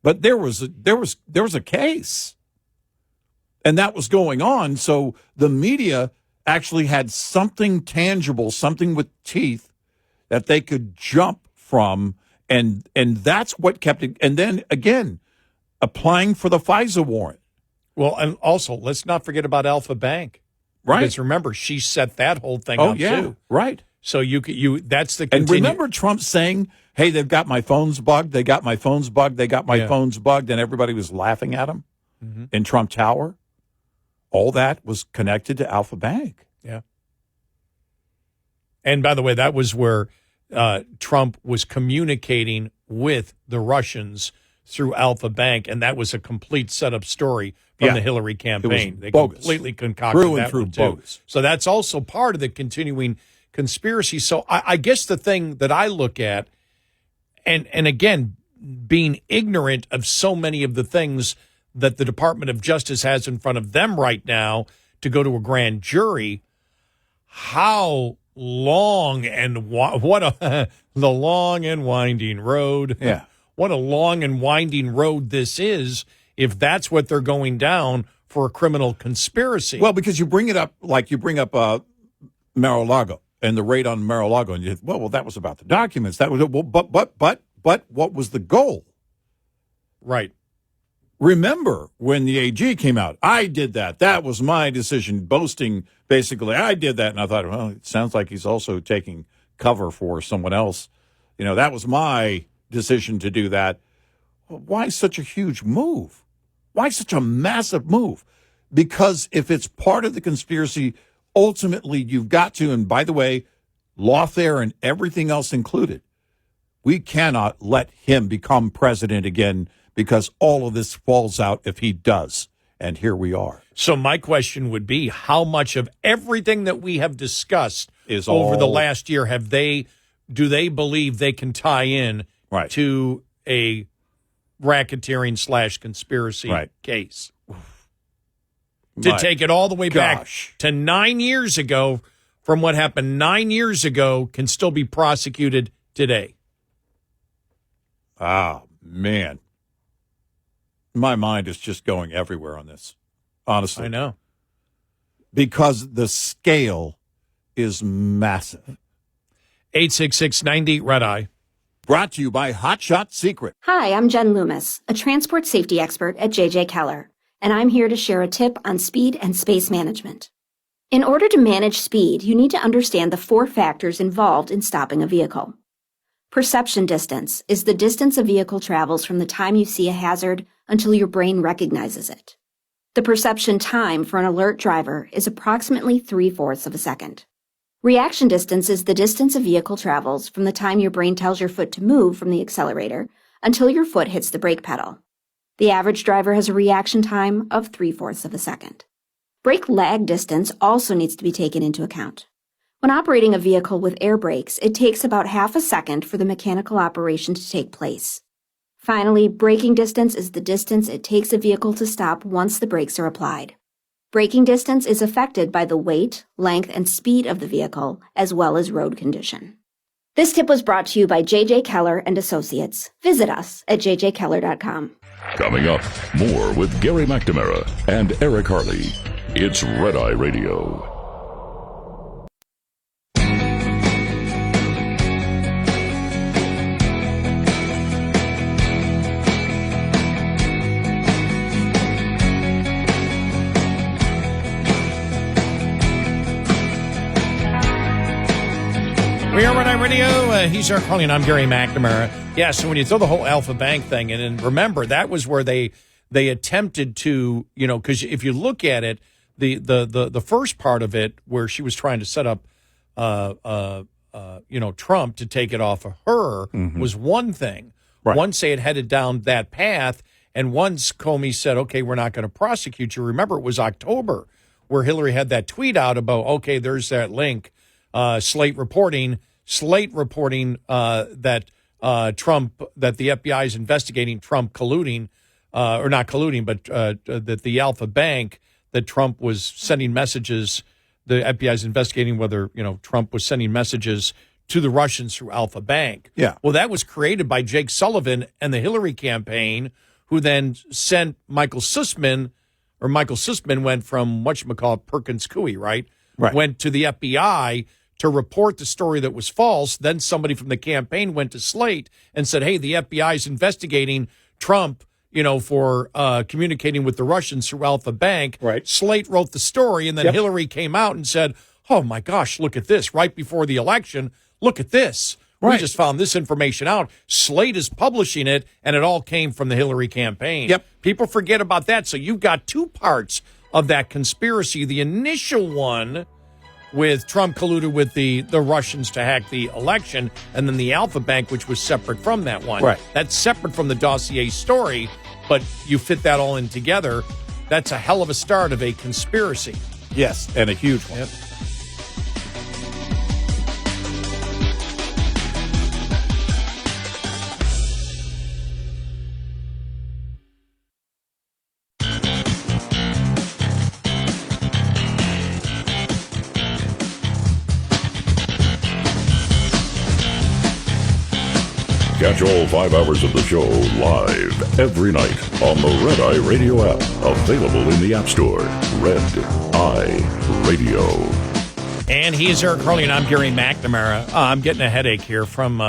but there was a case, and that was going on. So the media actually had something tangible, something with teeth that they could jump from, and that's what kept it. And then again, applying for the FISA warrant. Well, and also let's not forget about Alpha Bank, right? Because remember, she set that whole thing up too, right? So you that's the and remember Trump saying, hey, they've got my phones bugged. They got my phones bugged. They got my phones bugged. And everybody was laughing at him in Trump Tower. All that was connected to Alpha Bank. Yeah. And by the way, that was where Trump was communicating with the Russians through Alpha Bank. And that was a complete setup story from the Hillary campaign. They bogus. Completely concocted Through and that through one, too. bogus. So that's also part of the continuing conspiracy. So I guess the thing that I look at, and again, being ignorant of so many of the things that the Department of Justice has in front of them right now to go to a grand jury, how long and the long and winding road. Yeah. What a long and winding road this is if that's what they're going down for a criminal conspiracy. Well, because you bring up Mar-a-Lago and the raid on Mar-a-Lago, and you well, that was about the documents. That was but what was the goal? Right. Remember when the AG came out, I did that. That was my decision, boasting basically, I did that. And I thought, well, it sounds like he's also taking cover for someone else. You know, that was my decision to do that. Why such a huge move? Why such a massive move? Because if it's part of the conspiracy, ultimately you've got to, and by the way, lawfare and everything else included, we cannot let him become president again, because all of this falls out if he does. And here we are. So my question would be, how much of everything that we have discussed is over the last year do they believe they can tie in to a racketeering / conspiracy case? To take it all the way back to 9 years ago, from what happened 9 years ago, can still be prosecuted today. Oh, man. My mind is just going everywhere on this, honestly. I know. Because the scale is massive. 866-90-RED-EYE. Brought to you by Hot Shot Secret. Hi, I'm Jen Loomis, a transport safety expert at J.J. Keller, and I'm here to share a tip on speed and space management. In order to manage speed, you need to understand the 4 factors involved in stopping a vehicle. Perception distance is the distance a vehicle travels from the time you see a hazard until your brain recognizes it. The perception time for an alert driver is approximately 3/4 of a second. Reaction distance is the distance a vehicle travels from the time your brain tells your foot to move from the accelerator until your foot hits the brake pedal. The average driver has a reaction time of 3/4 of a second. Brake lag distance also needs to be taken into account. When operating a vehicle with air brakes, it takes about half a second for the mechanical operation to take place. Finally, braking distance is the distance it takes a vehicle to stop once the brakes are applied. Braking distance is affected by the weight, length, and speed of the vehicle, as well as road condition. This tip was brought to you by J.J. Keller and Associates. Visit us at jjkeller.com. Coming up, more with Gary McNamara and Eric Harley. It's Red Eye Radio. We are Red Eye Radio. He's Eric Harley, and I'm Gary McNamara. Yeah, so when you throw the whole Alpha Bank thing in, and remember, that was where they attempted to, because if you look at it, the first part of it where she was trying to set up, Trump to take it off of her was one thing. Right. Once they had headed down that path, and once Comey said, okay, we're not going to prosecute you. Remember, it was October where Hillary had that tweet out about, okay, there's that link. Slate reporting that Trump, that the FBI is investigating Trump colluding, or not colluding, but that the Alpha Bank, that Trump was sending messages. The FBI is investigating whether Trump was sending messages to the Russians through Alpha Bank. Yeah. Well, that was created by Jake Sullivan and the Hillary campaign, who then sent Michael Sussman went from whatchamacallit Perkins Coie, right? Right. Went to the FBI to report the story that was false. Then somebody from the campaign went to Slate and said, hey, the FBI is investigating Trump, for communicating with the Russians through Alpha Bank. Right. Slate wrote the story, and then Hillary came out and said, oh, my gosh, look at this. Right before the election, look at this. Right. We just found this information out. Slate is publishing it, and it all came from the Hillary campaign. Yep. People forget about that. So you've got two parts of that conspiracy. The initial one with Trump colluded with the Russians to hack the election, and then the Alpha Bank, which was separate from that one. Right. That's separate from the dossier story, but you fit that all in together. That's a hell of a start of a conspiracy. Yes, and a huge one. Yep. Catch all 5 hours of the show live every night on the Red Eye Radio app. Available in the App Store. Red Eye Radio. And he is Eric Harley, and I'm Gary McNamara. I'm getting a headache here from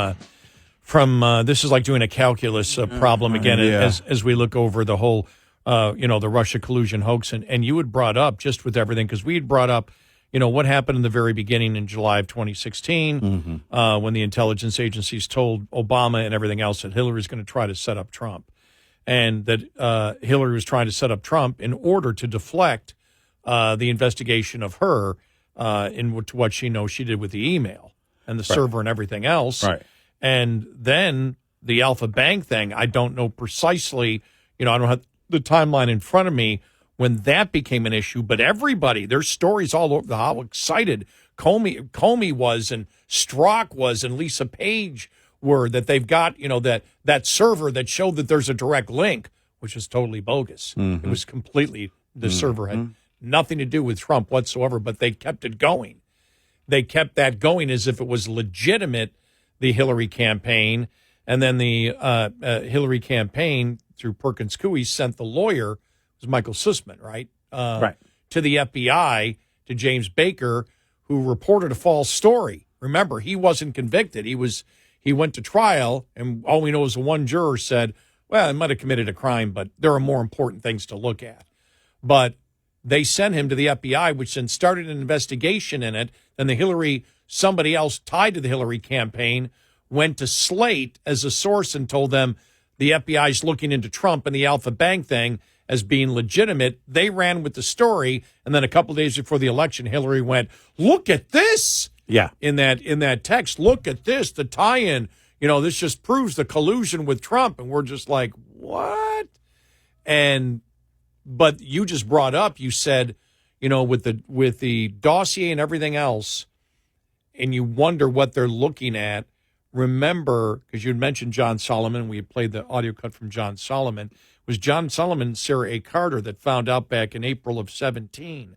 this is like doing a calculus problem again as we look over the whole, the Russia collusion hoax. And you had brought up, just with everything, because we had brought up, what happened in the very beginning in July of 2016 when the intelligence agencies told Obama and everything else that Hillary was going to try to set up Trump, and that Hillary was trying to set up Trump in order to deflect the investigation of her into what she knows she did with the email and the server and everything else. Right. And then the Alpha Bank thing, I don't know precisely, I don't have the timeline in front of me when that became an issue, but everybody, there's stories all over how excited Comey was and Strzok was and Lisa Page were that they've got, that server that showed that there's a direct link, which is totally bogus. It was completely, the server had nothing to do with Trump whatsoever, but they kept it going. They kept that going as if it was legitimate, the Hillary campaign. And then the Hillary campaign through Perkins Coie sent the lawyer, it was Michael Sussman, right? Right. To the FBI, to James Baker, who reported a false story. Remember, he wasn't convicted. He went to trial, and all we know is the one juror said, well, he might have committed a crime, but there are more important things to look at. But they sent him to the FBI, which then started an investigation in it. Then somebody else tied to the Hillary campaign went to Slate as a source and told them the FBI is looking into Trump and the Alpha Bank thing as being legitimate. They ran with the story, and then a couple of days before the election, Hillary went, "Look at this!" Yeah, in that text, "Look at this, the tie-in. This just proves the collusion with Trump," and we're just like, "What?" But you just brought up, you said, with the dossier and everything else, and you wonder what they're looking at. Remember, because you had mentioned John Solomon, we had played the audio cut from John Solomon. It was John Solomon and Sarah A. Carter that found out back in April of 2017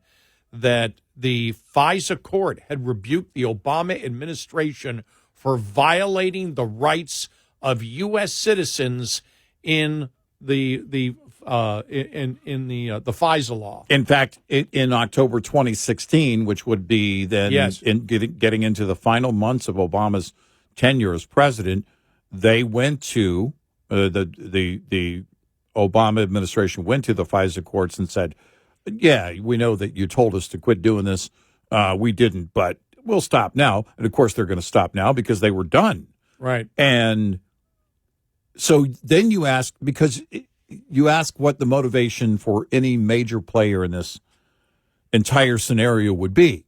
that the FISA court had rebuked the Obama administration for violating the rights of U.S. citizens in the FISA law. In fact, in October 2016, which would be then getting into the final months of Obama's tenure as president, they went to the Obama administration went to the FISA courts and said, "Yeah, we know that you told us to quit doing this. We didn't, but we'll stop now." And of course, they're going to stop now because they were done. Right. And so then you ask what the motivation for any major player in this entire scenario would be.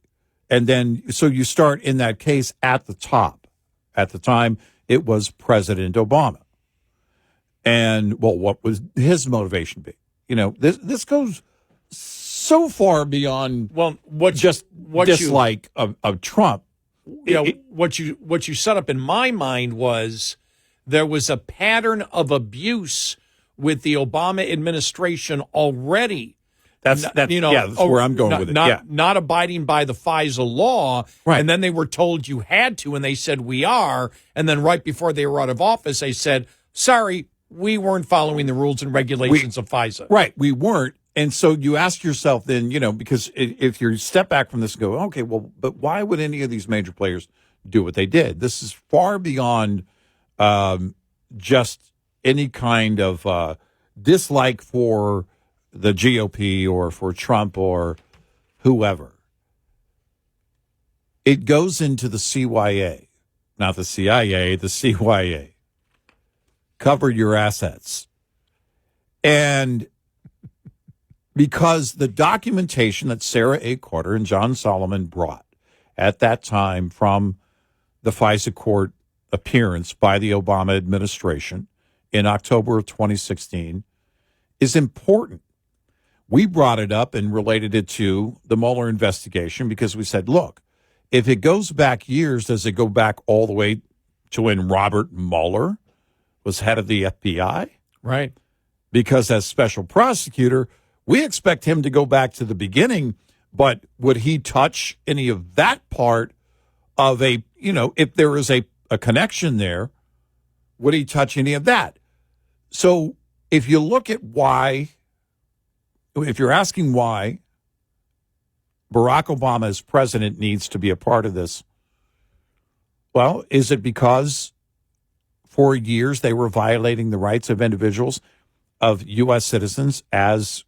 And then, so you start in that case at the top. At the time, it was President Obama. And, well, what would his motivation be? This goes so far beyond dislike of Trump. What you set up in my mind was there was a pattern of abuse with the Obama administration already. That's where I'm going with it. Not abiding by the FISA law. Right. And then they were told you had to, and they said, we are. And then right before they were out of office, they said, sorry, we weren't following the rules and regulations of FISA. Right, we weren't. And so you ask yourself then, because if you step back from this and go, okay, well, but why would any of these major players do what they did? This is far beyond just any kind of dislike for the GOP or for Trump or whoever. It goes into the CYA, not the CIA, the CYA. Cover your assets. And because the documentation that Sarah A. Carter and John Solomon brought at that time from the FISA court appearance by the Obama administration in October of 2016 is important. We brought it up and related it to the Mueller investigation because we said, look, if it goes back years, does it go back all the way to when Robert Mueller was head of the FBI? Right. Because as special prosecutor, we expect him to go back to the beginning, but would he touch any of that part of if there is a connection there, would he touch any of that? So if you look at if you're asking why Barack Obama as president needs to be a part of this, well, is it because for years they were violating the rights of individuals, of U.S. citizens, as,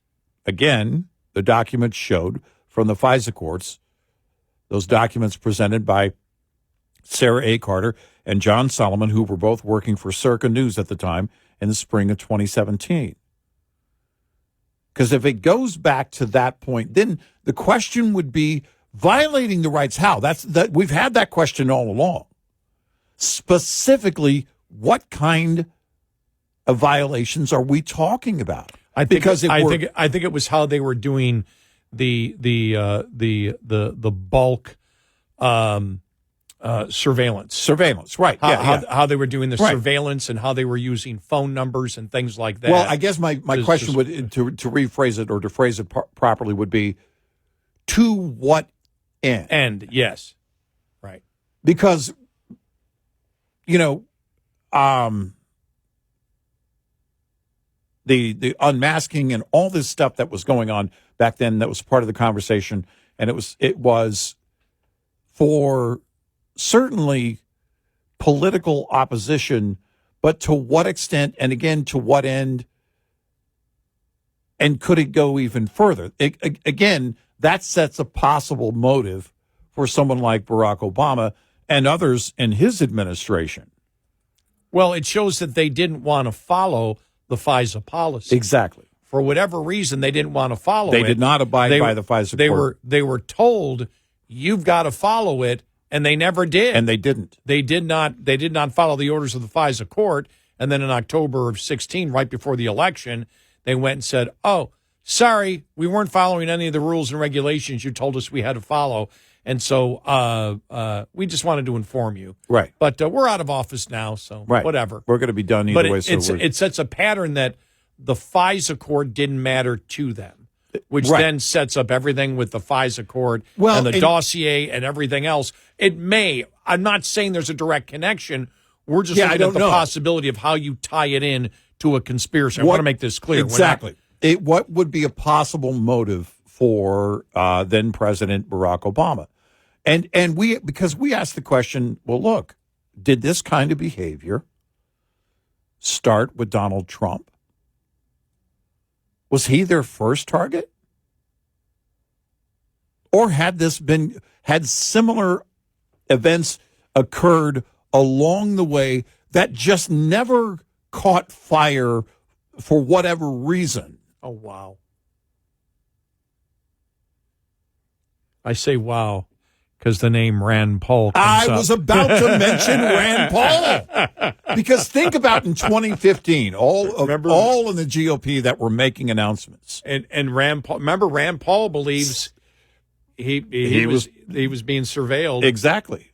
again, the documents showed from the FISA courts, those documents presented by Sarah A. Carter and John Solomon, who were both working for Circa News at the time in the spring of 2017. Because if it goes back to that point, then the question would be violating the rights. How? We've had that question all along. Specifically, what kind of violations are we talking about? I think it was how they were doing the bulk surveillance. Surveillance, right. How they were doing the surveillance and how they were using phone numbers and things like that. Well, I guess my question would, to rephrase it or to phrase it properly, would be, to what end? Yes. Right. Because, the unmasking and all this stuff that was going on back then that was part of the conversation, and it was for certainly political opposition, but to what extent, and again, to what end, and could it go even further? Again, that sets a possible motive for someone like Barack Obama and others in his administration. Well, it shows that they didn't want to follow the FISA policy. Exactly. For whatever reason, they didn't want to follow it. They did not abide by the FISA court. They were told, you've got to follow it, and they never did. And they didn't. They did not follow the orders of the FISA court. And then in October of 2016, right before the election, they went and said, oh, sorry, we weren't following any of the rules and regulations you told us we had to follow. And so we just wanted to inform you. Right. But we're out of office now, so whatever. We're going to be done either way. It sets a pattern that the FISA court didn't matter to them, which then sets up everything with the FISA court and the dossier and everything else. It may. I'm not saying there's a direct connection. We're just looking at the possibility of how you tie it in to a conspiracy. I want to make this clear. Exactly. What would be a possible motive for then President Barack Obama? And because we asked the question, well, look, did this kind of behavior start with Donald Trump? Was he their first target? Or had similar events occurred along the way that just never caught fire for whatever reason? Oh, wow. I say wow because the name Rand Paul comes up. I was about to mention Rand Paul. Because think about in 2015, all in the GOP that were making announcements. And Rand Paul, remember Rand Paul believes he was being surveilled. Exactly.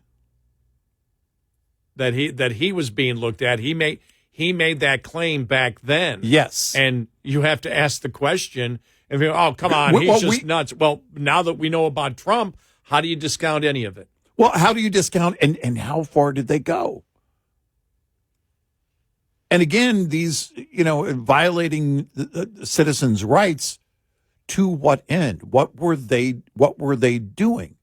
That he was being looked at. He made that claim back then. Yes. And you have to ask the question, oh, come on, he's just nuts. Well, now that we know about Trump, how do you discount any of it? Well, how do you discount, and how far did they go? And again, these, violating the citizens' rights, to what end? What were they doing?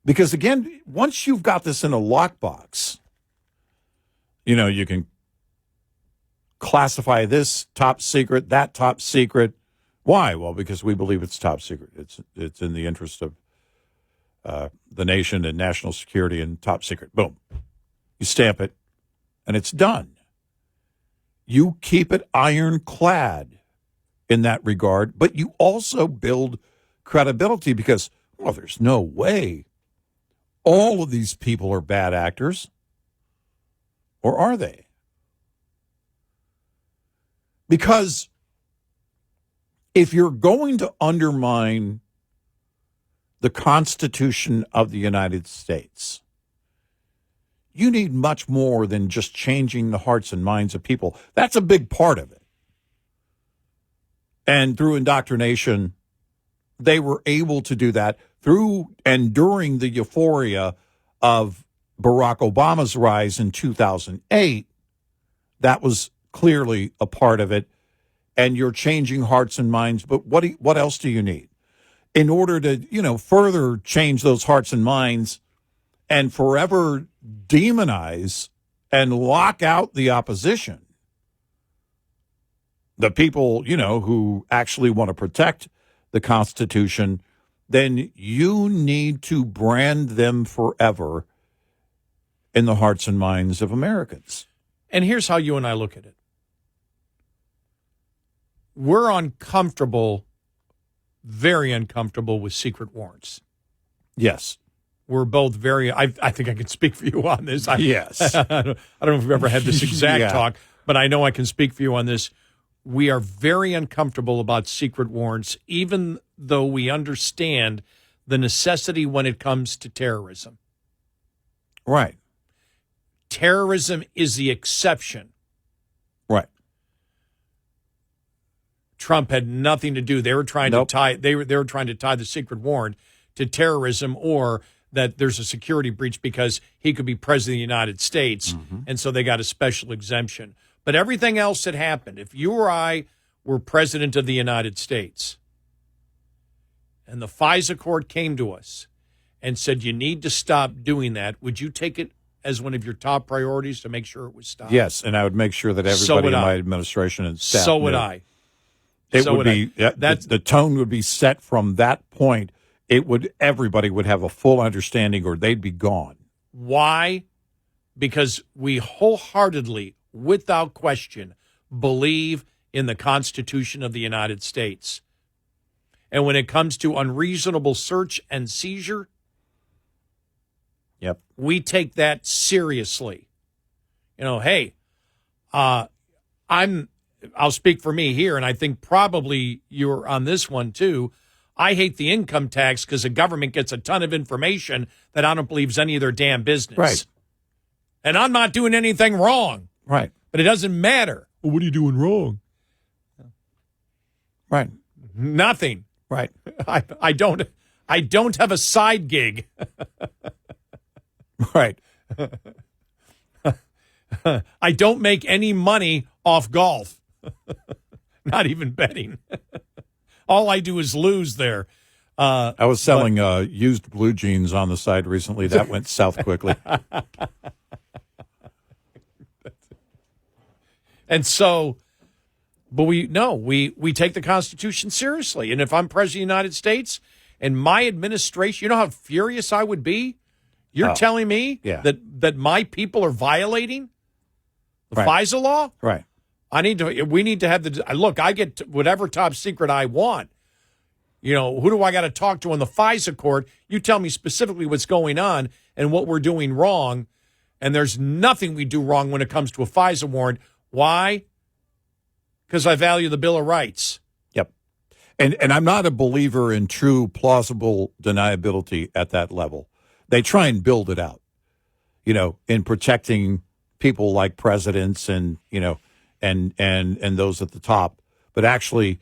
Because again, once you've got this in a lockbox, you can classify this top secret, that top secret. Why? Well, because we believe it's top secret. It's in the interest of the nation and national security and top secret. Boom. You stamp it, and it's done. You keep it ironclad in that regard, but you also build credibility because, well, there's no way all of these people are bad actors. Or are they? Because if you're going to undermine the Constitution of the United States, you need much more than just changing the hearts and minds of people. That's a big part of it. And through indoctrination, they were able to do that through and during the euphoria of Barack Obama's rise in 2008. That was clearly a part of it. And you're changing hearts and minds. But what else do you need? In order to, further change those hearts and minds and forever demonize and lock out the opposition, the people, who actually want to protect the Constitution, then you need to brand them forever in the hearts and minds of Americans. And here's how you and I look at it. We're uncomfortable, very uncomfortable with secret warrants. Yes. We're both very, I think I can speak for you on this. Yes. I don't know if we've ever had this exact talk, but I know I can speak for you on this. We are very uncomfortable about secret warrants, even though we understand the necessity when it comes to terrorism. Right. Terrorism is the exception. Right. Trump had nothing to do. They were trying to tie. They were trying to tie the secret warrant to terrorism or that there's a security breach because he could be president of the United States, and so they got a special exemption. But everything else that happened, if you or I were president of the United States and the FISA court came to us and said you need to stop doing that, would you take it as one of your top priorities to make sure it was stopped? Yes, and I would make sure that everybody in my administration and staff So would knew. I. It would be the tone would be set from that point. Everybody would have a full understanding, or they'd be gone. Why? Because we wholeheartedly, without question, believe in the Constitution of the United States. And when it comes to unreasonable search and seizure, we take that seriously. Hey, I'll speak for me here, and I think probably you're on this one too. I hate the income tax because the government gets a ton of information that I don't believe is any of their damn business. Right. And I'm not doing anything wrong. Right. But it doesn't matter. Well, what are you doing wrong? Right. Nothing. Right. I don't have a side gig. Right. I don't make any money off golf. Not even betting. All I do is lose there. I was selling used blue jeans on the side recently. That went south quickly. And so, but we take the Constitution seriously. And if I'm president of the United States and my administration, you know how furious I would be? You're telling me that my people are violating the FISA law? Right. We need to have look, I get whatever top secret I want. Who do I got to talk to in the FISA court? You tell me specifically what's going on and what we're doing wrong. And there's nothing we do wrong when it comes to a FISA warrant. Why? Because I value the Bill of Rights. Yep. And I'm not a believer in true plausible deniability at that level. They try and build it out, in protecting people like presidents and, and those at the top. But actually,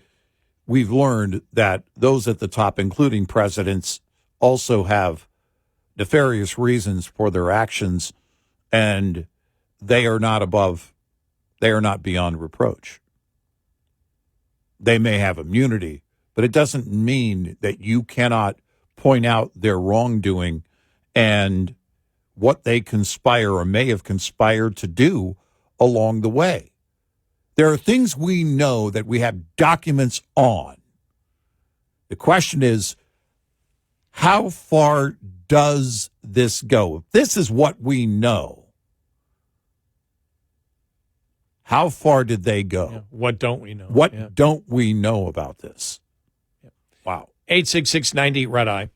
we've learned that those at the top, including presidents, also have nefarious reasons for their actions, and they are not beyond reproach. They may have immunity, but it doesn't mean that you cannot point out their wrongdoing and what they conspire or may have conspired to do along the way. There are things we know that we have documents on. The question is, how far does this go? If this is what we know, how far did they go? Yeah. What don't we know? What don't we know about this? Yeah. Wow. 866-90-RED-EYE.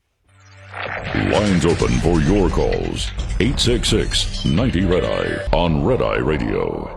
Lines open for your calls. 866-90-RED-EYE on Red Eye Radio.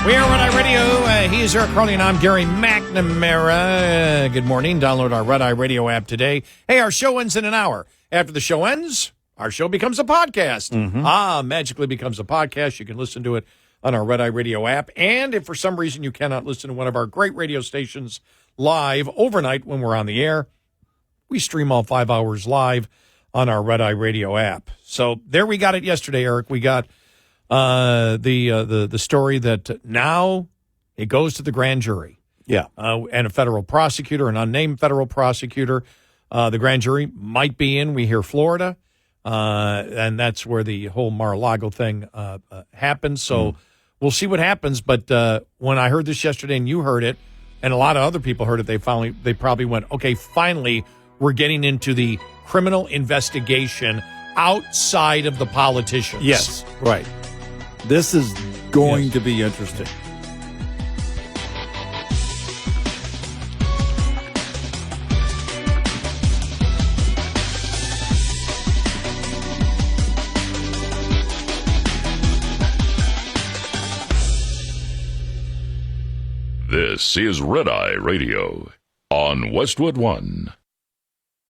We are Red Eye Radio. He is Eric Harley, and I'm Gary McNamara. Good morning. Download our Red Eye Radio app today. Hey, our show ends in an hour. After the show ends, our show becomes a podcast. Magically becomes a podcast. You can listen to it on our Red Eye Radio app. And if for some reason you cannot listen to one of our great radio stations live overnight when we're on the air, we stream all 5 hours live on our Red Eye Radio app. So there we got it yesterday, Eric. We got the story that now it goes to the grand jury. Yeah. And a federal prosecutor, an unnamed federal prosecutor. The grand jury might be in, we hear, Florida. And that's where the whole Mar-a-Lago thing happened. So we'll see what happens. But when I heard this yesterday and you heard it, and a lot of other people heard it, they probably went, okay, finally we're getting into the criminal investigation outside of the politicians. Yes, right. This is going to be interesting. This is Red Eye Radio on Westwood One.